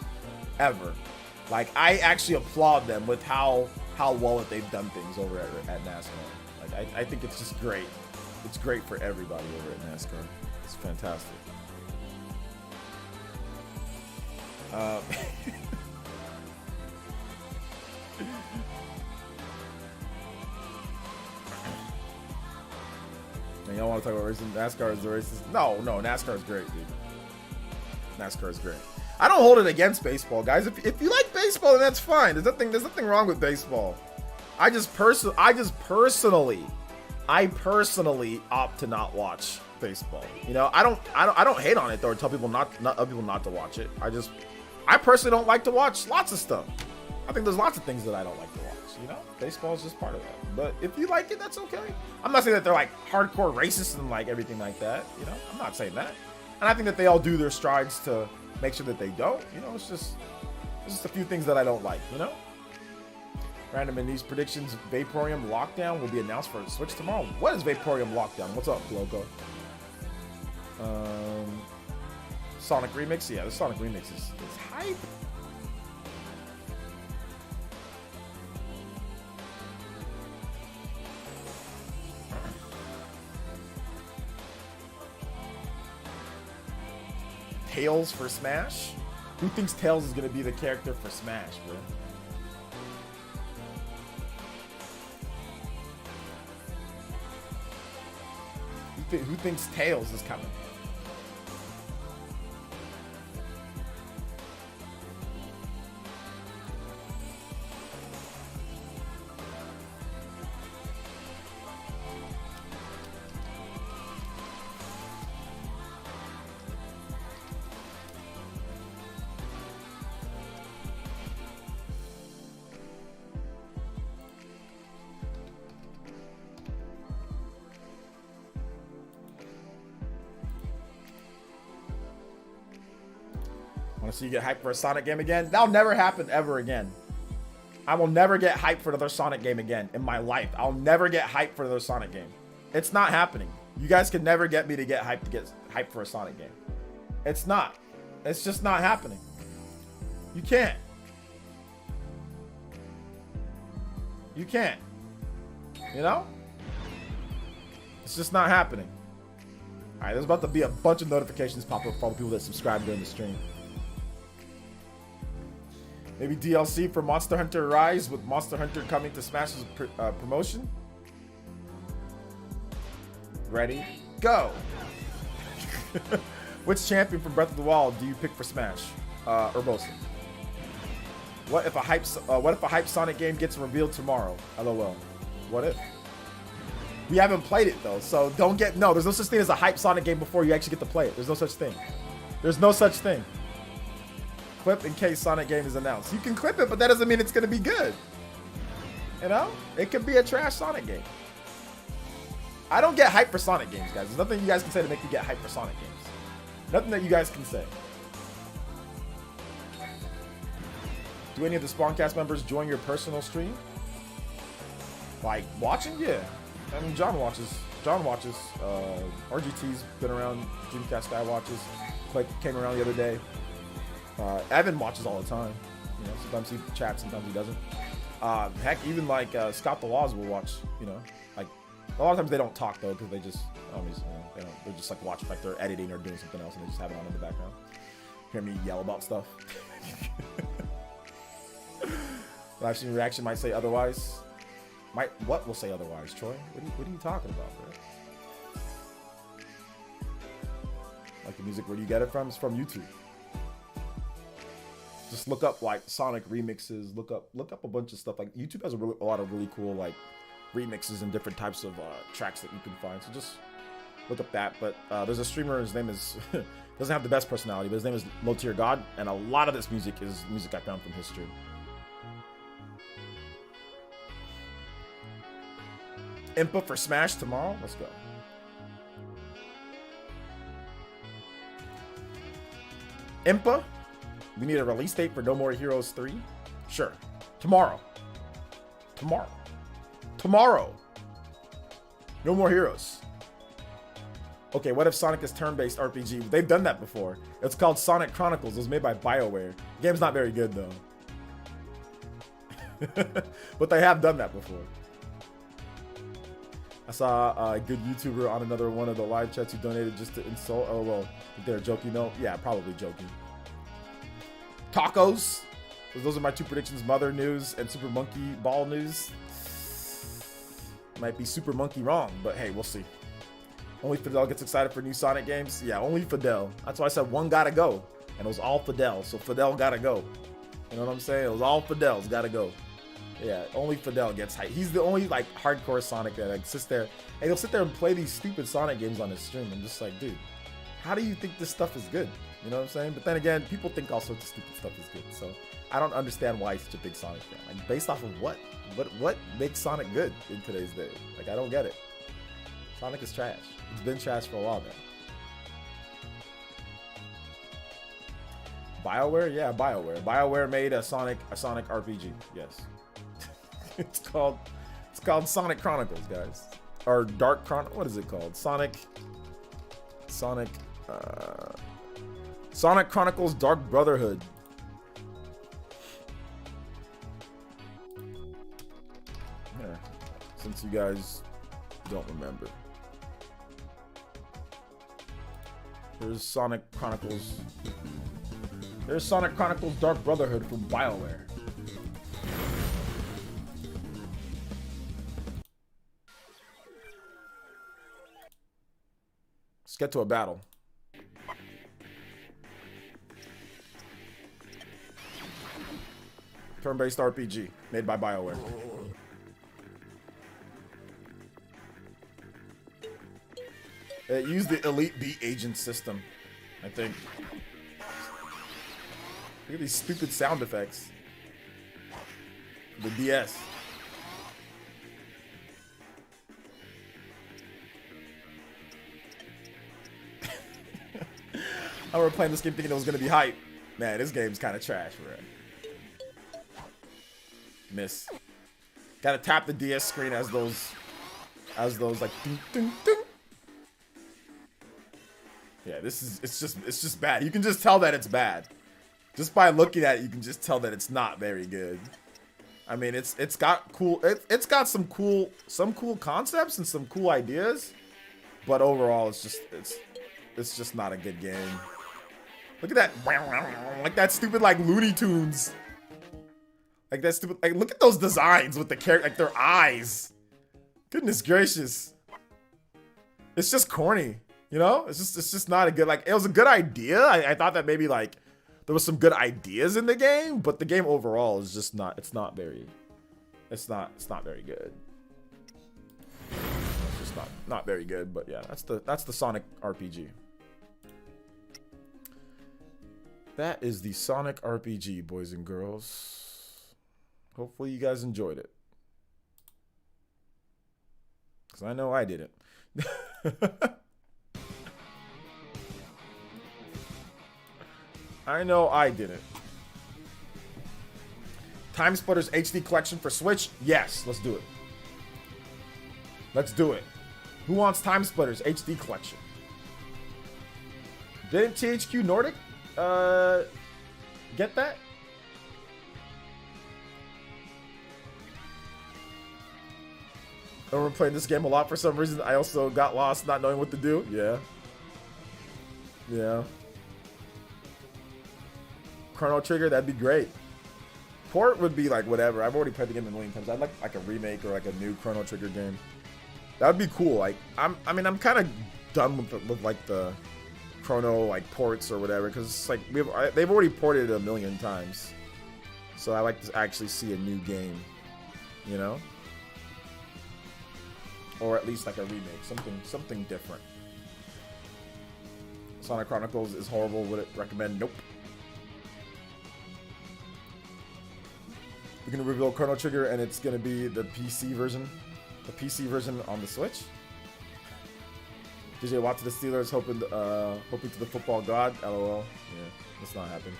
ever. Like, I actually applaud them with how well that they've done things over at NASCAR. Like, I think it's just great. It's great for everybody over at NASCAR. It's fantastic. And y'all want to talk about racism? NASCAR is the racist? No, NASCAR is great, dude. NASCAR is great. I don't hold it against baseball, guys. If you like baseball, then that's fine. There's nothing wrong with baseball. I personally opt to not watch baseball. You know, I don't hate on it though, or tell people not to watch it. I personally don't like to watch lots of stuff. I think there's lots of things that I don't like to watch. You know, baseball is just part of that. But if you like it, that's okay. I'm not saying that they're like hardcore racist and like everything like that. You know, I'm not saying that. And I think that they all do their strides to make sure that they don't. You know, it's just a few things that I don't like. You know. Random in these predictions, Vaporeon Lockdown will be announced for Switch tomorrow. What is Vaporeon Lockdown? What's up, Loco? Sonic Remix? Yeah, the Sonic Remix is hype. Tails for Smash? Who thinks Tails is going to be the character for Smash, bro? Who thinks Tails is coming? So you get hyped for a Sonic game again? That'll never happen ever again. I will never get hyped for another Sonic game again in my life. I'll never get hyped for another Sonic game. It's not happening. You guys can never get me to get hyped for a Sonic game. It's not. It's just not happening. You can't. You can't. You know? It's just not happening. Alright, there's about to be a bunch of notifications pop up for all the people that subscribe during the stream. Maybe DLC for Monster Hunter Rise with Monster Hunter coming to Smash's promotion. Ready? Go! Which champion from Breath of the Wild do you pick for Smash? Urbosa. What if a hype Sonic game gets revealed tomorrow? LOL. What if? We haven't played it though, so don't get there's no such thing as a hype Sonic game before you actually get to play it. There's no such thing. There's no such thing. Clip in case Sonic game is announced. You can clip it, but that doesn't mean it's gonna be good. You know? It could be a trash Sonic game. I don't get hyped for Sonic games, guys. There's nothing you guys can say to make me get hyped for Sonic games. Nothing that you guys can say. Do any of the Spawncast members join your personal stream? Like watching? Yeah. I mean, John watches. RGT's been around. Dreamcast guy watches. Clay came around the other day. Evan watches all the time. You know, sometimes he chats, sometimes he doesn't. Heck, even like Scott the Laws will watch. You know, like a lot of times they don't talk though because they just always, you know, they're just like watching, like they're editing or doing something else and they just have it on in the background. Hear me yell about stuff. Live stream reaction might say otherwise. What will say otherwise, Troy? What are you talking about, bro? Like the music, where do you get it from? It's from YouTube. Just look up like Sonic remixes. Look up a bunch of stuff. Like YouTube has a lot of really cool like remixes and different types of tracks that you can find. So just look up that. But there's a streamer. His name is doesn't have the best personality, but his name is Low Tier God, and a lot of this music is music I found from his stream. Input for Smash tomorrow? Let's go. Impa? We need a release date for No More Heroes 3? Sure. Tomorrow. No More Heroes. Okay, what if Sonic is turn-based RPG? They've done that before. It's called Sonic Chronicles. It was made by BioWare. The game's not very good, though. But they have done that before. I saw a good YouTuber on another one of the live chats who donated just to insult. Oh, well, if they're joking, though. Yeah, probably joking. Tacos. Those are my two predictions. Mother news and Super Monkey Ball news. Might be Super Monkey wrong, but hey, we'll see. Only Fidel gets excited for new Sonic games. Yeah, only Fidel. That's why I said one gotta go. And it was all Fidel, so Fidel gotta go. You know what I'm saying? It was all Fidel's gotta go. Yeah, only Fidel gets hyped. He's the only like hardcore Sonic that like sits there and he'll sit there and play these stupid Sonic games on his stream. I'm just like, dude, how do you think this stuff is good? You know what I'm saying? But then again, people think all sorts of stupid stuff is good. So I don't understand why he's such a big Sonic fan. Like based off of what? What makes Sonic good in today's day? Like I don't get it. Sonic is trash. It's been trash for a while now. BioWare? Yeah, BioWare. BioWare made a Sonic RPG. Yes. It's called Sonic Chronicles, guys. Or Dark Chron. What is it called? Sonic Chronicles Dark Brotherhood. Yeah. Since you guys don't remember. There's Sonic Chronicles. There's Sonic Chronicles Dark Brotherhood from BioWare. Let's get to a battle. Turn-based RPG made by BioWare. It used the Elite Beat Agent system, I think. Look at these stupid sound effects. The DS. I remember playing this game thinking it was going to be hype. Man, this game's kind of trash, bro. Miss. Gotta tap the DS screen as those like ding, ding, ding. Yeah, it's just bad. You can just tell that it's bad. Just by looking at it, you can just tell that it's not very good. I mean, it's got some cool concepts and some cool ideas, but overall it's just not a good game. Look at that, like that stupid like Looney Tunes. Like that stupid, like look at those designs with the character, like their eyes. Goodness gracious. It's just corny, you know? It's just not a good, like, it was a good idea. I thought that maybe like there was some good ideas in the game, but the game overall is just not, it's not very good. It's just not very good, but yeah, that's the Sonic RPG. That is the Sonic RPG, boys and girls. Hopefully you guys enjoyed it. Because I know I didn't. I know I didn't. Time Splitters HD collection for Switch? Yes, let's do it. Let's do it. Who wants Time Splitters HD collection? Didn't THQ Nordic get that? I remember playing this game a lot for some reason. I also got lost not knowing what to do. Yeah. Yeah. Chrono Trigger, that'd be great. Port would be like whatever. I've already played the game a million times. I'd like a remake or like a new Chrono Trigger game. That would be cool. Like I'm kind of done with like the Chrono like ports or whatever, because it's like they've already ported it a million times. So I like to actually see a new game, you know, or at least like a remake, something different. Sonic Chronicles is horrible. Would it recommend? Nope. We're gonna reveal Chrono Trigger, and it's gonna be the PC version on the Switch. DJ Watt to the Steelers, hoping to the football god. LOL. Yeah, that's not happening.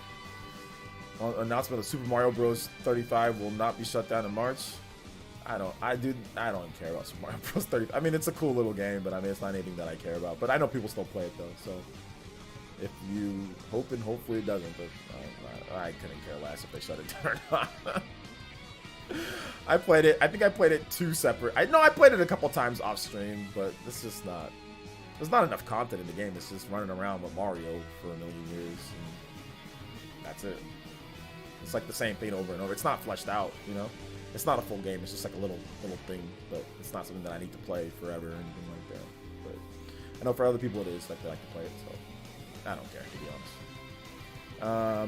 Announcement of Super Mario Bros. 35 will not be shut down in March. I don't care about Super Mario Bros. 35. I mean, it's a cool little game, but I mean, it's not anything that I care about. But I know people still play it though, so if you hopefully it doesn't. But I couldn't care less if they shut it down or not. I played it. I think I played it two separate. I played it a couple times off stream, but it's just not. There's not enough content in the game. It's just running around with Mario for a million years, and that's it. It's like the same thing over and over. It's not fleshed out, you know. It's not a full game. It's just like a little thing, but it's not something that I need to play forever or anything like that. But I know for other people it is. Like they like to play it, so I don't care, to be honest.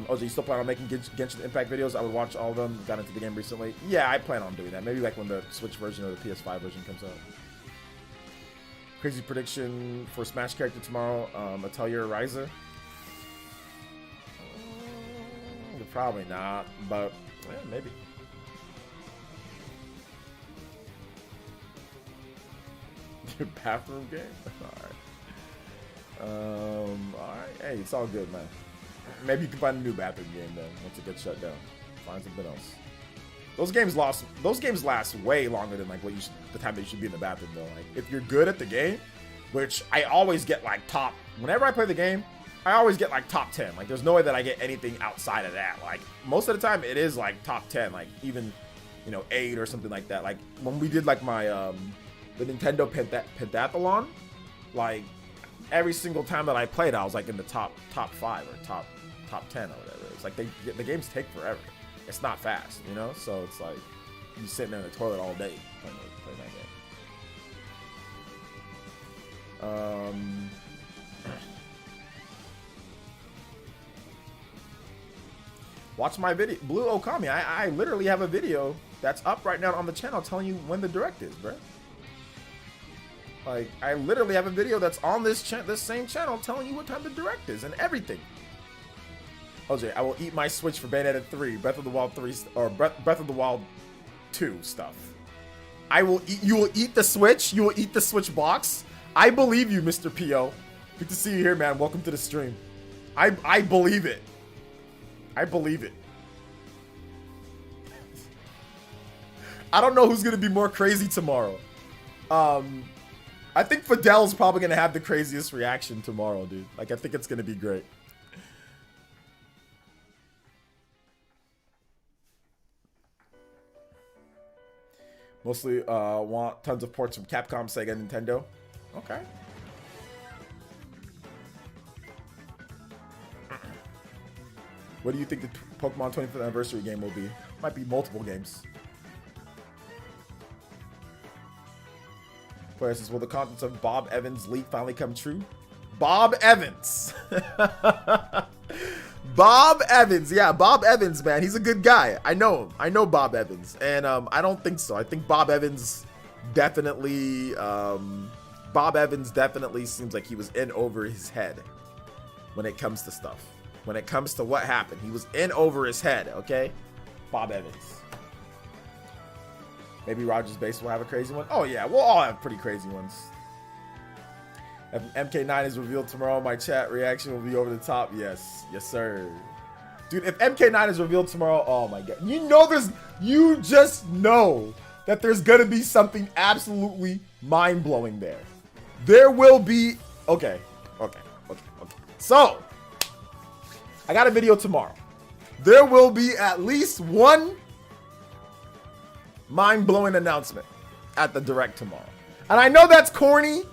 Oh, so you still plan on making Genshin Impact videos? I would watch all of them. Got into the game recently. Yeah, I plan on doing that. Maybe like when the Switch version or the PS5 version comes out. Crazy prediction for Smash character tomorrow. Atelier Ryza. Probably not, but yeah, maybe. Your bathroom game? Alright. Hey, it's all good, man. Maybe you can find a new bathroom game then once it gets shut down. Find something else. Those games last way longer than like the time that you should be in the bathroom though. Like if you're good at the game, which I always get like top. Whenever I play the game, I always get like top 10. Like there's no way that I get anything outside of that. Like most of the time it is like top 10. Like even 8 or something like that. Like when we did like my the Nintendo Pentathlon, like every single time that I played, I was like in the top 5 or top 10 or whatever. It's like the games take forever. It's not fast, you know. So it's like you sitting there in the toilet all day playing that game. Watch my video, Blue Okami. I literally have a video that's up right now on the channel telling you when the direct is, bro. Like I literally have a video that's on this same channel telling you what time the direct is and everything. OJ, I will eat my Switch for Bayonetta 3, Breath of the Wild 3, or Breath of the Wild 2 stuff. You will eat the Switch. You will eat the Switch box. I believe you, Mr. P.O. Good to see you here, man. Welcome to the stream. I believe it. I believe it. I don't know who's gonna be more crazy tomorrow. I think Fidel's probably gonna have the craziest reaction tomorrow, dude. Like, I think it's gonna be great. Mostly want tons of ports from Capcom, Sega, Nintendo. Okay. What do you think the Pokemon 25th anniversary game will be? Might be multiple games. PlayerEssence, will the contents of Bob Evans' leak finally come true? Bob Evans. Bob Evans. Yeah, Bob Evans, man. He's a good guy. I know him. I know Bob Evans. And I don't think so. I think Bob Evans definitely... Bob Evans definitely seems like he was in over his head when it comes to stuff. When it comes to what happened. He was in over his head, okay? Bob Evans. Maybe Rogers Base will have a crazy one. Oh, yeah. We'll all have pretty crazy ones. If MK9 is revealed tomorrow, my chat reaction will be over the top. Yes. Yes, sir. Dude, if MK9 is revealed tomorrow, oh, my God. You just know that there's going to be something absolutely mind-blowing there. There will be... Okay. So, I got a video tomorrow. There will be at least one mind-blowing announcement at the Direct tomorrow. And I know that's corny.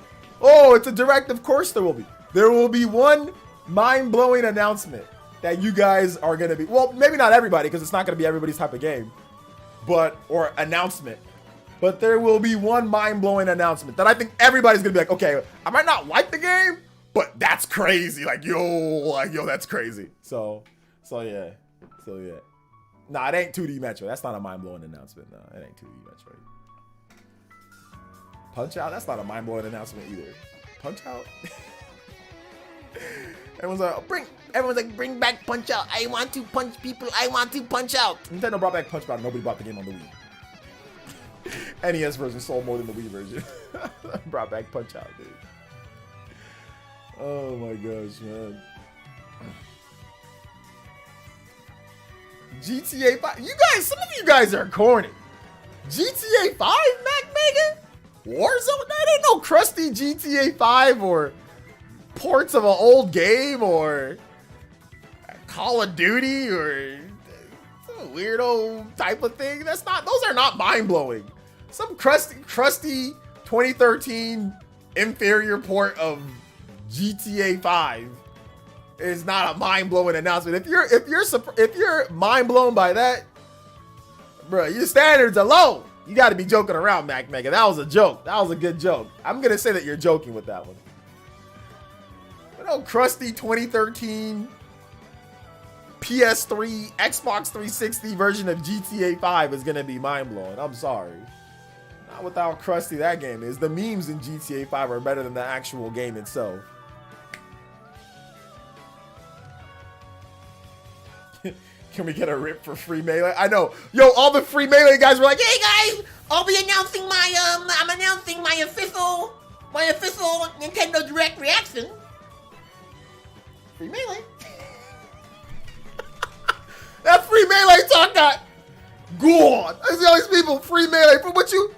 Oh, it's a Direct. Of course there will be. There will be one mind-blowing announcement that you guys are going to be... Well, maybe not everybody, because it's not going to be everybody's type of game. Or announcement. But there will be one mind-blowing announcement that I think everybody's going to be like, okay, I might not like the game, but that's crazy. Like, yo, that's crazy. So yeah. Nah, it ain't 2D Metro. That's not a mind-blowing announcement. No, it ain't 2D Metro. Punch-Out? That's not a mind-blowing announcement either. Punch-Out? Everyone's like, bring back Punch-Out. I want to punch people. I want to punch out. Nintendo brought back Punch-Out. Nobody bought the game on the Wii. NES version sold more than the Wii version. Brought back Punch-Out, dude. Oh my gosh, man. GTA 5. Some of you guys are corny. GTA 5, Mac Mega? Warzone? That ain't no crusty GTA 5 or ports of an old game or Call of Duty or some weirdo type of thing. Those are not mind-blowing. Some crusty 2013 inferior port of GTA 5 is not a mind-blowing announcement. If you're mind-blown by that, bro, your standards are low. You got to be joking around, Mac Mega. That was a joke. That was a good joke. I'm gonna say that you're joking with that one. But no crusty 2013 PS3 Xbox 360 version of GTA 5 is gonna be mind-blowing. I'm sorry. Not with how crusty that game is. The memes in GTA 5 are better than the actual game itself. Can we get a rip for free Melee? I know. Yo, all the free Melee guys were like, hey guys, I'll be announcing I'm announcing my official Nintendo Direct reaction. Free Melee. That free Melee talk got gone. I see all these people free Melee. For what you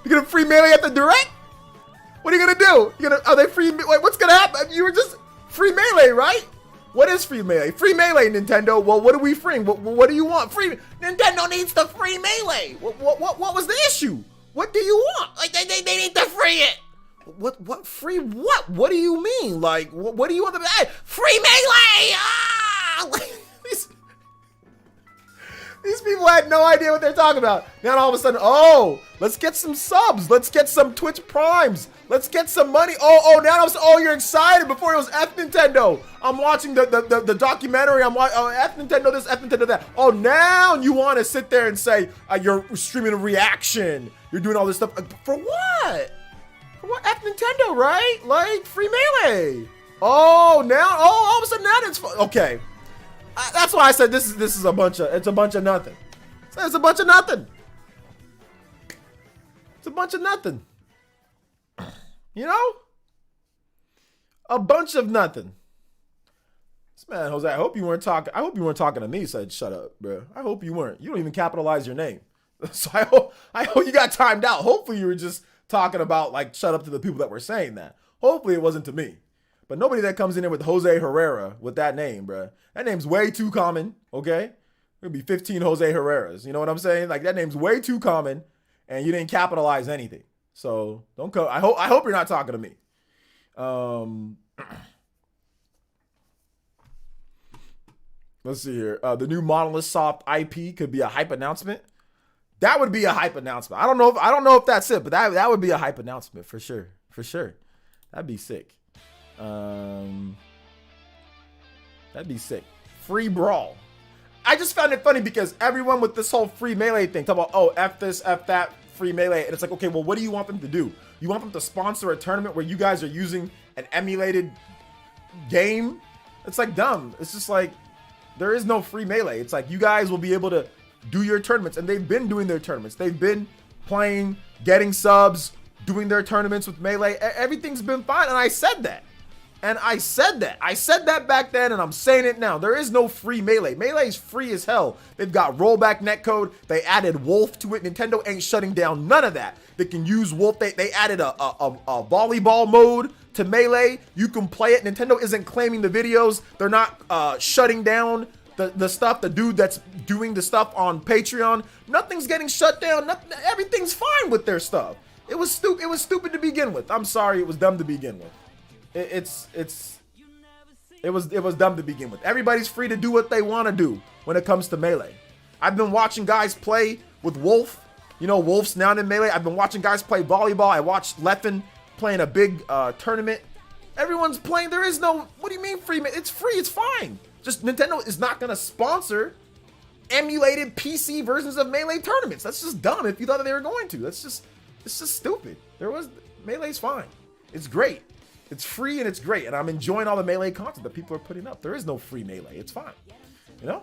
gonna free Melee at the Direct? What are you gonna do? Are they free? Wait, what's gonna happen? You were just free Melee, right? What is free Melee? Free Melee, Nintendo. Well, what are we freeing? What do you want? Free Nintendo needs the free Melee. What was the issue? What do you want? Like they need to free it. What free what? What do you mean? Like what do you want them to hey, free Melee? Ah! These people had no idea what they're talking about. Now all of a sudden, oh, let's get some subs. Let's get some Twitch Primes. Let's get some money. Oh, now all of a sudden, oh, you're excited. Before it was F Nintendo. I'm watching the documentary. I'm watching F Nintendo this, F Nintendo that. Oh, now you want to sit there and say you're streaming a reaction. You're doing all this stuff. For what? For what? F Nintendo, right? Like, free Melee. Oh, now, all of a sudden now it's fun. Okay. That's why I said this is a bunch of nothing. It's a bunch of nothing. It's a bunch of nothing. You know? A bunch of nothing. This man, Jose, I hope you weren't talking. I hope you weren't talking to me. Said, shut up, bro. I hope you weren't. You don't even capitalize your name. So I hope you got timed out. Hopefully you were just talking about like shut up to the people that were saying that. Hopefully it wasn't to me. But nobody that comes in there with Jose Herrera with that name, bro. That name's way too common. Okay, there'll be 15 Jose Herreras. You know what I'm saying? Like that name's way too common, and you didn't capitalize anything. So don't go. I hope you're not talking to me. Let's see here. The new Monolith Soft IP could be a hype announcement. That would be a hype announcement. I don't know if that's it, but that would be a hype announcement for sure. For sure. That'd be sick. That'd be sick. Free Brawl. I just found it funny because everyone with this whole free melee thing talk about, oh, F this, F that, free melee. And it's like, okay, well, what do you want them to do? You want them to sponsor a tournament where you guys are using an emulated game? It's like dumb. It's just like, there is no free melee. It's like you guys will be able to do your tournaments, and they've been doing their tournaments. They've been playing, getting subs, doing their tournaments with melee. Everything's been fine, and I said that. I said that back then, and I'm saying it now. There is no free melee. Melee is free as hell. They've got rollback netcode. They added Wolf to it. Nintendo ain't shutting down none of that. They can use Wolf. They added a volleyball mode to Melee. You can play it. Nintendo isn't claiming the videos. They're not shutting down the stuff. The dude that's doing the stuff on Patreon. Nothing's getting shut down. Everything's fine with their stuff. It was stupid. It was stupid to begin with. I'm sorry. It was dumb to begin with. It was dumb to begin with. Everybody's free to do what they want to do when it comes to Melee. I've been watching guys play with Wolf. You know, Wolf's now in Melee. I've been watching guys play volleyball. I watched Leffen playing a big tournament. Everyone's playing. There is no, what do you mean free? It's free. It's fine. Just Nintendo is not going to sponsor emulated PC versions of Melee tournaments. That's just dumb if you thought that they were going to. It's just stupid. Melee's fine. It's great. It's free and it's great. And I'm enjoying all the Melee content that people are putting up. There is no free Melee. It's fine. You know?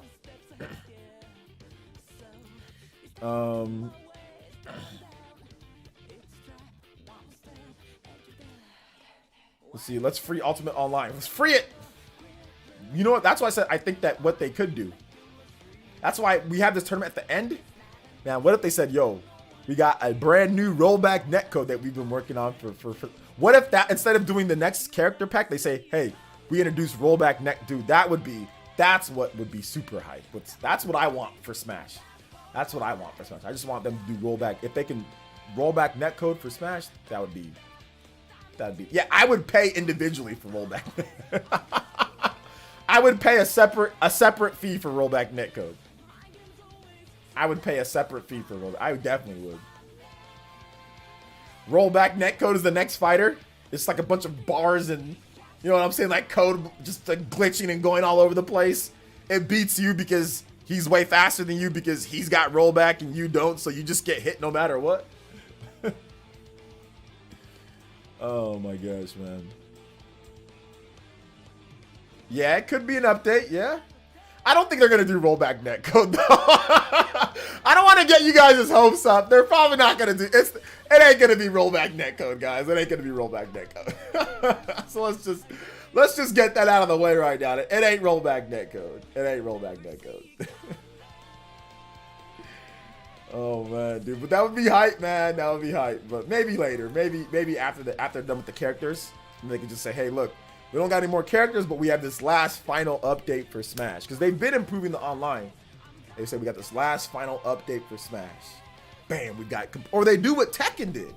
Let's see. Let's free Ultimate Online. Let's free it. You know what? That's why I said I think that what they could do. That's why we have this tournament at the end. Man, what if they said, yo, we got a brand new rollback netcode that we've been working on for what if that instead of doing the next character pack, they say, hey, we introduced rollback net, dude, that's what would be super hype. That's what I want for Smash. That's what I want for Smash. I just want them to do rollback. If they can rollback netcode for Smash, that'd be, yeah, I would pay individually for rollback. I would pay a separate fee for rollback netcode. I would pay a separate fee for rollback. I definitely would. Rollback netcode is the next fighter. It's like a bunch of bars and, you know what I'm saying, like code just like glitching and going all over the place. It beats you because he's way faster than you because he's got rollback and you don't, so you just get hit no matter what. Oh my gosh, man. Yeah, it could be an update, yeah. I don't think they're going to do rollback netcode, though. I don't want to get you guys' hopes up. They're probably not going to do it. It ain't going to be rollback netcode, guys. It ain't going to be rollback netcode. So let's just get that out of the way right now. It ain't rollback netcode. It ain't rollback netcode. Oh man, dude, but that would be hype, man. That would be hype. But maybe later, maybe after they're done with the characters, and they can just say, hey, look, we don't got any more characters, but we have this last final update for Smash. Because they've been improving the online. They said we got this last final update for Smash. Bam, we got... Or they do what Tekken did.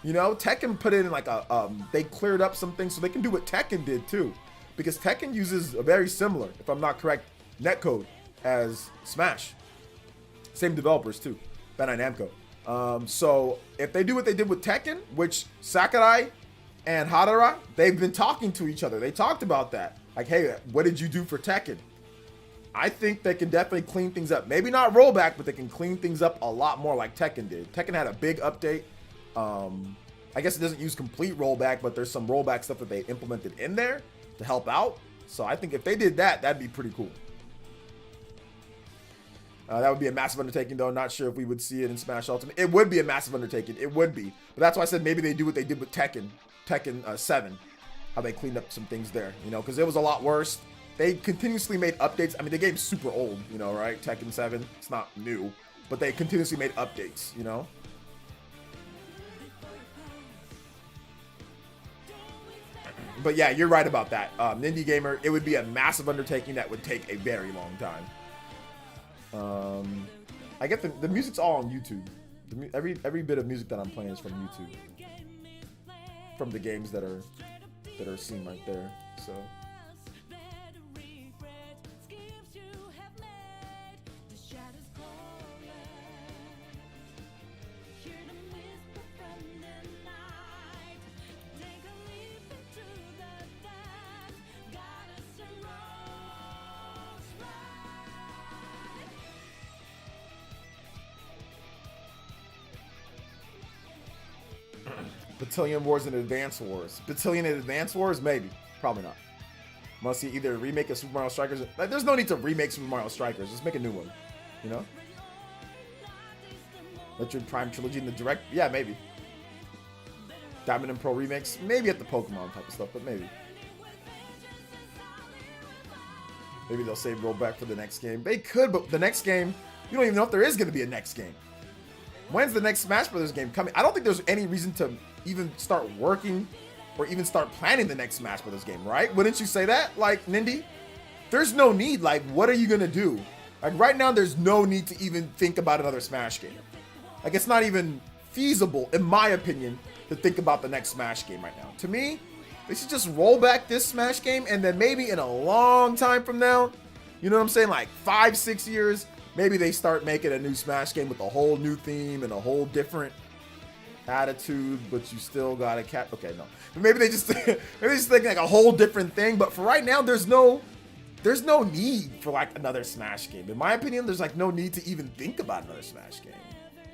You know, Tekken put in like a... they cleared up some things, so they can do what Tekken did too. Because Tekken uses a very similar, if I'm not correct, netcode as Smash. Same developers too. Bandai Namco. So if they do what they did with Tekken, which Sakurai and Hadara, they've been talking to each other. They talked about that. Like, hey, what did you do for Tekken? I think they can definitely clean things up. Maybe not rollback, but they can clean things up a lot more like Tekken did. Tekken had a big update. I guess it doesn't use complete rollback, but there's some rollback stuff that they implemented in there to help out. So I think if they did that, that'd be pretty cool. That would be a massive undertaking, though. Not sure if we would see it in Smash Ultimate. It would be a massive undertaking. It would be. But that's why I said maybe they do what they did with Tekken 7, how they cleaned up some things there, you know, because it was a lot worse. They continuously made updates. I mean, the game's super old, you know, right? Tekken 7, it's not new, but they continuously made updates, you know? But yeah, you're right about that. Indie Gamer, it would be a massive undertaking that would take a very long time. I get the music's all on YouTube. Every bit of music that I'm playing is from YouTube. From the games that are seen right there. So Battalion Wars and Advance Wars. Battalion and Advance Wars? Maybe. Probably not. Must see either a remake of Super Mario Strikers. Like, there's no need to remake Super Mario Strikers. Just make a new one. You know? Metroid Prime Trilogy in the direct? Yeah, maybe. Diamond and Pearl remakes? Maybe at the Pokemon type of stuff, but maybe. Maybe they'll save rollback for the next game. They could, but the next game, you don't even know if there is going to be a next game. When's the next Smash Brothers game coming? I don't think there's any reason to even start working or even start planning the next Smash Brothers game, right? Wouldn't you say that? Like, Nindy? There's no need. Like, what are you going to do? Like, right now, there's no need to even think about another Smash game. Like, it's not even feasible, in my opinion, to think about the next Smash game right now. To me, they should just roll back this Smash game, and then maybe in a long time from now, you know what I'm saying? Like 5-6 years, maybe they start making a new Smash game with a whole new theme and a whole different attitude, but you still gotta okay, no. But maybe they just think like a whole different thing. But for right now, there's no need for like another Smash game. In my opinion, there's like no need to even think about another Smash game.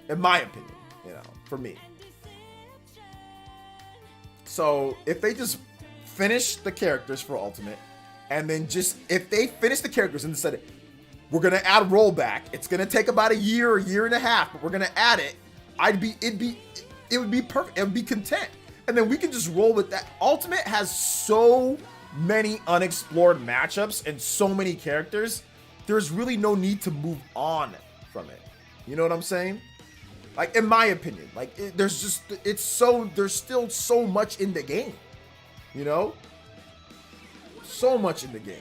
In my opinion, you know, for me. So if they just finish the characters for Ultimate, and then just if they finish the characters and said, we're gonna add rollback, it's gonna take about a year and a half, but we're gonna add it. It would be perfect. It would be content, and then we can just roll with that. Ultimate has so many unexplored matchups and so many characters. There's really no need to move on from it. You know what I'm saying? Like, in my opinion, like there's still so much in the game. You know, so much in the game.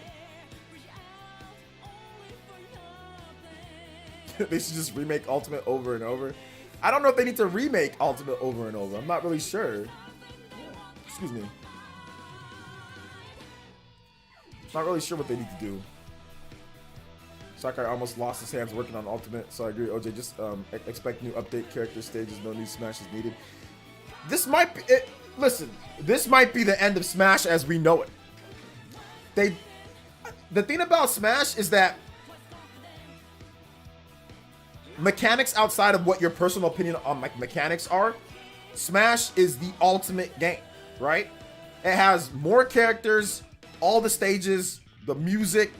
They should just remake Ultimate over and over. I don't know if they need to remake Ultimate over and over. I'm not really sure. Excuse me. Not really sure what they need to do. Sakurai almost lost his hands working on Ultimate, so I agree, OJ. Just expect new update, character stages, no new Smash is needed. This might be it. Listen, this might be the end of Smash as we know it. The thing about Smash is that mechanics outside of what your personal opinion on mechanics are, Smash is the ultimate game, right? It has more characters, all the stages, the music.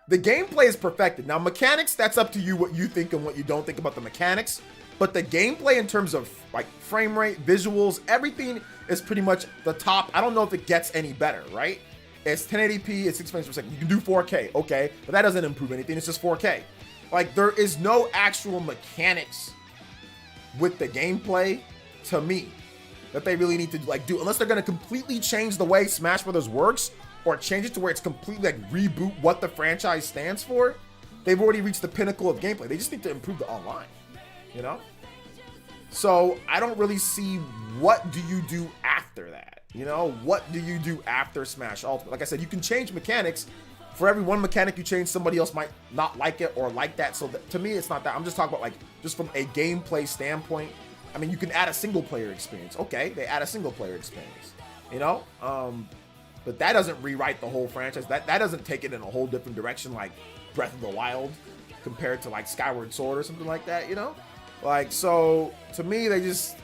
The gameplay is perfected. Now, mechanics, that's up to you what you think and what you don't think about the mechanics. But the gameplay in terms of like frame rate, visuals, everything is pretty much the top. I don't know if it gets any better, right? It's 1080p, it's 6 frames per second. You can do 4K, okay, but that doesn't improve anything. It's just 4K. Like, there is no actual mechanics with the gameplay, to me, that they really need to like do, unless they're going to completely change the way Smash Brothers works, or change it to where it's completely like reboot what the franchise stands for. They've already reached the pinnacle of gameplay. They just need to improve the online, you know? So I don't really see what do you do after that, you know? What do you do after Smash Ultimate? Like I said, you can change mechanics. For every one mechanic you change, somebody else might not like it or like that. So to me, it's not that. I'm just talking about like, just from a gameplay standpoint. I mean, you can add a single player experience. Okay, they add a single player experience, you know? But that doesn't rewrite the whole franchise. That doesn't take it in a whole different direction like Breath of the Wild compared to like Skyward Sword or something like that, you know? Like, so to me, they just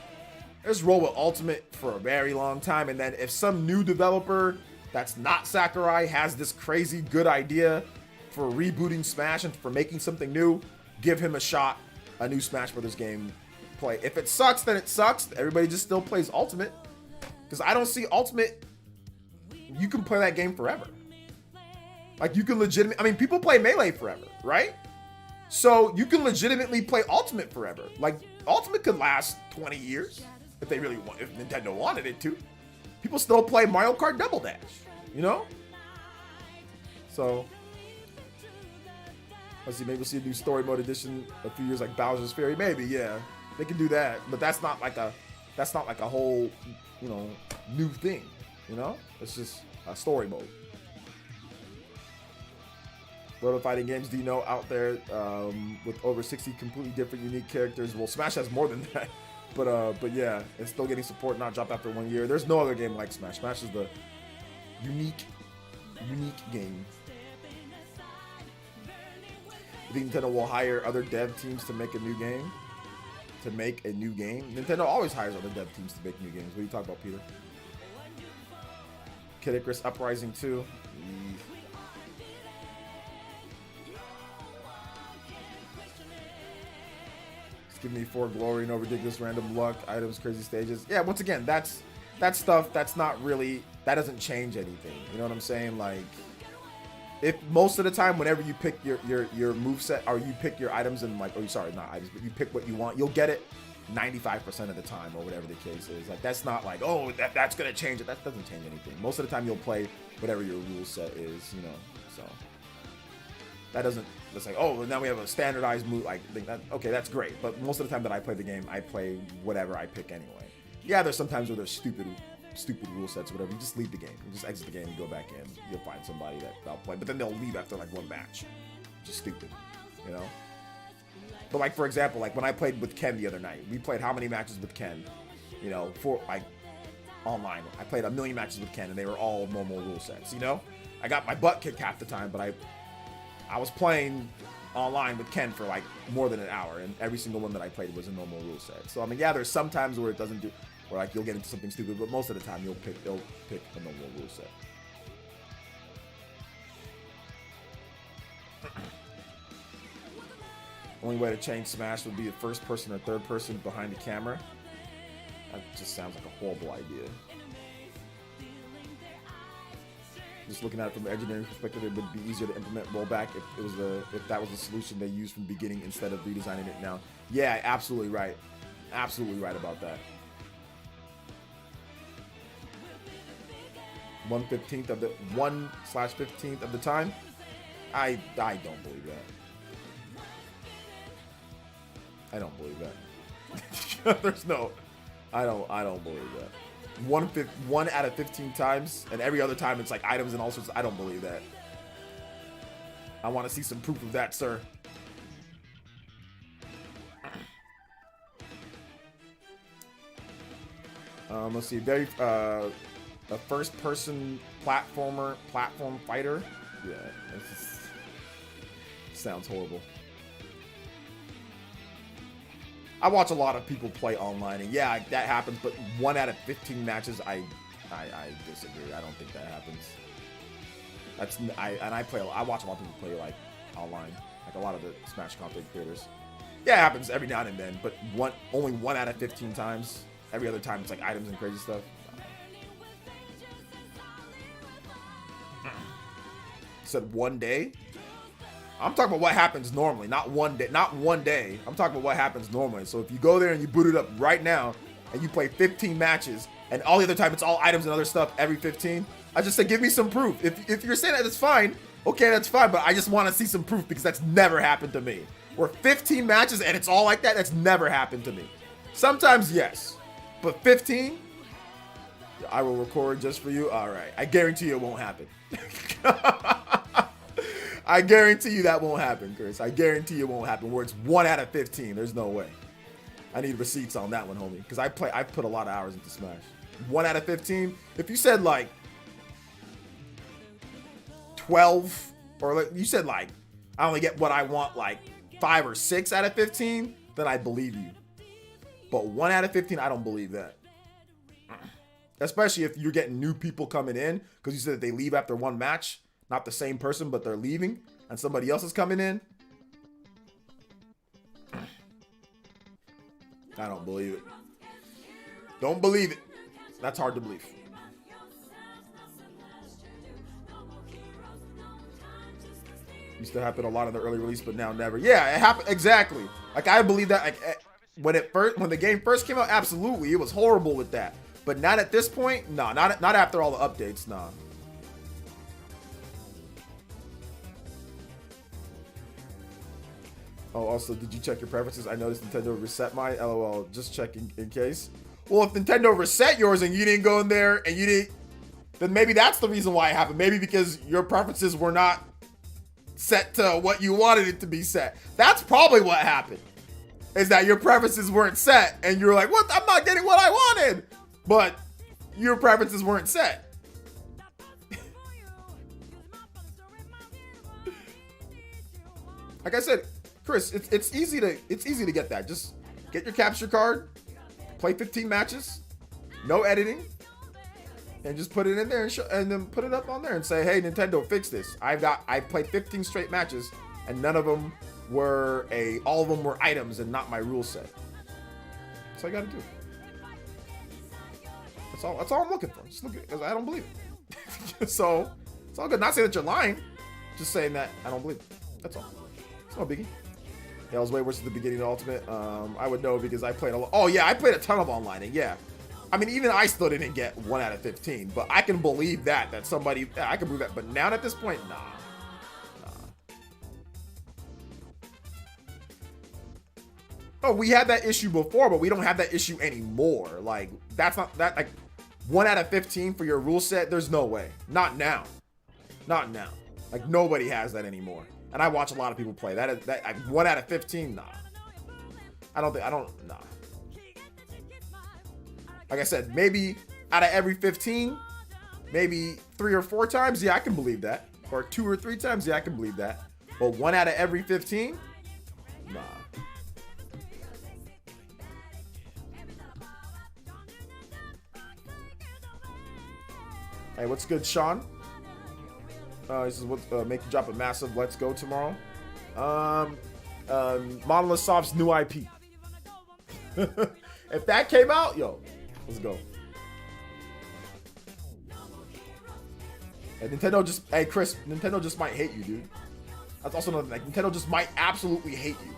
roll with Ultimate for a very long time. And then if some new developer that's not Sakurai has this crazy good idea for rebooting Smash and for making something new, give him a shot, a new Smash Brothers game play. If it sucks, then it sucks. Everybody just still plays Ultimate. Because I don't see Ultimate, you can play that game forever. Like, you can legitimately, I mean, people play Melee forever, right? So you can legitimately play Ultimate forever. Like, Ultimate could last 20 years if they really want, if Nintendo wanted it to. People still play Mario Kart Double Dash, you know? So, let's see, maybe we'll see a new story mode edition a few years like Bowser's Fury. Maybe, yeah. They can do that, but that's not like a whole, you know, new thing, you know? It's just a story mode. What other fighting games do you know out there with over 60 completely different, unique characters? Well, Smash has more than that, but yeah, it's still getting support, not dropped after 1 year. There's no other game like Smash. Smash is the unique game. You think Nintendo will hire other dev teams to make a new game? Nintendo always hires other dev teams to make new games. What are you talking about, Peter? Kid Icarus Uprising 2. Give me 4 glory, no ridiculous random luck, items, crazy stages. Yeah, once again, that's stuff that's not really, that doesn't change anything. You know what I'm saying? Like, if most of the time, whenever you pick your moveset, or you pick your items and like, oh, sorry, not items, but you pick what you want, you'll get it 95% of the time, or whatever the case is. Like, that's not like, oh, that's gonna change it. That doesn't change anything. Most of the time, you'll play whatever your rule set is, you know. So that doesn't. It's like, oh, now we have a standardized move. Like, okay, that's great. But most of the time that I play the game, I play whatever I pick anyway. Yeah, there's sometimes where there's stupid rule sets or whatever. You just leave the game. You just exit the game and go back in. You'll find somebody that'll play. But then they'll leave after like one match. Just stupid, you know? But like, for example, like when I played with Ken the other night, we played how many matches with Ken? You know, for like online. I played 1 million matches with Ken and they were all normal rule sets, you know? I got my butt kicked half the time, but I was playing online with Ken for like more than an hour, and every single one that I played was a normal rule set. So I mean, yeah, there's some times where it doesn't do, where like you'll get into something stupid, but most of the time they'll pick a normal rule set. Only way to change Smash would be the first person or third person behind the camera. That just sounds like a horrible idea. Just looking at it from an engineering perspective, it would be easier to implement rollback if that was the solution they used from the beginning instead of redesigning it now. Yeah, absolutely right. Absolutely right about that. 1/15 of the 1/15 of the time. I don't believe that. I don't believe that. There's no. I don't believe that. 1 out of 15 times, and every other time it's like items and all sorts. I don't believe that. I want to see some proof of that, sir. Let's see. Very a first-person platform fighter. Yeah, this sounds horrible. I watch a lot of people play online, and yeah, that happens. But 1 out of 15 matches, I disagree. I don't think that happens. I watch a lot of people play like online, like a lot of the Smash content creators. Yeah, it happens every now and then, but only 1 out of 15 times. Every other time, it's like items and crazy stuff. Said 1 day. I'm talking about what happens normally, not 1 day. Not 1 day. I'm talking about what happens normally. So if you go there and you boot it up right now, and you play 15 matches, and all the other time it's all items and other stuff every 15, I just said give me some proof. If you're saying that it's fine, okay, that's fine. But I just want to see some proof because that's never happened to me. Where 15 matches and it's all like that, that's never happened to me. Sometimes yes, but 15, I will record just for you. All right, I guarantee you it won't happen. I guarantee you that won't happen, Chris. I guarantee it won't happen. Where it's 1 out of 15. There's no way. I need receipts on that one, homie. Because I put a lot of hours into Smash. 1 out of 15. If you said like 12, or like you said like I only get what I want like 5 or 6 out of 15, then I believe you. But 1 out of 15, I don't believe that. Especially if you're getting new people coming in, because you said that they leave after 1 match. Not the same person, but they're leaving, and somebody else is coming in. I don't believe it. Don't believe it. That's hard to believe. Used to happen a lot in the early release, but now never. Yeah, it happened exactly. Like I believe that like when the game first came out, absolutely, it was horrible with that. But not at this point, nah, not after all the updates, nah. Oh, also, did you check your preferences? I noticed Nintendo reset my LOL. Just checking in case. Well, if Nintendo reset yours and you didn't go in there and you didn't, then maybe that's the reason why it happened. Maybe because your preferences were not set to what you wanted it to be set. That's probably what happened. Is that your preferences weren't set and you're like, what? I'm not getting what I wanted. But your preferences weren't set. Like I said, Chris, it's easy to get that. Just get your capture card, play 15 matches, no editing, and just put it in there and then put it up on there and say, hey, Nintendo, fix this. I played 15 straight matches and none of them were all of them were items and not my rule set. That's all I gotta do. That's all I'm looking for. Just look at, because I don't believe it. So it's all good. Not saying that you're lying, just saying that I don't believe it. That's all. It's no biggie. Yeah, I was way worse at the beginning of Ultimate. I would know because I played a lot. Oh yeah, I played a ton of online, and yeah, I mean even I still didn't get 1 out of 15. But I can believe that somebody, I can believe that. But now at this point, nah. Oh, we had that issue before, but we don't have that issue anymore. Like that's not that like 1 out of 15 for your rule set. There's no way. Not now. Not now. Like nobody has that anymore. And I watch a lot of people play. That like 1 out of 15, nah. Nah. Like I said, maybe out of every 15, maybe 3 or 4 times, yeah, I can believe that. Or 2 or 3 times, yeah, I can believe that. But 1 out of every 15, nah. Hey, what's good, Sean? This is what make you drop a massive let's go tomorrow. Monolith Soft's new IP. If that came out, yo, let's go. And Nintendo just, hey Chris, Nintendo just might hate you, dude. That's also another thing. Like, Nintendo just might absolutely hate you.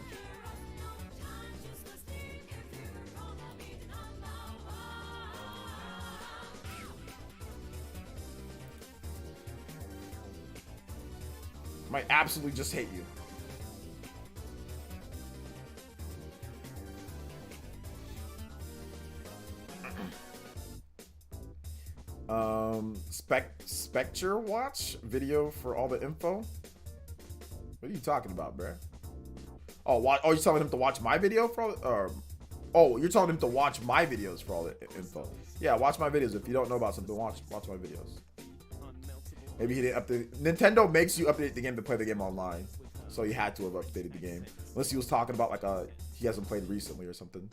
Might absolutely just hate you. Spectre watch video for all the info. What are you talking about, bruh? Oh, you're telling him to watch my video for all oh, you're telling him to watch my videos for all the info. Yeah, watch my videos. If you don't know about something, watch my videos. Maybe he didn't update. Nintendo makes you update the game to play the game online. So he had to have updated the game. Unless he was talking about like he hasn't played recently or something.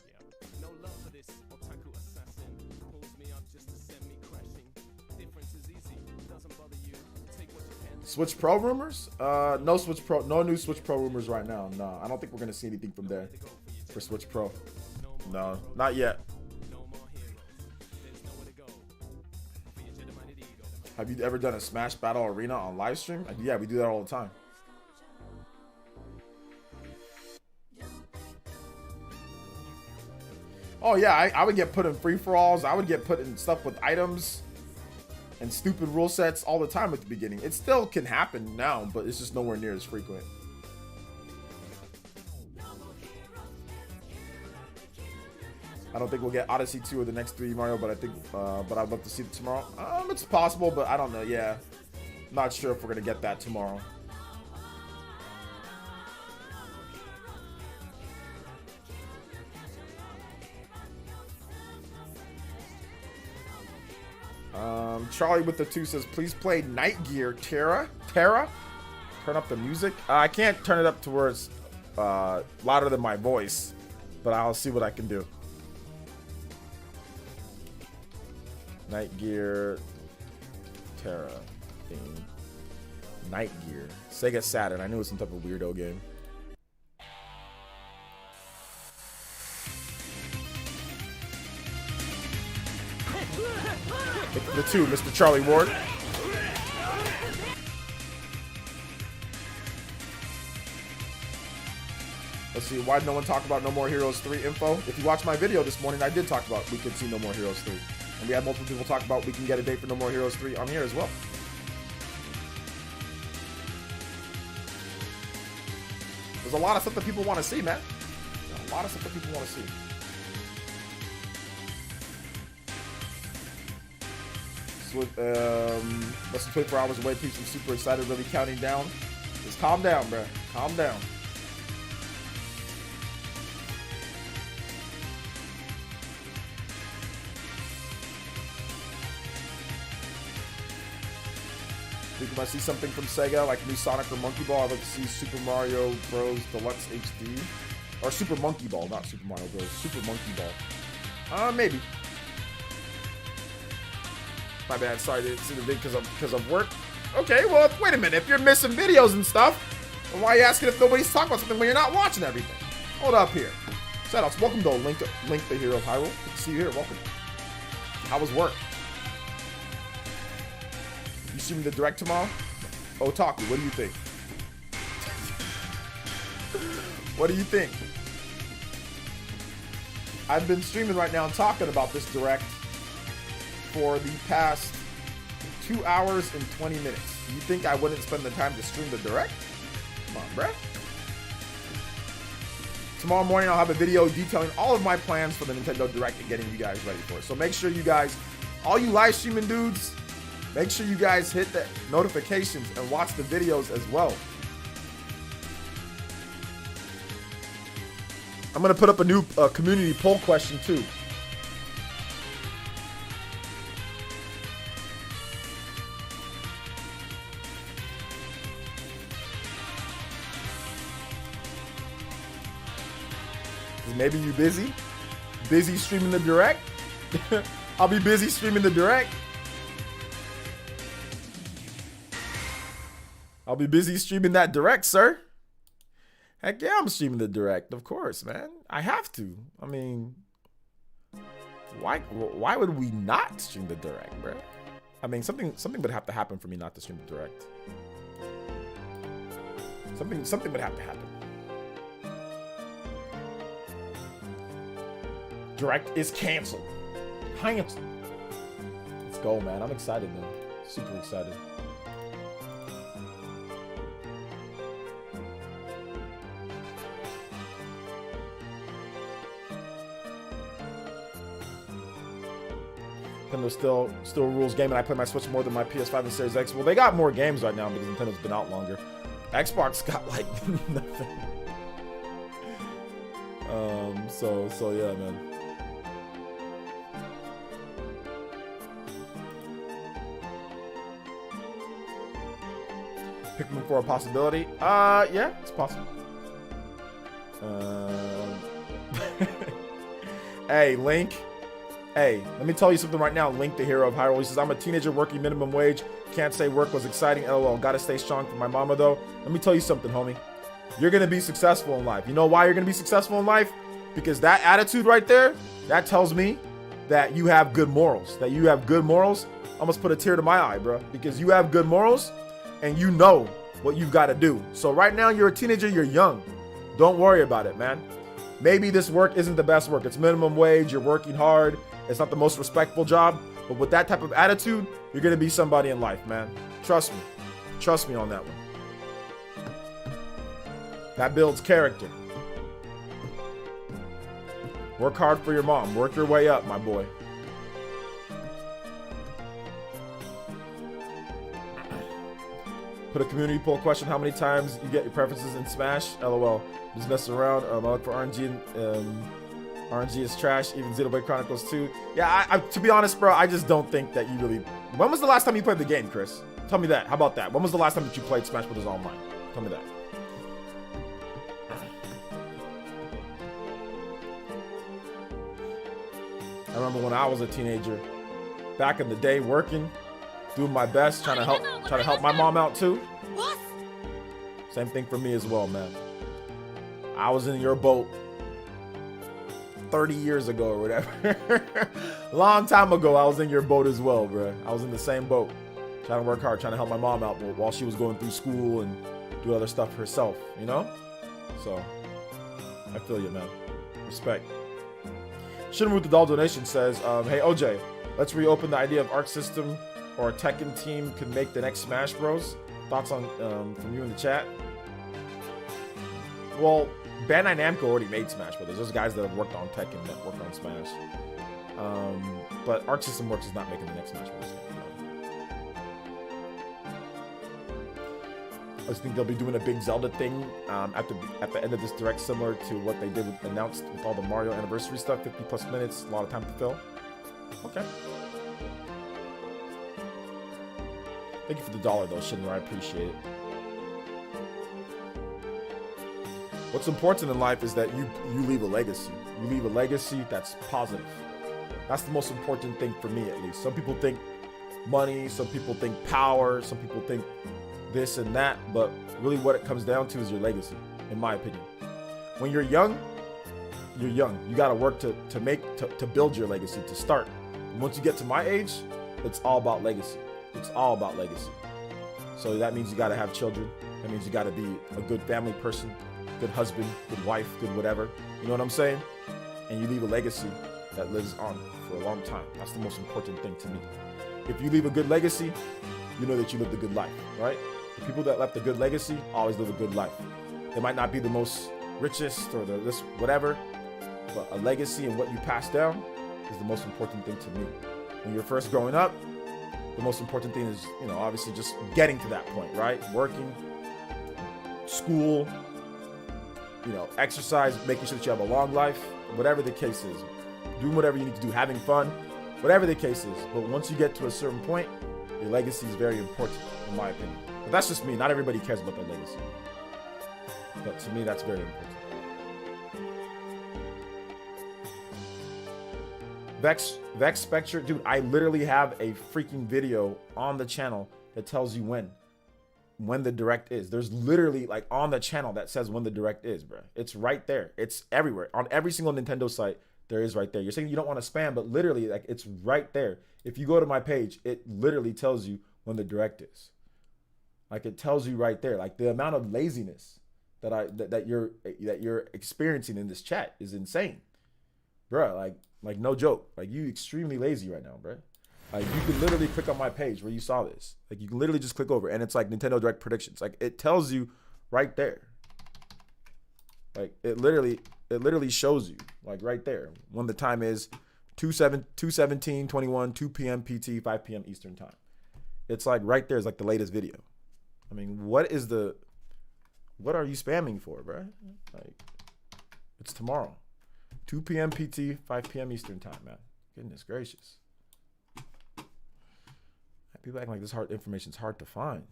Switch Pro rumors? No new Switch Pro rumors right now. No, I don't think we're gonna see anything from there for Switch Pro. No, not yet. Have you ever done a Smash Battle Arena on live stream? Yeah, we do that all the time. Oh yeah, I would get put in free-for-alls. I would get put in stuff with items and stupid rule sets all the time at the beginning. It still can happen now, but it's just nowhere near as frequent. I don't think we'll get Odyssey 2 or the next 3 Mario, but I think, but I'd love to see it tomorrow. It's possible, but I don't know. Yeah, not sure if we're gonna get that tomorrow. Charlie with the 2 says, please play Night Gear Terra. Turn up the music. I can't turn it up to where it's louder than my voice, but I'll see what I can do. Night Gear Terra theme. Night Gear. Sega Saturn. I knew it was some type of weirdo game. The 2, Mr. Charlie Ward. Let's see, why did no one talk about No More Heroes 3 info? If you watched my video this morning, I did talk about we could see No More Heroes 3. And we had multiple people talk about we can get a date for No More Heroes 3 on here as well. There's a lot of stuff that people want to see, man. A lot of stuff that people want to see. So, less than 24 hours away, peeps. I'm super excited, really counting down. Just calm down, bro. Calm down. Think if I see something from Sega, like new Sonic or Monkey Ball, I'd like to see Super Mario Bros. Deluxe HD. Or Super Monkey Ball, not Super Mario Bros. Super Monkey Ball. Maybe. My bad, sorry, didn't see the video because of work. Okay, well, wait a minute. If you're missing videos and stuff, then why are you asking if nobody's talking about something when you're not watching everything? Hold up here. Shoutouts, welcome to Link the Hero of Hyrule. Good to see you here, welcome. How was work? You streaming the direct tomorrow? Otaku, what do you think? What do you think? I've been streaming right now and talking about this direct for the past 2 hours and 20 minutes. You think I wouldn't spend the time to stream the direct? Come on, bruh. Tomorrow morning, I'll have a video detailing all of my plans for the Nintendo Direct and getting you guys ready for it. So make sure you guys, all you live streaming dudes, make sure you guys hit the notifications and watch the videos as well. I'm going to put up a new community poll question too. Maybe you busy streaming the direct. I'll be busy streaming the direct. I'll be busy streaming that direct, sir. Heck yeah, I'm streaming the direct, of course, man. I have to. I mean, why would we not stream the direct, bro? I mean, something would have to happen for me not to stream the direct. Something would have to happen. Direct is canceled. Canceled. Let's go, man. I'm excited, man. Super excited. Nintendo still rules game, and I play my Switch more than my PS5 and Series X. Well, they got more games right now because Nintendo's been out longer. Xbox got like nothing. So yeah, man. Pikmin for a possibility? Yeah, it's possible. Hey, Link. Hey, let me tell you something right now. Link, the hero of Hyrule. He says, I'm a teenager working minimum wage. Can't say work was exciting. LOL. Gotta stay strong for my mama, though. Let me tell you something, homie. You're gonna be successful in life. You know why you're gonna be successful in life? Because that attitude right there, that tells me that you have good morals. That you have good morals. Almost put a tear to my eye, bro. Because you have good morals and you know what you've got to do. So right now, you're a teenager, you're young. Don't worry about it, man. Maybe this work isn't the best work. It's minimum wage, you're working hard. It's not the most respectful job. But with that type of attitude, you're going to be somebody in life, man. Trust me. Trust me on that one. That builds character. Work hard for your mom. Work your way up, my boy. Put a community poll question. How many times you get your preferences in Smash? LOL. Just messing around. I look for RNG. RNG is trash. Even Xenoblade Chronicles 2. Yeah, I to be honest, bro, I just don't think that you really... When was the last time you played the game, Chris? Tell me that. How about that? When was the last time that you played Smash Bros. Online? Tell me that. I remember when I was a teenager, back in the day, working, doing my best, trying to help my mom out too. Same thing for me as well, man. I was in your boat 30 years ago or whatever. Long time ago, I was in your boat as well, bro. I was in the same boat, trying to work hard, trying to help my mom out while she was going through school and do other stuff herself, you know? So, I feel you, man. Respect. Shinra with the doll donation says, hey OJ, let's reopen the idea of Arc System or a Tekken team could make the next Smash Bros. Thoughts on from you in the chat? Well, Bandai Namco already made Smash Brothers. There's guys that have worked on Tekken that worked on Smash. But Arc System Works is not making the next Smash Bros. I just think they'll be doing a big Zelda thing at the end of this direct, similar to what they did announced with all the Mario anniversary stuff. 50 plus minutes, a lot of time to fill. Okay. Thank you for the dollar though, Shinra. I appreciate it. What's important in life is that you leave a legacy. You leave a legacy that's positive. That's the most important thing for me, at least. Some people think money, some people think power, some people think this and that, but really what it comes down to is your legacy, in my opinion. When you're young, you're young. You gotta work to build your legacy, to start. And once you get to my age, it's all about legacy. It's all about legacy. So that means you gotta have children. That means you gotta be a good family person, good husband, good wife, good whatever. You know what I'm saying? And you leave a legacy that lives on for a long time. That's the most important thing to me. If you leave a good legacy, you know that you lived a good life, right? The people that left a good legacy always live a good life. They might not be the most richest or this whatever, but a legacy and what you pass down is the most important thing to me. When you're first growing up, the most important thing is, you know, obviously just getting to that point, right? Working, school, you know, exercise, making sure that you have a long life, whatever the case is, doing whatever you need to do, having fun, whatever the case is. But once you get to a certain point, your legacy is very important, in my opinion. But that's just me. Not everybody cares about their legacy. But to me, that's very important. Vex Spectre, dude, I literally have a freaking video on the channel that tells you when the direct is. There's literally like on the channel that says when the direct is, bro. It's right there. It's everywhere. On every single Nintendo site, there is right there. You're saying you don't want to spam, but literally like it's right there. If you go to my page, it literally tells you when the direct is. Like it tells you right there. Like the amount of laziness that you're experiencing in this chat is insane, bro. Like no joke. Like you extremely lazy right now, bro. Like you can literally click on my page where you saw this. Like you can literally just click over and it's like Nintendo Direct predictions. Like it tells you right there. Like it literally shows you like right there when the time is 2/17/21, 2 p.m. PT, 5 p.m. Eastern time. It's like right there is like the latest video. I mean, what are you spamming for, bro? Like it's tomorrow. 2 p.m. PT, 5 p.m. Eastern time, man. Goodness gracious. People acting like this information is hard to find.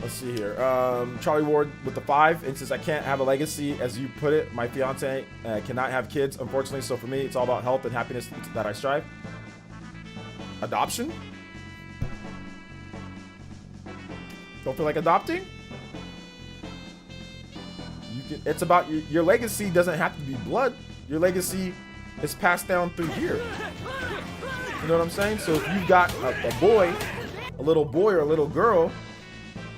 Let's see here. Charlie Ward with the 5 and says, I can't have a legacy, as you put it. My fiance cannot have kids, unfortunately. So for me, it's all about health and happiness that I strive. Adoption? Don't feel like adopting? It's about your legacy doesn't have to be blood. Your legacy is passed down through here. You know what I'm saying? So if you've got a boy, a little boy or a little girl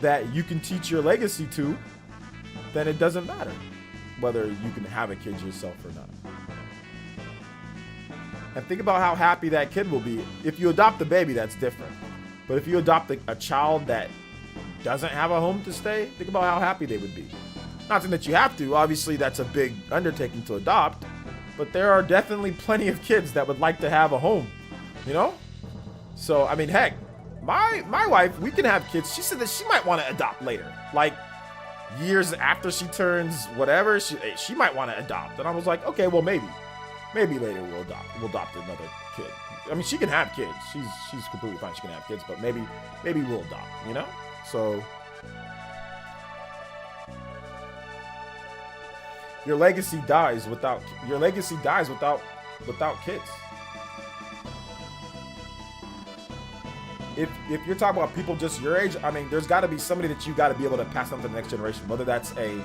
that you can teach your legacy to, then it doesn't matter whether you can have a kid yourself or not. And think about how happy that kid will be. If you adopt a baby, that's different. But if you adopt a child that doesn't have a home to stay, think about how happy they would be. Not saying that you have to. Obviously, that's a big undertaking to adopt. But there are definitely plenty of kids that would like to have a home. You know? So, I mean, heck, my wife, we can have kids. She said that she might want to adopt later. Like, years after she turns whatever, she might want to adopt. And I was like, okay, well, maybe later we'll adopt another kid. I mean, she can have kids. She's completely fine. She can have kids, but maybe we'll adopt, you know? So your legacy dies without kids. If you're talking about people just your age, I mean, there's got to be somebody that you got to be able to pass on to the next generation, whether that's a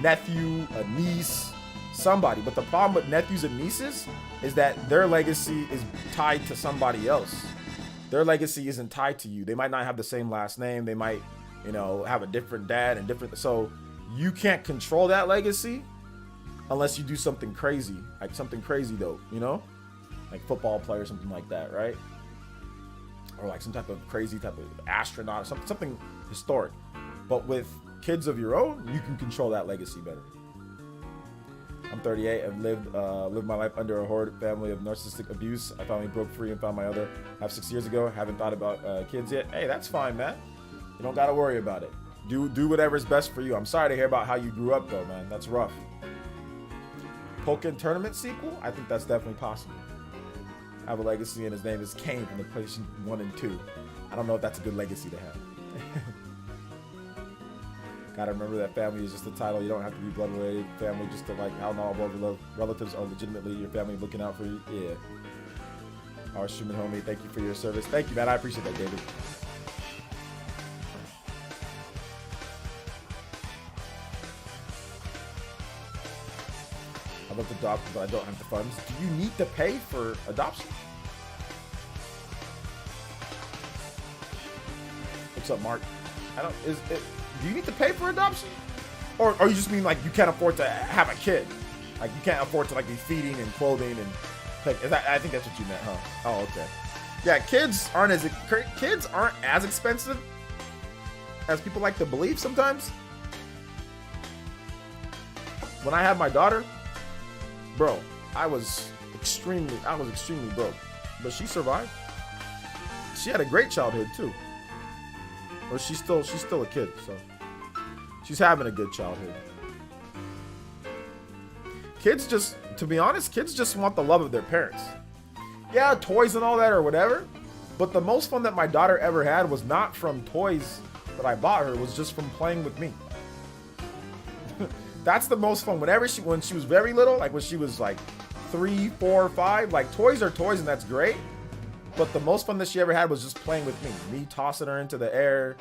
nephew, a niece, somebody. But the problem with nephews and nieces is that their legacy is tied to somebody else. Their legacy isn't tied to you. They might not have the same last name. They might, have a different dad and different. So you can't control that legacy unless you do something crazy, like something crazy though, like football player, something like that, right? Or like some type of crazy type of astronaut, something historic. But with kids of your own, you can control that legacy better. I'm 38. I've lived my life under a horrid family of narcissistic abuse. I finally broke free and found my other half 6 years ago. Haven't thought about kids yet. Hey, that's fine, man. You don't gotta worry about it. Do whatever's best for you. I'm sorry to hear about how you grew up, though, man. That's rough. Pokken tournament sequel? I think that's definitely possible. I have a legacy, and his name is Kane from the PlayStation 1 and 2. I don't know if that's a good legacy to have. Gotta remember that family is just a title. You don't have to be blood related. Family, just to like how not all relatives are legitimately your family looking out for you. Yeah. Our streaming homie, thank you for your service. Thank you, man. I appreciate that, David. I love to adopt, but I don't have the funds. Do you need to pay for adoption? What's up, Mark? Do you need to pay for adoption? Or you just mean like you can't afford to have a kid? Like you can't afford to like be feeding and clothing and I think that's what you meant, huh? Oh, okay. Yeah, kids aren't as expensive as people like to believe sometimes. When I had my daughter, bro, I was extremely broke, but she survived. She had a great childhood too. Or she's still a kid, so she's having a good childhood. To be honest, kids just want the love of their parents. Yeah, toys and all that or whatever, but the most fun that my daughter ever had was not from toys that I bought her, it was just from playing with me. That's the most fun. When she was very little, like when she was like 3, 4, 5, like toys are toys and that's great. But the most fun that she ever had was just playing with me tossing her into the air,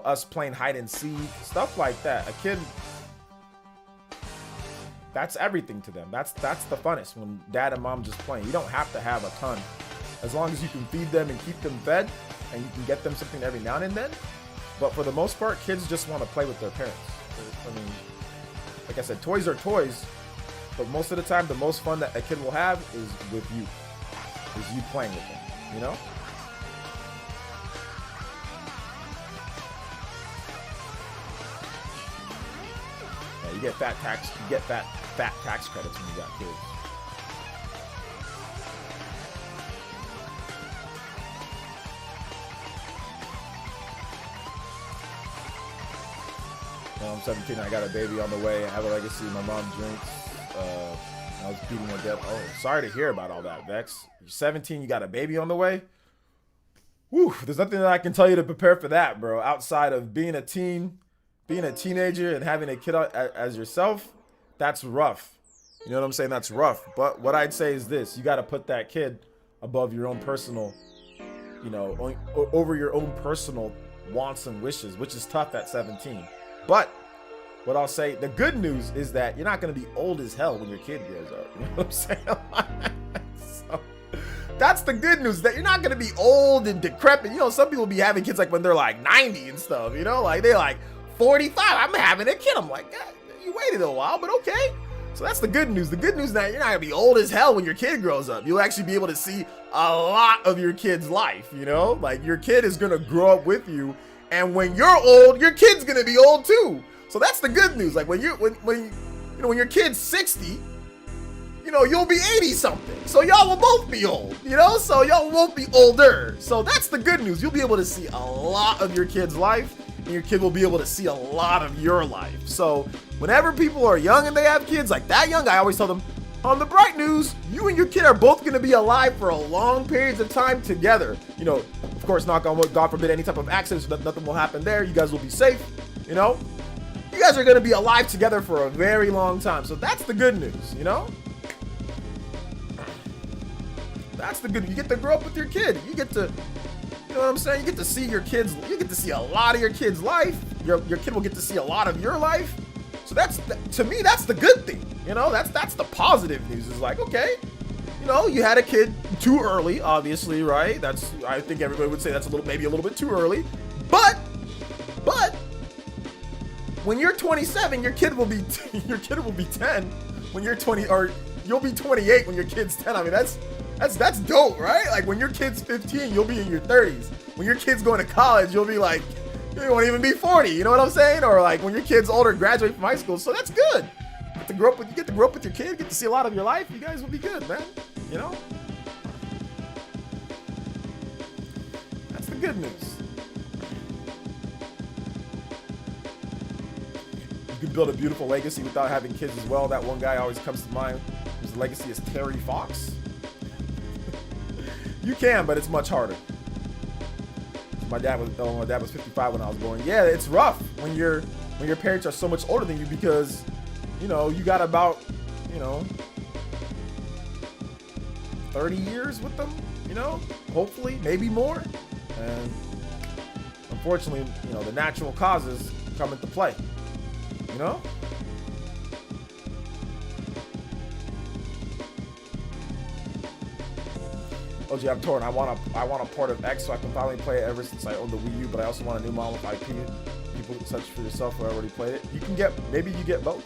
us playing hide and seek, stuff like that. A kid, that's everything to them. That's the funnest, when dad and mom just playing. You don't have to have a ton. As long as you can feed them and keep them fed and you can get them something every now and then. But for the most part, kids just want to play with their parents. I mean, like I said, toys are toys, but most of the time, the most fun that a kid will have is with you. Is you playing with them, Yeah, you get fat tax credits when you got kids. I'm 17, I got a baby on the way. I have a legacy. My mom drinks. I was beating her death. Oh, sorry to hear about all that, Vex. You're 17, you got a baby on the way? Whew, there's nothing that I can tell you to prepare for that, bro. Outside of being a teenager and having a kid as yourself, that's rough. You know what I'm saying? That's rough. But what I'd say is this. You got to put that kid above your own personal, over your own personal wants and wishes, which is tough at 17. But what I'll say, the good news is that you're not going to be old as hell when your kid grows up. You know what I'm saying? So, that's the good news, that you're not going to be old and decrepit. Some people be having kids like when they're like 90 and stuff, like they're like 45. I'm having a kid. I'm like, God, you waited a while, but okay. So that's the good news. The good news is that you're not going to be old as hell when your kid grows up. You'll actually be able to see a lot of your kid's life, Like your kid is going to grow up with you. And when you're old, your kid's going to be old too. So that's the good news. Like when your kid's 60, you'll be 80 something. So y'all will both be old, so y'all won't be older. So that's the good news. You'll be able to see a lot of your kid's life, and your kid will be able to see a lot of your life. So whenever people are young and they have kids like that young, I always tell them, on the bright news, you and your kid are both going to be alive for a long periods of time together. Of course, knock on wood, God forbid any type of accident, so that nothing will happen there. You guys will be safe, You guys are going to be alive together for a very long time. So that's the good news, That's the good. You get to grow up with your kid. You get to, you know what I'm saying? You get to see your kids. You get to see a lot of your kid's life. Your kid will get to see a lot of your life. So to me, that's the good thing. You know, that's the positive news. Is like, okay, you know, you had a kid too early, obviously, right? I think everybody would say that's maybe a little bit too early. But when you're 27, your kid will be 10 when you're 20, or you'll be 28 when your kid's 10. I mean, that's dope, right? Like when your kid's 15, you'll be in your 30s. When your kid's going to college, you'll be like, you won't even be 40. You know what I'm saying? Or like when your kid's older, graduate from high school. So that's good. You get to grow up with your kid, get to see a lot of your life. You guys will be good, man. You know? That's the good news. You can build a beautiful legacy without having kids as well. That one guy always comes to mind. His legacy is Terry Fox. You can, but it's much harder. My dad was 55 when I was born. Yeah, it's rough when your parents are so much older than you, because, you know, you got about, you know, 30 years with them, you know, hopefully, maybe more. And unfortunately, you know, the natural causes come into play, you know? OG, I'm torn. I want a port of X so I can finally play it ever since I own the Wii U, but I also want a new model with IP. People such for yourself who already played it. You can get, maybe you get both.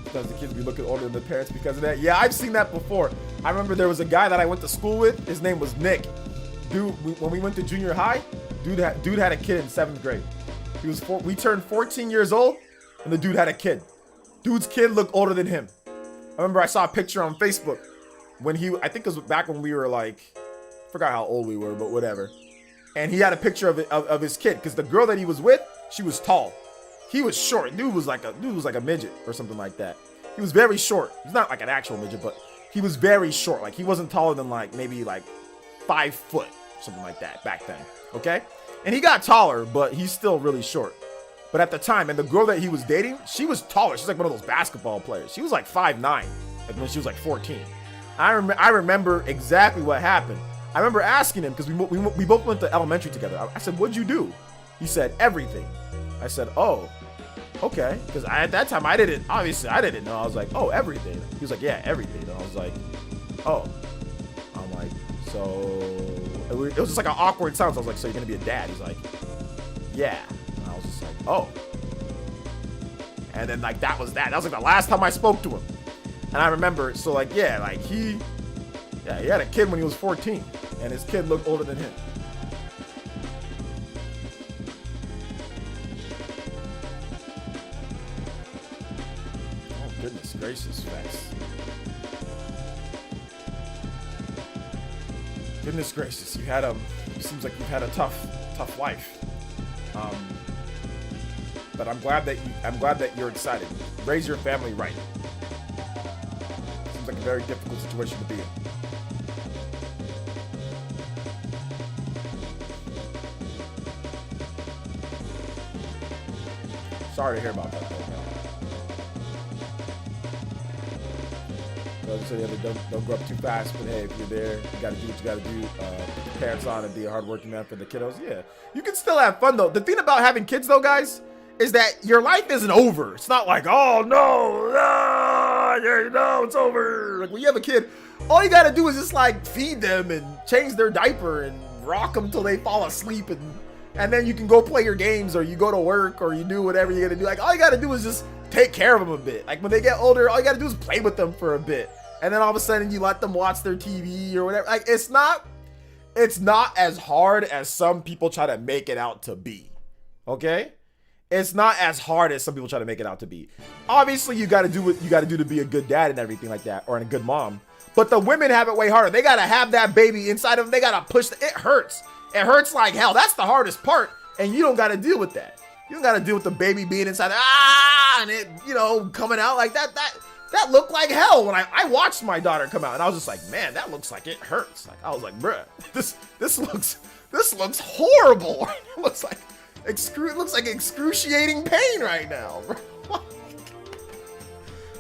Because the kids be looking older than the parents because of that. Yeah, I've seen that before. I remember there was a guy that I went to school with. His name was Nick. Dude, when we went to junior high, dude had a kid in 7th grade. We turned 14 years old, and the dude had a kid. Dude's kid looked older than him. I remember I saw a picture on Facebook when I think it was back when we were like, forgot how old we were, but whatever. And he had a picture of his kid, because the girl that he was with, she was tall. He was short. Dude was like a midget or something like that. He was very short. He's not like an actual midget, but he was very short. Like he wasn't taller than like maybe like 5 foot, something like that back then. Okay? And he got taller, but he's still really short. But at the time, and the girl that he was dating, she was taller. She's like one of those basketball players. She was like 5'9", like when she was like 14. I remember exactly what happened. I remember asking him, because we both went to elementary together. I said, "What'd you do?" He said, "Everything." I said, "Oh, okay." Because at that time, I didn't know. I was like, "Oh, everything." He was like, "Yeah, everything." And I was like, "Oh." I'm like, so... It was just like an awkward silence. I was like, "So you're going to be a dad?" He's like, "Yeah." And I was just like, "Oh." And then like that was like the last time I spoke to him. And I remember, so like, yeah, like he had a kid when he was 14, and his kid looked older than him. Oh, goodness gracious, Max. Goodness gracious, seems like you've had a tough life. But I'm glad that you're excited. Raise your family right. Seems like a very difficult situation to be in. Sorry to hear about that, though, man. So don't grow up too fast, but hey, if you're there, you gotta do what you gotta do. Put your parents on and be a hardworking man for the kiddos. Yeah, you can still have fun, though. The thing about having kids, though, guys, is that your life isn't over. It's not like, oh, no, it's over. Like, when you have a kid, all you gotta do is just, like, feed them and change their diaper and rock them till they fall asleep, and then you can go play your games, or you go to work, or you do whatever you're gonna do. Like, all you gotta do is just take care of them a bit. Like, when they get older, all you gotta do is play with them for a bit. And then all of a sudden, you let them watch their TV or whatever. Like, it's not as hard as some people try to make it out to be. Okay? It's not as hard as some people try to make it out to be. Obviously, you gotta do what you gotta do to be a good dad and everything like that, or a good mom. But the women have it way harder. They gotta have that baby inside of them. They gotta push. It hurts. It hurts like hell. That's the hardest part. And you don't gotta deal with that. You don't gotta deal with the baby being inside. And it, coming out like that. That looked like hell when I watched my daughter come out, and I was just like, man, that looks like it hurts. Like, I was like, bruh, this looks horrible. It looks like excruciating pain right now, bro.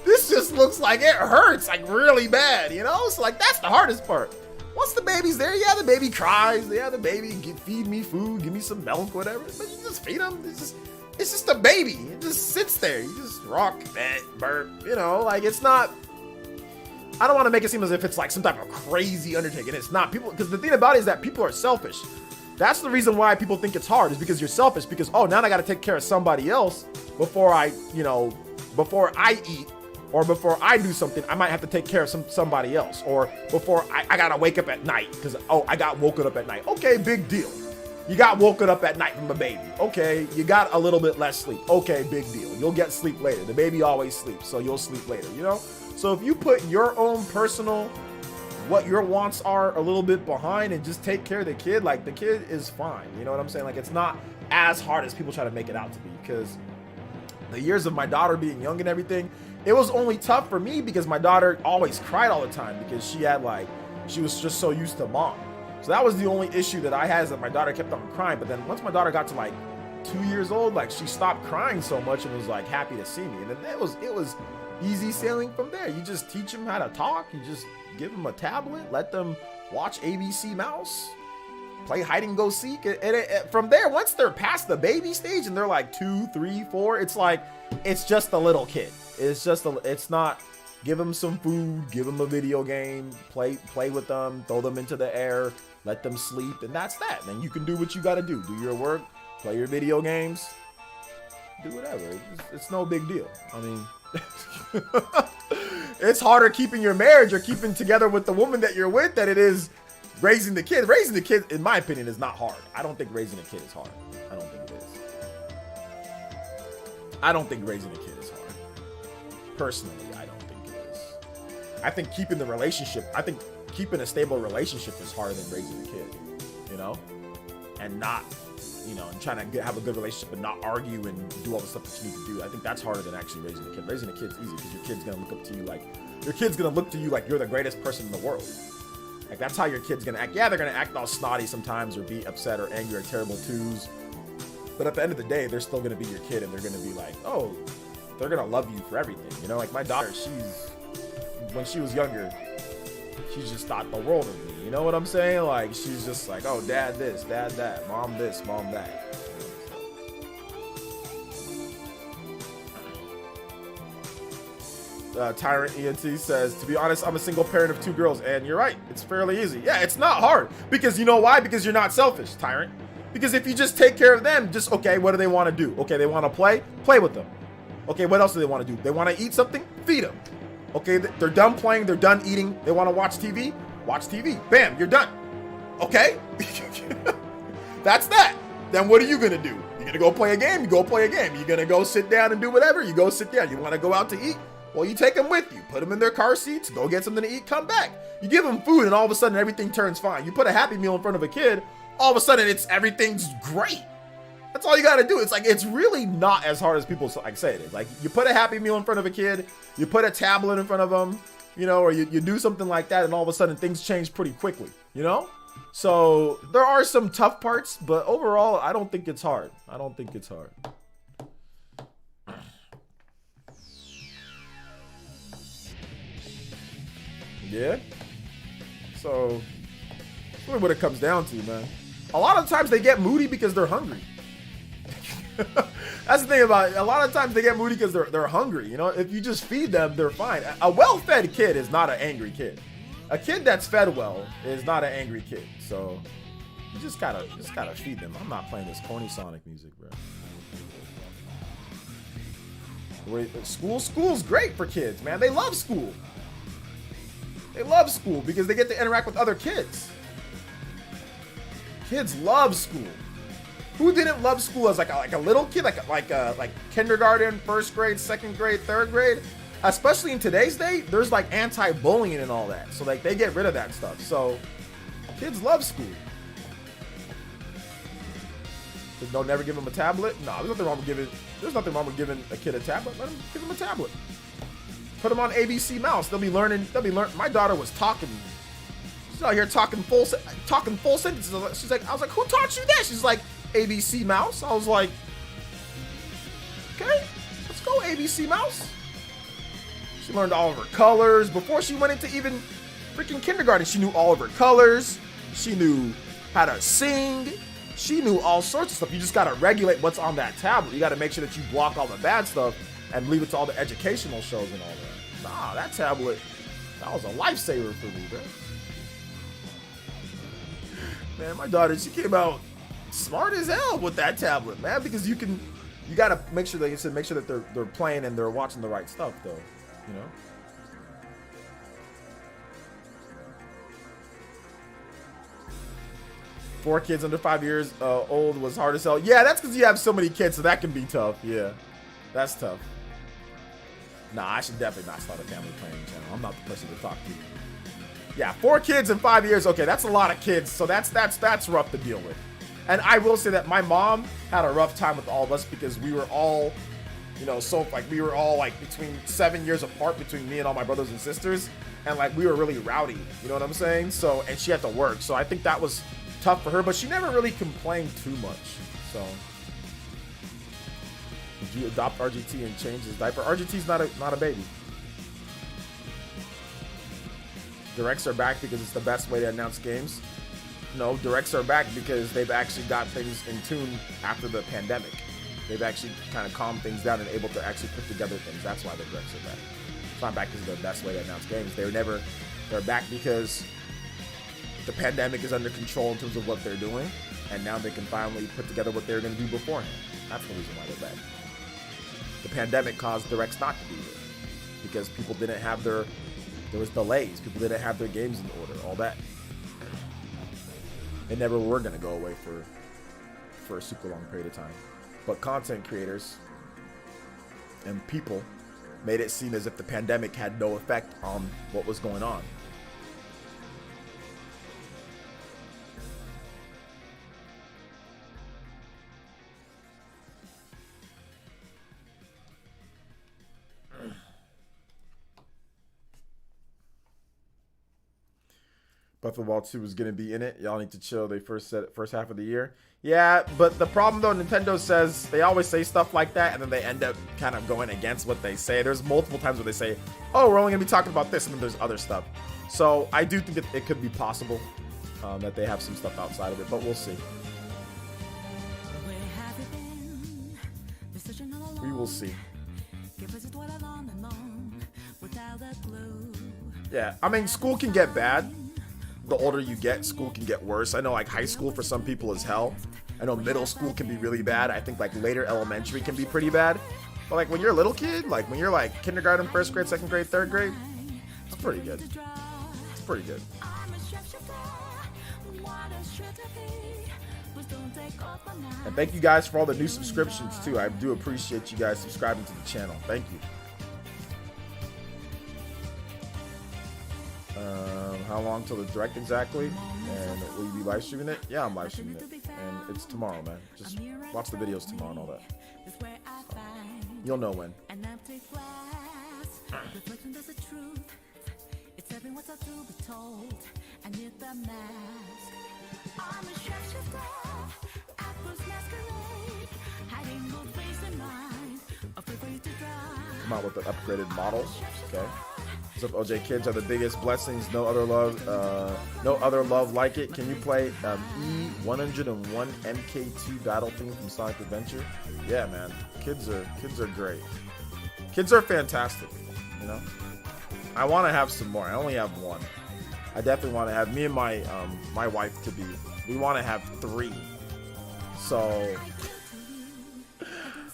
This just looks like it hurts, like really bad, So like, that's the hardest part. Once the baby's there, yeah, the baby cries. Yeah, the baby feed me food, give me some milk, whatever. But you just feed them. It's just a baby. It just sits there. You just rock, burp. You know, like it's not. I don't want to make it seem as if it's like some type of crazy undertaking. It's not. People, because the thing about it is that people are selfish. That's the reason why people think it's hard, is because you're selfish. Because, oh, now I got to take care of somebody else before I eat, or before I do something. I might have to take care of somebody else, or before I got to wake up at night because, oh, I got woken up at night. Okay, big deal. You got woken up at night from a baby. Okay, you got a little bit less sleep. Okay, big deal. You'll get sleep later. The baby always sleeps, so you'll sleep later, you know? So if you put your own personal, what your wants are a little bit behind and just take care of the kid, like the kid is fine. You know what I'm saying? Like it's not as hard as people try to make it out to be, because the years of my daughter being young and everything, it was only tough for me because my daughter always cried all the time because she was just so used to mom. So that was the only issue that I had, is that my daughter kept on crying. But then once my daughter got to like 2 years old, like she stopped crying so much and was like happy to see me. And then it was easy sailing from there. You just teach them how to talk. You just give them a tablet, let them watch ABC Mouse, play hide and go seek. And from there, once they're past the baby stage and they're like 2, 3, 4, it's like, it's just a little kid. It's not, give them some food, give them a video game, play with them, throw them into the air, let them sleep, and that's that. Then you can do what you got to do. Do your work, play your video games, do whatever. It's no big deal. I mean, it's harder keeping your marriage or keeping together with the woman that you're with than it is raising the kid. Raising the kid, in my opinion, is not hard. I don't think raising a kid is hard. I don't think it is. I don't think raising a kid is hard. Personally, I don't think it is. I think keeping a stable relationship is harder than raising a kid, you know? And not, you know, and trying to have a good relationship and not argue and do all the stuff that you need to do. I think that's harder than actually raising a kid. Raising a kid's easy because your kid's gonna look to you like you're the greatest person in the world. Like that's how your kid's gonna act. Yeah, they're gonna act all snotty sometimes or be upset or angry or terrible twos. But at the end of the day, they're still gonna be your kid, and they're gonna be like, oh, they're gonna love you for everything. You know, like my daughter, when she was younger, she just thought the world of me. You know what I'm saying? Like she's just like, oh, dad this, dad that, mom this, mom that. Tyrant ENT says, to be honest, I'm a single parent of 2 girls, and you're right, it's fairly easy. Yeah, it's not hard, because you know why? Because you're not selfish, Tyrant. Because if you just take care of them, just, okay, what do they want to do? Okay, they want to play with them. Okay, what else do they want to do? They want to eat something? Feed them. Okay, they're done playing, they're done eating, they want to watch TV? Watch TV. Bam, you're done. Okay? That's that. Then what are you going to do? You're going to go play a game? You go play a game. You're going to go sit down and do whatever? You go sit down. You want to go out to eat? Well, you take them with you. Put them in their car seats, go get something to eat, come back. You give them food, and all of a sudden, everything turns fine. You put a Happy Meal in front of a kid, all of a sudden, everything's great. That's all you got to do. It's like, it's really not as hard as people like say it is. Like, you put a Happy Meal in front of a kid, you put a tablet in front of them, you know, or you do something like that, and all of a sudden, things change pretty quickly, you know? So, there are some tough parts, but overall, I don't think it's hard. I don't think it's hard. Yeah. So, that's really what it comes down to, man. A lot of times they get moody because they're hungry. That's the thing about it. A lot of times they get moody because they're hungry. You know, if you just feed them, they're fine. A well-fed kid is not an angry kid. A kid that's fed well is not an angry kid. So, you just gotta feed them. I'm not playing this corny Sonic music, bro. School's great for kids, man. They love school. They love school because they get to interact with other kids. Kids love school. Who didn't love school as like a little kid, like kindergarten, first grade, second grade, third grade? Especially in today's day, there's like anti-bullying and all that. So like they get rid of that stuff. So kids love school. Don't never give them a tablet. No, there's nothing wrong with giving a kid a tablet. Let them give them a tablet. Put them on ABC Mouse. They'll be learning. My daughter was talking. She's out here talking full sentences. She's like, I was like, who taught you that? She's like, ABC Mouse. I was like, okay, let's go ABC Mouse. She learned all of her colors before she went into even freaking kindergarten. She knew all of her colors. She knew how to sing. she knew all sorts of stuff. You just gotta regulate what's on that tablet. You gotta make sure that you block all the bad stuff and leave it to all the educational shows and all that. Nah, that tablet, that was a lifesaver for me, bro. Man, my daughter, she came out smart as hell with that tablet, man, because you gotta make sure, like I said, make sure that they're playing and they're watching the right stuff, though, you know. 4 kids under 5 years old was hard to sell. Yeah, that's because you have so many kids, so that can be tough. Yeah, that's tough. Nah, I should definitely not start a family planning channel. I'm not the person to talk to. Yeah, 4 kids in 5 years. Okay, that's a lot of kids, so that's rough to deal with. And I will say that my mom had a rough time with all of us because we were all, you know, so like we were all like between 7 years apart between me and all my brothers and sisters, and like we were really rowdy. You know what I'm saying? So, and she had to work, so I think that was tough for her, but she never really complained too much. So, did you adopt RGT and change his diaper? RGT's not a baby. Directs are back because it's the best way to announce games. No, directs are back because they've actually got things in tune after the pandemic. They've actually kind of calmed things down and able to actually put together things. That's why the directs are back. It's not back because it's the best way to announce games. They're back because the pandemic is under control in terms of what they're doing, and now they can finally put together what they were going to do beforehand. That's the reason why they're back. The pandemic caused directs not to be there because people didn't have there was delays. People didn't have their games in order, all that. They never were going to go away for a super long period of time. But content creators and people made it seem as if the pandemic had no effect on what was going on. Breath of the Wild 2 was going to be in it. Y'all need to chill. They first said it first half of the year. Yeah, but the problem though, Nintendo says, they always say stuff like that, and then they end up kind of going against what they say. There's multiple times where they say, oh, we're only going to be talking about this, and then there's other stuff. So I do think it could be possible that they have some stuff outside of it, but we'll see. We will see. Yeah, I mean, school can get bad. The older you get, school can get worse. I know like high school for some people is hell. I know middle school can be really bad. I think like later elementary can be pretty bad. But like when you're a little kid, like when you're like kindergarten, first grade, second grade, third grade, it's pretty good. It's pretty good. And thank you guys for all the new subscriptions too. I do appreciate you guys subscribing to the channel. Thank you. How long till the direct exactly? And will you be live streaming it? Yeah, I'm live streaming it. And it's tomorrow, man. Just watch the videos tomorrow and all that. You'll know when. Come out with an upgraded model. Okay. What's up, OJ? Kids are the biggest blessings. No other love like it. Can you play E101 MK2 battle theme from Sonic Adventure? Yeah, man. Kids are great. Kids are fantastic. You know. I want to have some more. I only have one. I definitely want to have me and my my wife to be. We want to have 3. So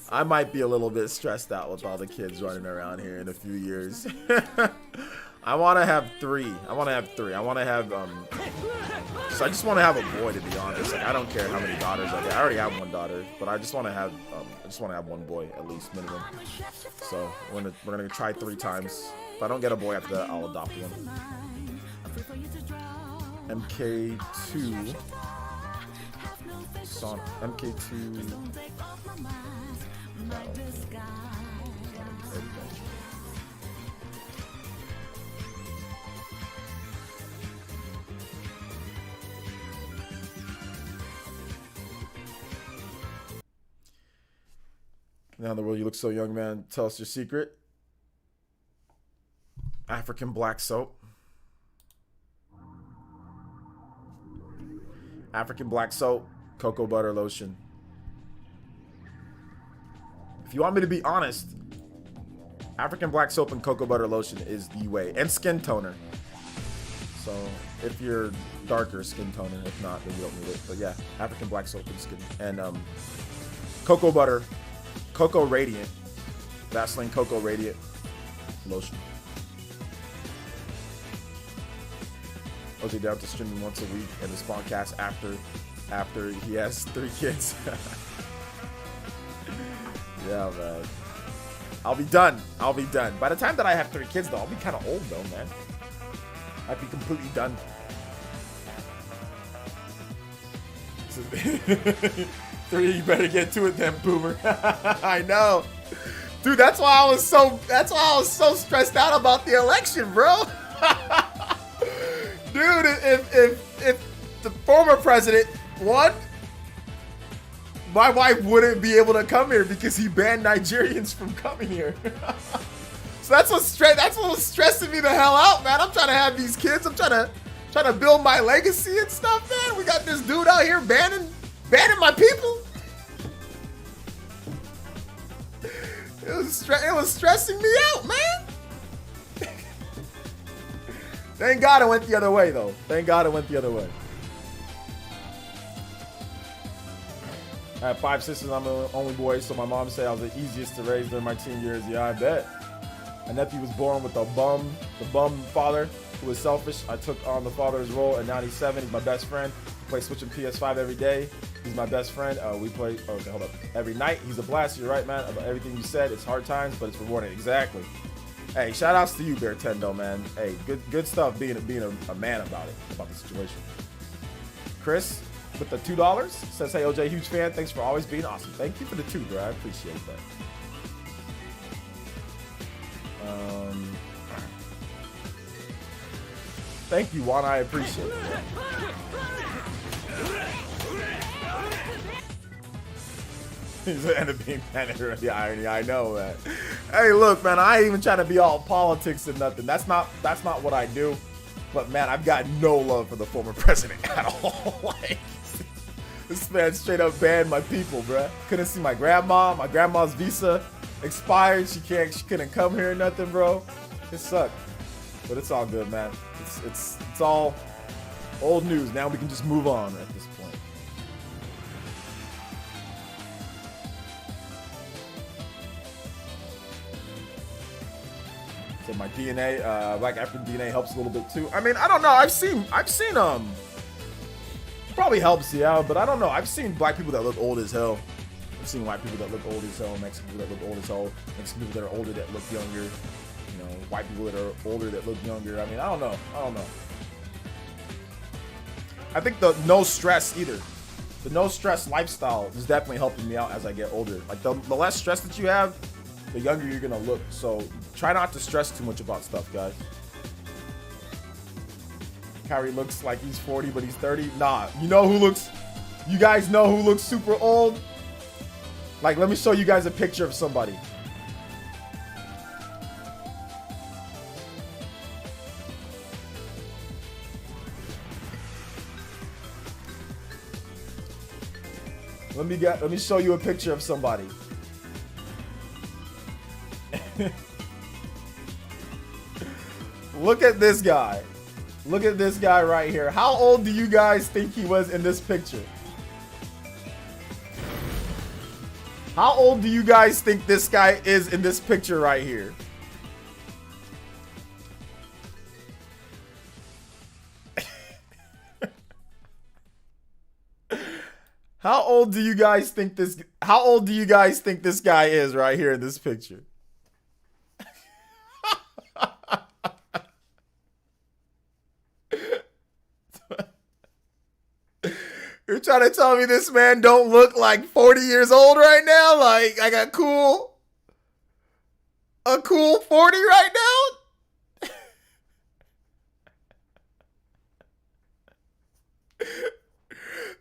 I might be a little bit stressed out with all the kids running around here in a few years. I want to have 3. I want to have so I just want to have a boy, to be honest. Like I don't care how many daughters I get. I already have one daughter, but I just want to have one boy at least minimum. So we're gonna try 3 times. If I don't get a boy after that, I'll adopt one. MK2. MK2. Now in the world, you look so young, man. Tell us your secret. African black soap. African black soap. Cocoa butter lotion. If you want me to be honest, African black soap and cocoa butter lotion is the way. And skin toner. So if you're darker, skin toner. If not, then you don't need it. But yeah, African black soap and skin. And cocoa butter, cocoa radiant, Vaseline cocoa radiant lotion. OJ down to streaming once a week and the Spawncast after he has 3 kids. Yeah, man. I'll be done. I'll be done. By the time that I have 3 kids, though, I'll be kind of old, though, man. I'd be completely done. 3, you better get to it then, boomer. I know. Dude, that's why I was so stressed out about the election, bro. Dude, if the former president won, my wife wouldn't be able to come here because he banned Nigerians from coming here. So that's what was stressing me the hell out, man. I'm trying to have these kids. I'm trying to build my legacy and stuff, man. We got this dude out here banning my people. It was stressing me out, man. Thank God it went the other way, though. Thank God it went the other way. I have 5 sisters. I'm the only boy, so my mom said I was the easiest to raise during my teen years. Yeah, I bet. My nephew was born with the bum father who was selfish. I took on the father's role at 97. He's my best friend. We play Switch and PS5 every day. He's my best friend. We play, okay, hold up. Every night. He's a blast. You're right, man. About everything you said. It's hard times, but it's rewarding. Exactly. Hey, shout outs to you, Beartendo, man. Hey, good stuff being a man about it, about the situation. Chris with the $2 says, hey, OJ, huge fan. Thanks for always being awesome. Thank you for the 2, bro. I appreciate that. Thank you, Juan. I appreciate it. He's end up being manager. The irony, I know, man. Hey, look, man. I ain't even trying to be all politics and nothing. That's not what I do. But man, I've got no love for the former president at all. Like, this man straight up banned my people, bruh. Couldn't see my grandma. My grandma's visa expired. She couldn't come here or nothing, bro. It sucked. But it's all good, man. It's all old news. Now we can just move on at this point. So my DNA, Black African DNA helps a little bit too. I mean, I don't know. I've seen probably helps, yeah, but I don't know. I've seen black people that look old as hell. I've seen white people that look old as hell, Mexican people that look old as hell, Mexican people that are older that look younger, you know, white people that are older that look younger. I mean, I don't know. I think the no stress either. The no stress lifestyle is definitely helping me out as I get older. Like the less stress that you have, the younger you're gonna look. So try not to stress too much about stuff, guys. Kyrie looks like he's 40, but he's 30. Nah, you guys know who looks super old? Like, let me show you guys a picture of somebody. Let me show you a picture of somebody. Look at this guy. Look at this guy right here. How old do you guys think he was in this picture? How old do you guys think this guy is in this picture right here? How old do you guys think this guy is right here in this picture? You're trying to tell me this man don't look like 40 years old right now? Like, I got a cool 40 right now?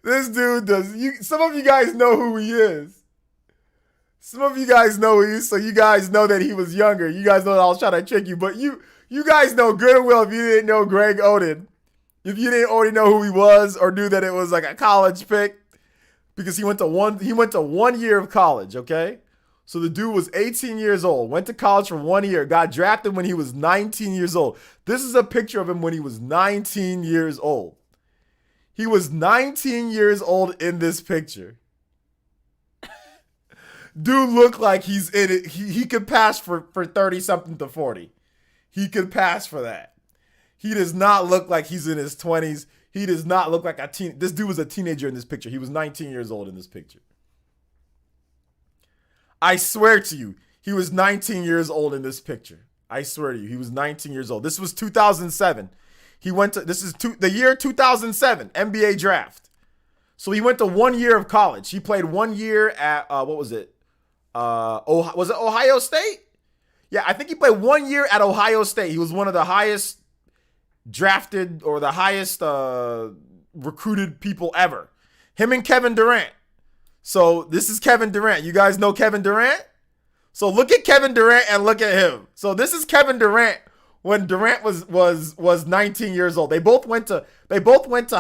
This dude does. Some of you guys know who he is. Some of you guys know who he is, so you guys know that he was younger. You guys know that I was trying to trick you, but you guys know good and well if you didn't know Greg Oden. If you didn't already know who he was or knew that it was like a college pick, because he went to one year of college, okay? So the dude was 18 years old, went to college for 1 year, got drafted when he was 19 years old. This is a picture of him when he was 19 years old. He was 19 years old in this picture. Dude looked like he's in it. He could pass for 30 something to 40. He could pass for that. He does not look like he's in his 20s. He does not look like a teen. This dude was a teenager in this picture. He was 19 years old in this picture. I swear to you, he was 19 years old in this picture. I swear to you, he was 19 years old. This was 2007. He went to, the year 2007, NBA draft. So he went to 1 year of college. He played 1 year at, what was it? Was it Ohio State? Yeah, I think he played 1 year at Ohio State. He was one of the highest drafted or the highest recruited people ever. Him and Kevin Durant. So this is Kevin Durant. You guys know Kevin Durant? So look at Kevin Durant and look at him. So this is Kevin Durant when Durant was 19 years old. They both went to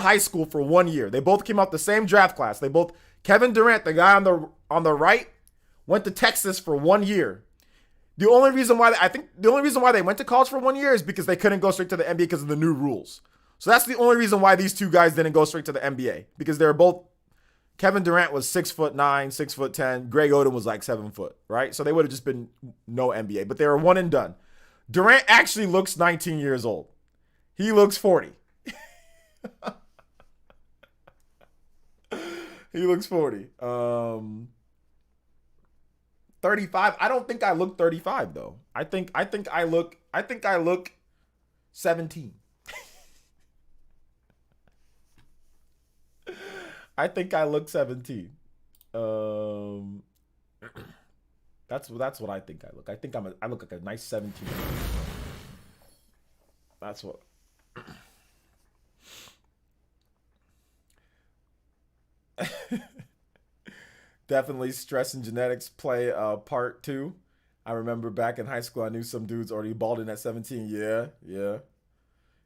high school for 1 year. They both came out the same draft class. Kevin Durant, the guy on the right, went to Texas for 1 year. The only reason why they went to college for 1 year is because they couldn't go straight to the NBA because of the new rules. So that's the only reason why these two guys didn't go straight to the NBA, because they were both. Kevin Durant was 6'9", 6'10". Greg Oden was like 7 foot, right? So they would have just been no NBA, but they were one and done. Durant actually looks 19 years old. He looks 40. He looks 40. 35. I don't think I look 35 though. I think I look 17. I think I look 17. That's what I think I look. I think I look like a nice 17. That's what. Definitely stress and genetics play part too. I remember back in high school, I knew some dudes already balding at 17. Yeah.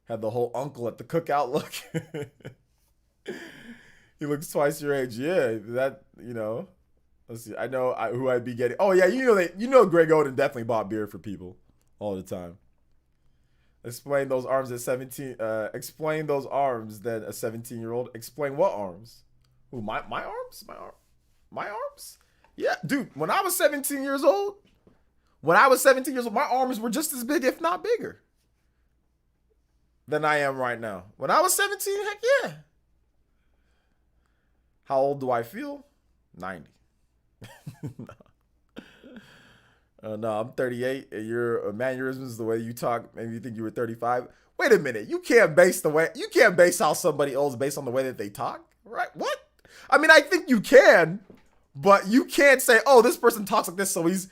Had the whole uncle at the cookout look. He looks twice your age. Yeah, that, let's see. I know who I'd be getting. Oh yeah, Greg Oden definitely bought beer for people all the time. Explain those arms at 17. Explain those arms that a 17-year-old. Explain what arms? Who, my arms? My arms? Yeah, dude, when I was 17 years old, my arms were just as big, if not bigger, than I am right now. When I was 17, heck yeah. How old do I feel? 90. No, I'm 38, and your mannerisms, the way you talk, maybe you think you were 35. Wait a minute, you can't base how somebody old is based on the way that they talk, right? What? I mean, I think you can, but you can't say, oh, this person talks like this, so he's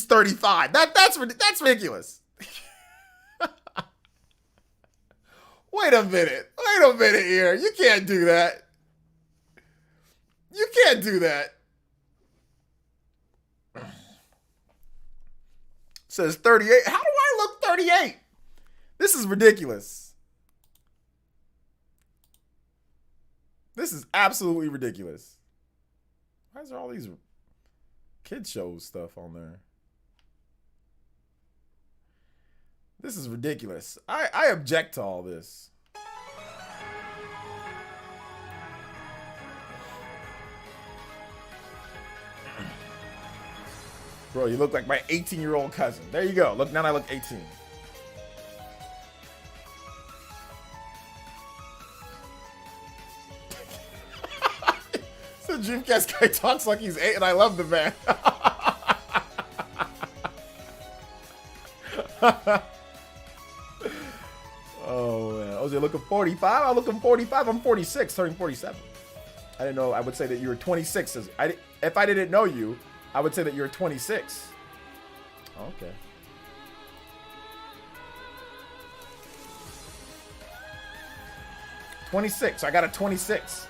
35. That's ridiculous. Wait a minute here. You can't do that. You can't do that. Says 38. How do I look 38? This is ridiculous. This is absolutely ridiculous. Why is there all these kid shows stuff on there? This is ridiculous. I object to all this. Bro, you look like my 18-year-old cousin. There you go. Look, now I look 18. So Dreamcast guy talks like he's 8, and I love the man. Oh, man. Oh, is he looking 45? I'm looking 45. I'm 46, turning 47. I didn't know. I would say that you were 26. If I didn't know you, I would say that you're 26. Okay. I got a 26.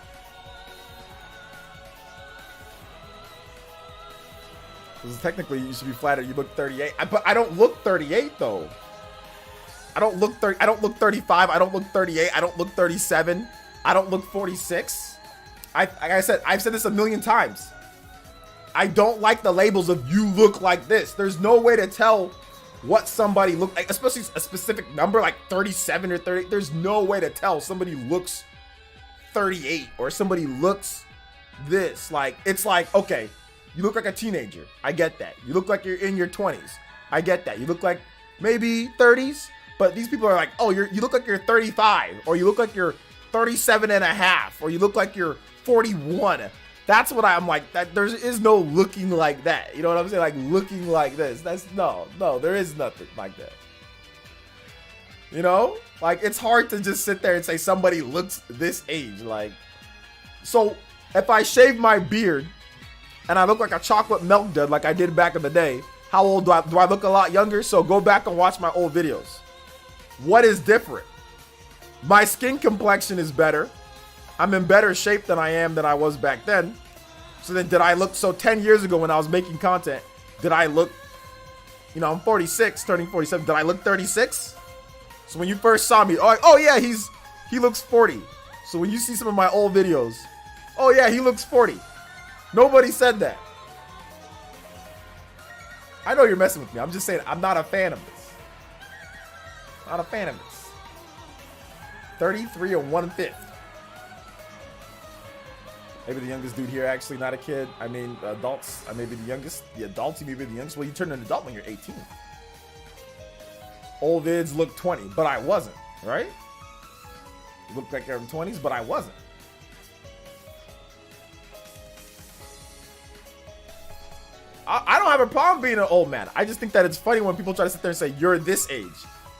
Because technically you should be flattered. You look 38. But I don't look 38 though. I don't look 35. I don't look 38. I don't look 37. I don't look 46. like I said, I've said this a million times. I don't like the labels of you look like this. There's no way to tell what somebody look like, especially a specific number like 37 or 30. There's no way to tell somebody looks 38 or somebody looks this. Like, it's like, okay, you look like a teenager. I get that. You look like you're in your 20s. I get that. You look like maybe 30s, but these people are like, oh, you look like you're 35, or you look like you're 37 and a half, or you look like you're 41. That's what I'm like, that there is no looking like that. You know what I'm saying? Like, looking like this. That's no, there is nothing like that. You know? Like, it's hard to just sit there and say somebody looks this age. Like, so if I shave my beard and I look like a chocolate milk dud like I did back in the day, how old do I look? A lot younger? So go back and watch my old videos. What is different? My skin complexion is better. I'm in better shape than I was back then. So then did I look, so 10 years ago when I was making content, did I look, you know, I'm 46, turning 47. Did I look 36? So when you first saw me, oh yeah, he looks 40. So when you see some of my old videos, oh yeah, he looks 40. Nobody said that. I know you're messing with me. I'm just saying I'm not a fan of this. Not a fan of this. 33 and 1/5. Maybe the youngest dude here actually not a kid. I mean, adults, I may be the youngest. The adults, you may be the youngest. Well, you turn an adult when you're 18. Old vids look 20, but I wasn't, right? You look like you're in 20s, but I wasn't. I don't have a problem being an old man. I just think that it's funny when people try to sit there and say, you're this age.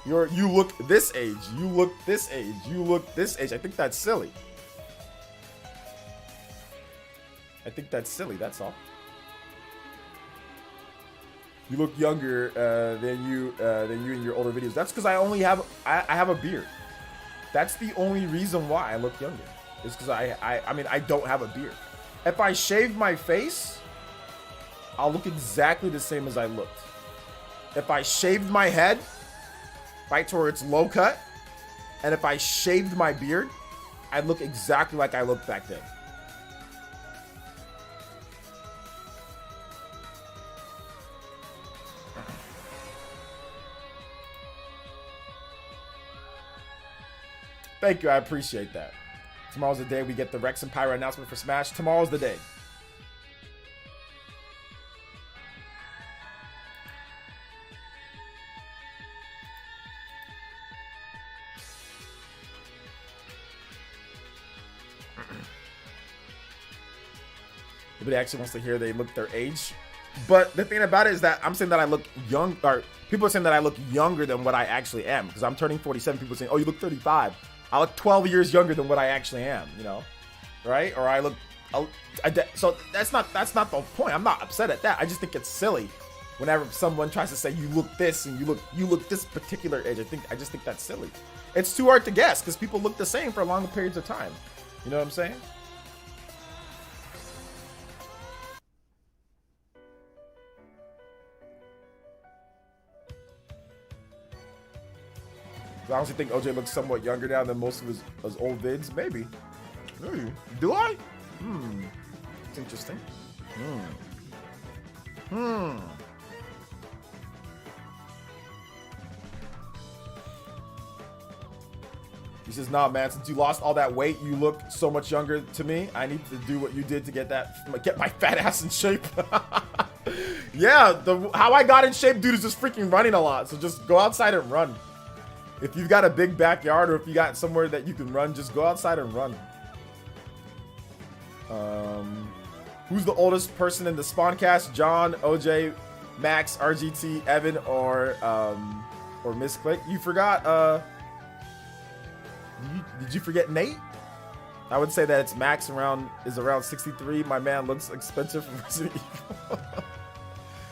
You look this age. You look this age. You look this age. I think that's silly. That's all. You look younger than you in your older videos. That's because I have a beard. That's the only reason why I look younger. Is because I mean I don't have a beard. If I shave my face, I'll look exactly the same as I looked. If I shaved my head, right to where it's low cut, and if I shaved my beard, I'd look exactly like I looked back then. Thank you, I appreciate that. Tomorrow's the day we get the Rex and Pyro announcement for Smash. Tomorrow's the day. Nobody actually wants to hear they look their age. But the thing about it is that I'm saying that I look young, or people are saying that I look younger than what I actually am, because I'm turning 47. People are saying, oh, you look 35. I look 12 years younger than what I actually am, you know, right? Or I look, so that's not the point. I'm not upset at that. I just think it's silly whenever someone tries to say you look this and you look this particular age. I just think that's silly. It's too hard to guess because people look the same for long periods of time. You know what I'm saying? I honestly think OJ looks somewhat younger now than most of his old vids. Maybe. Do I? It's interesting. He says, nah, man, since you lost all that weight, you look so much younger to me. I need to do what you did to get my fat ass in shape. Yeah, how I got in shape, dude, is just freaking running a lot. So just go outside and run. If you've got a big backyard or if you got somewhere that you can run, just go outside and run. Who's the oldest person in the Spawncast? John, OJ, Max, RGT, Evan, or Miss Click? You forgot, did you forget Nate? I would say that it's Max is around 63. My man looks expensive from Resident Evil.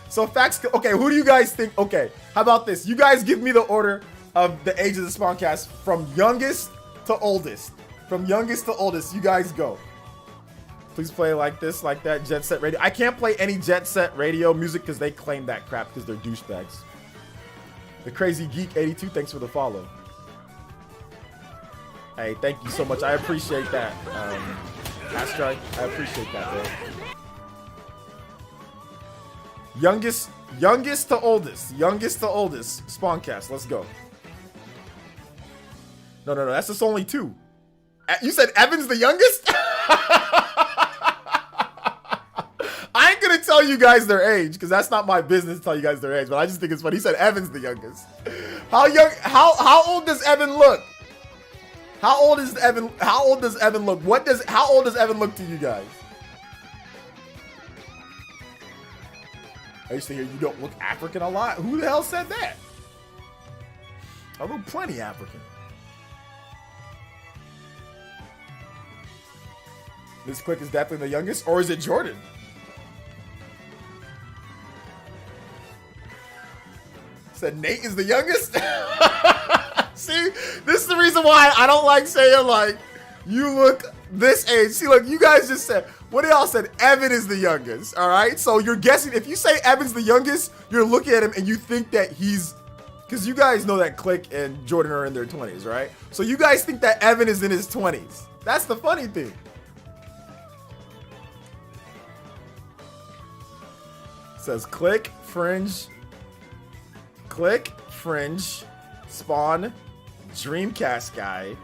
So facts, okay, who do you guys think? Okay, how about this? You guys give me the order of the age of the Spawncast from youngest to oldest. From youngest to oldest, you guys go. Please play like this, like that, Jet Set Radio. I can't play any Jet Set Radio music because they claim that crap because they're douchebags. The Crazy Geek 82, thanks for the follow. Hey, thank you so much. I appreciate that. Astro, I appreciate that, bro. Youngest to oldest. Youngest to oldest. Spawncast, let's go. No, that's just only 2. You said Evan's the youngest? I ain't gonna tell you guys their age, because that's not my business to tell you guys their age, but I just think it's funny. He said Evan's the youngest. How old does Evan look? How old does Evan look? How old does Evan look to you guys? I used to hear you don't look African a lot. Who the hell said that? I look plenty African. This Quick is definitely the youngest, or is it Jordan? Said Nate is the youngest? See, this is the reason why I don't like saying, like, you look this age. See, look, you guys just said, what y'all said? Evan is the youngest, all right? So you're guessing, if you say Evan's the youngest, you're looking at him and you think that he's, because you guys know that Click and Jordan are in their 20s, right? So you guys think that Evan is in his 20s. That's the funny thing. Says Click, Fringe, Spawn, Dreamcast Guy,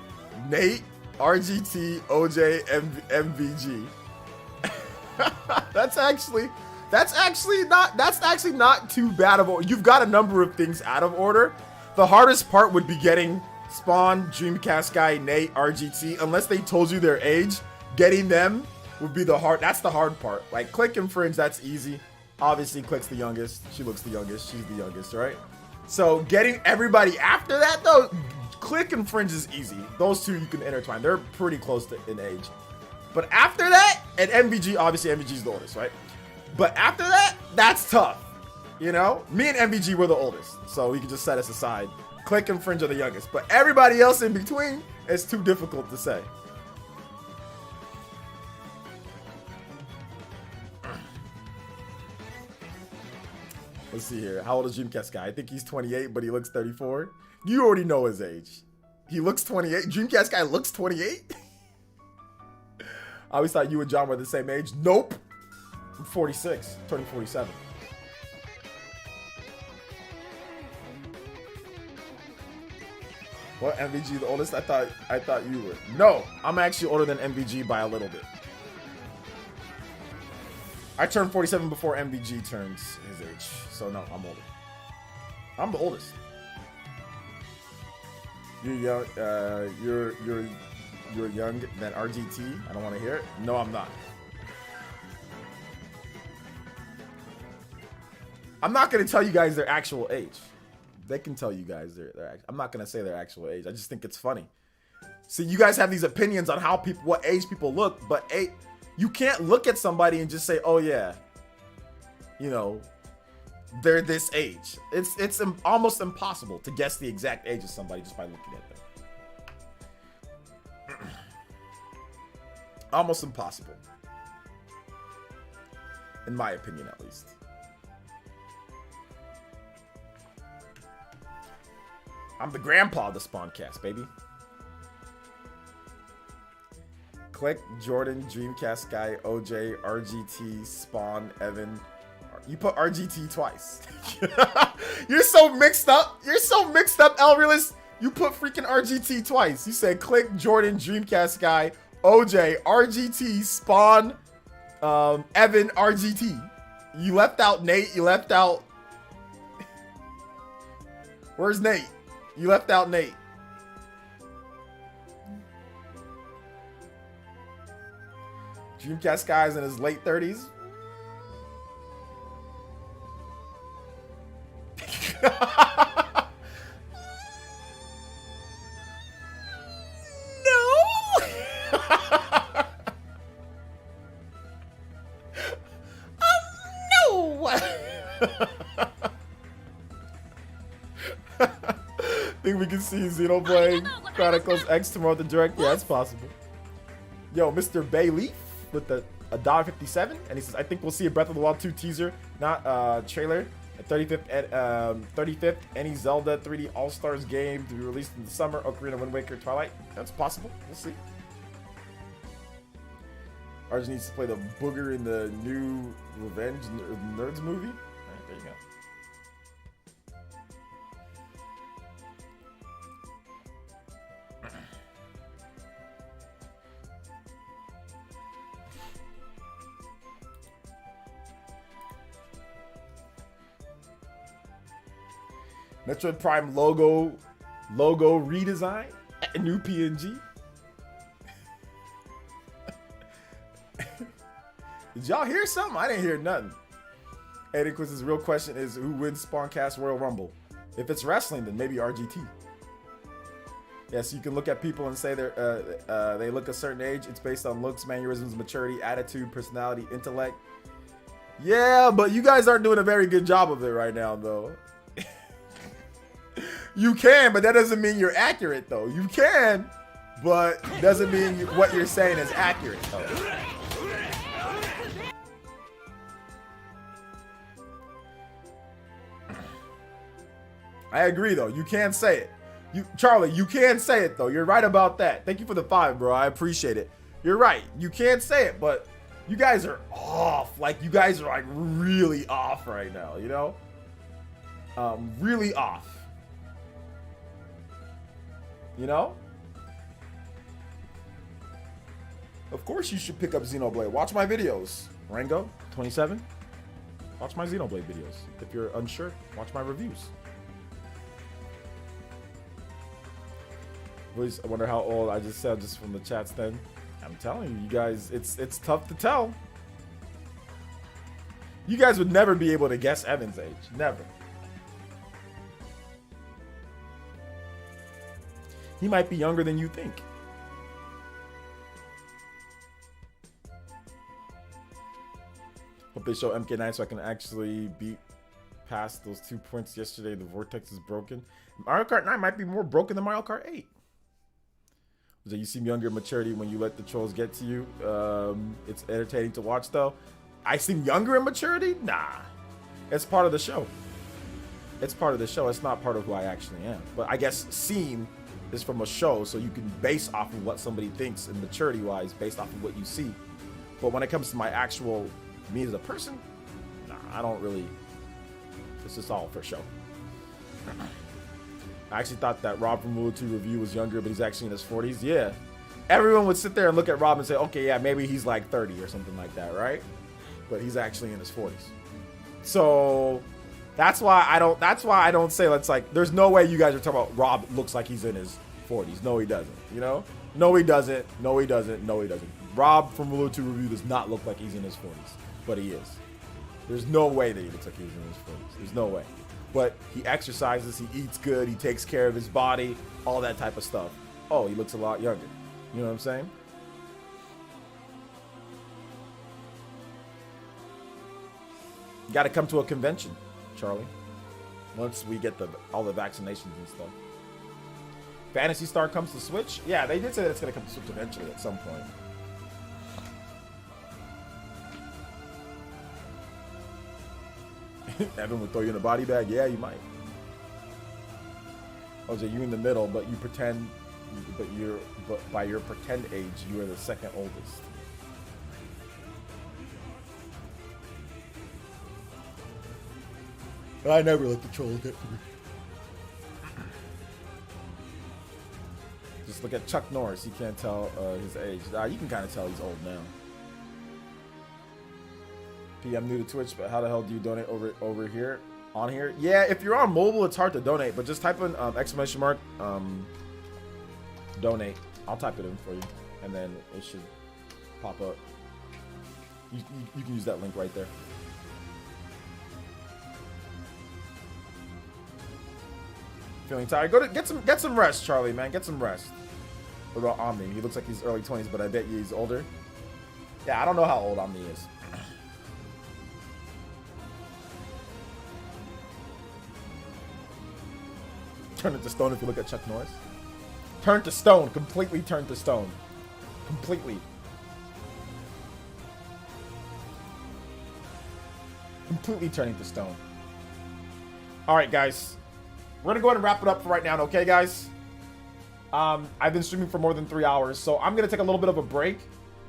Nate, RGT, OJ, MVG. That's actually not too bad of a, you've got a number of things out of order. The hardest part would be getting Spawn, Dreamcast Guy, Nate, RGT, unless they told you their age. Getting them would be that's the hard part. Like Click and Fringe, that's easy. Obviously, Click's the youngest. She looks the youngest. She's the youngest, right? So getting everybody after that, though, Click and Fringe is easy. Those two you can intertwine. They're pretty close in age. But after that, and MVG, obviously MVG's the oldest, right? But after that, that's tough. You know? Me and MVG were the oldest. So we can just set us aside. Click and Fringe are the youngest. But everybody else in between is too difficult to say. Let's see here. How old is Dreamcast Guy? I think he's 28, but he looks 34. You already know his age. He looks 28. Dreamcast Guy looks 28? I always thought you and John were the same age. Nope. I'm 46, turning 47. What, MVG the oldest? I thought you were. No, I'm actually older than MVG by a little bit. I turned 47 before MVG turns his age. So no, I'm older. I'm the oldest. You're young. You're young than RGT. I don't want to hear it. No, I'm not. I'm not gonna tell you guys their actual age. They can tell you guys their. I'm not gonna say their actual age. I just think it's funny. See, you guys have these opinions on how people, what age people look, but you can't look at somebody and just say, oh yeah, you know, they're this age. It's almost impossible to guess the exact age of somebody just by looking at them. Almost impossible. In my opinion, at least. I'm the grandpa of the Spawncast, baby. Click, Jordan, Dreamcast Guy, OJ, RGT, Spawn, Evan. You put RGT twice. You're so mixed up. You're so mixed up, Elrealist. You put freaking RGT twice. You said Click, Jordan, Dreamcast Guy, OJ, RGT, Spawn, Evan, RGT. You left out Nate. You left out... Where's Nate? You left out Nate. Dreamcast Guy's in his late 30s. Think we can see Xenoblade Chronicles X tomorrow at the direct? Yeah, it's possible. Yo, Mr. Bayleaf with the $1.57, and he says, I think we'll see a Breath of the Wild 2 teaser, not trailer. A 35th any Zelda 3D All-Stars game to be released in the summer. Ocarina, Wind Waker, Twilight. That's possible. We'll see. Arjun needs to play the booger in the new Revenge Nerds movie. All right, there you go. Metroid Prime logo redesign, a new PNG. Did y'all hear something? I didn't hear nothing. Aiden Quiz's real question is who wins Spawncast Royal Rumble? If it's wrestling, then maybe RGT. Yes, you can look at people and say they look a certain age. It's based on looks, mannerisms, maturity, attitude, personality, intellect. Yeah, but you guys aren't doing a very good job of it right now, though. You can, but that doesn't mean you're accurate, though. You can, but doesn't mean what you're saying is accurate, though. I agree, though. You can say it. Charlie, you can say it, though. You're right about that. Thank you for the 5, bro. I appreciate it. You're right. You can say it, but you guys are off. Like, you guys are, like, really off right now, you know? Really off. You know? Of course you should pick up Xenoblade. Watch my videos. Rango, 27. Watch my Xenoblade videos. If you're unsure, watch my reviews. I wonder how old I just said just from the chats then. I'm telling you, you guys, it's tough to tell. You guys would never be able to guess Evan's age. Never. He might be younger than you think. Hope they show MK9 so I can actually beat past those 2 points yesterday. The vortex is broken. Mario Kart 9 might be more broken than Mario Kart 8. So you seem younger in maturity when you let the trolls get to you. It's entertaining to watch, though. I seem younger in maturity? Nah. It's part of the show. It's part of the show. It's not part of who I actually am. But I guess seem is from a show, so you can base off of what somebody thinks and maturity-wise based off of what you see. But when it comes to my actual me as a person, nah, I don't really. This is all for show. I actually thought that Rob from Rule 2 Review was younger, but he's actually in his 40s. Yeah. Everyone would sit there and look at Rob and say, okay, yeah, maybe he's like 30 or something like that, right? But he's actually in his 40s. So that's why I don't say, let's like, there's no way you guys are talking about Rob looks like he's in his 40s. No, he doesn't, you know? No, he doesn't. No, he doesn't. No, he doesn't. Rob from Rule 2 Review does not look like he's in his 40s, but he is. There's no way that he looks like he's in his 40s. There's no way. But he exercises, he eats good, he takes care of his body, all that type of stuff. Oh, he looks a lot younger. You know what I'm saying? You got to come to a convention, Charlie. Once we get all the vaccinations and stuff. Phantasy Star comes to Switch? Yeah, they did say that it's going to come to Switch eventually at some point. Evan would throw you in a body bag? Yeah, you might. OJ, you in the middle, but you pretend, but by your pretend age, you are the second oldest. I never let the trolls get to me. Just look at Chuck Norris. You can't tell his age. You can kind of tell he's old now. I'm new to Twitch, but how the hell do you donate over here? On here? Yeah, if you're on mobile, it's hard to donate, but just type in exclamation mark donate. I'll type it in for you, and then it should pop up. You can use that link right there. Feeling tired? Go to get some rest, Charlie, man. Get some rest. What about Omni? He looks like he's early 20s, but I bet you he's older. Yeah, I don't know how old Omni is. Turn it to stone if you look at Chuck Norris. Turn to stone. Completely turned to stone. Completely. Completely turning to stone. Alright, guys. We're going to go ahead and wrap it up for right now, okay, guys? I've been streaming for more than 3 hours, so I'm going to take a little bit of a break.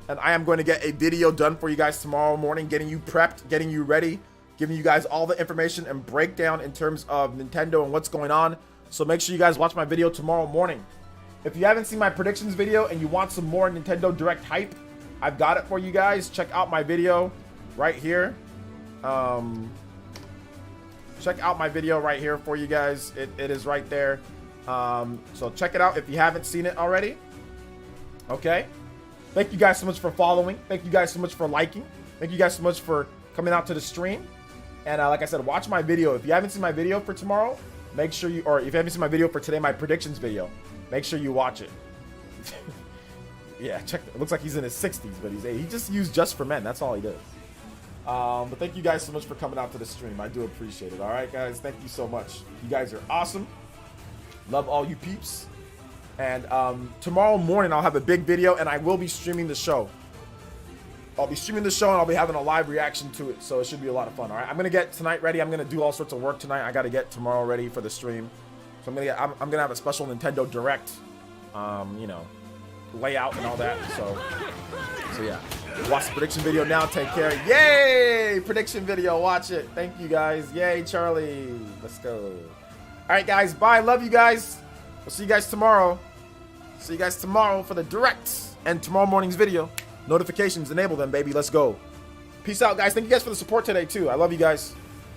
and I am going to get a video done for you guys tomorrow morning, getting you prepped, getting you ready, giving you guys all the information and breakdown in terms of Nintendo and what's going on. So make sure you guys watch my video tomorrow morning. If you haven't seen my predictions video and you want some more Nintendo Direct hype, I've got it for you guys. Check out my video right here. Check out my video right here for you guys. It is right there. So check it out if you haven't seen it already. Okay. Thank you guys so much for following. Thank you guys so much for liking. Thank you guys so much for coming out to the stream. And like I said, watch my video. If you haven't seen my video for tomorrow, make sure you, or if you haven't seen my video for today, my predictions video, make sure you watch it. Yeah, check. It looks like he's in his 60s, but he just used Just for Men. That's all he does. But thank you guys so much for coming out to the stream. I do appreciate it. All right, guys. Thank you so much. You guys are awesome. Love all you peeps. And tomorrow morning, I'll have a big video, and I will be streaming the show. I'll be streaming the show, and I'll be having a live reaction to it. So it should be a lot of fun. All right, I'm gonna get tonight ready. I'm gonna do all sorts of work tonight. I gotta get tomorrow ready for the stream. So I'm gonna have a special Nintendo Direct, you know, layout and all that. So yeah. Watch the prediction video now. Take care. Yay! Prediction video. Watch it. Thank you guys. Yay, Charlie. Let's go. All right, guys. Bye. Love you guys. We'll see you guys tomorrow. See you guys tomorrow for the direct and tomorrow morning's video. Notifications, enable them, baby. Let's go. Peace out, guys. Thank you guys for the support today, too. I love you guys.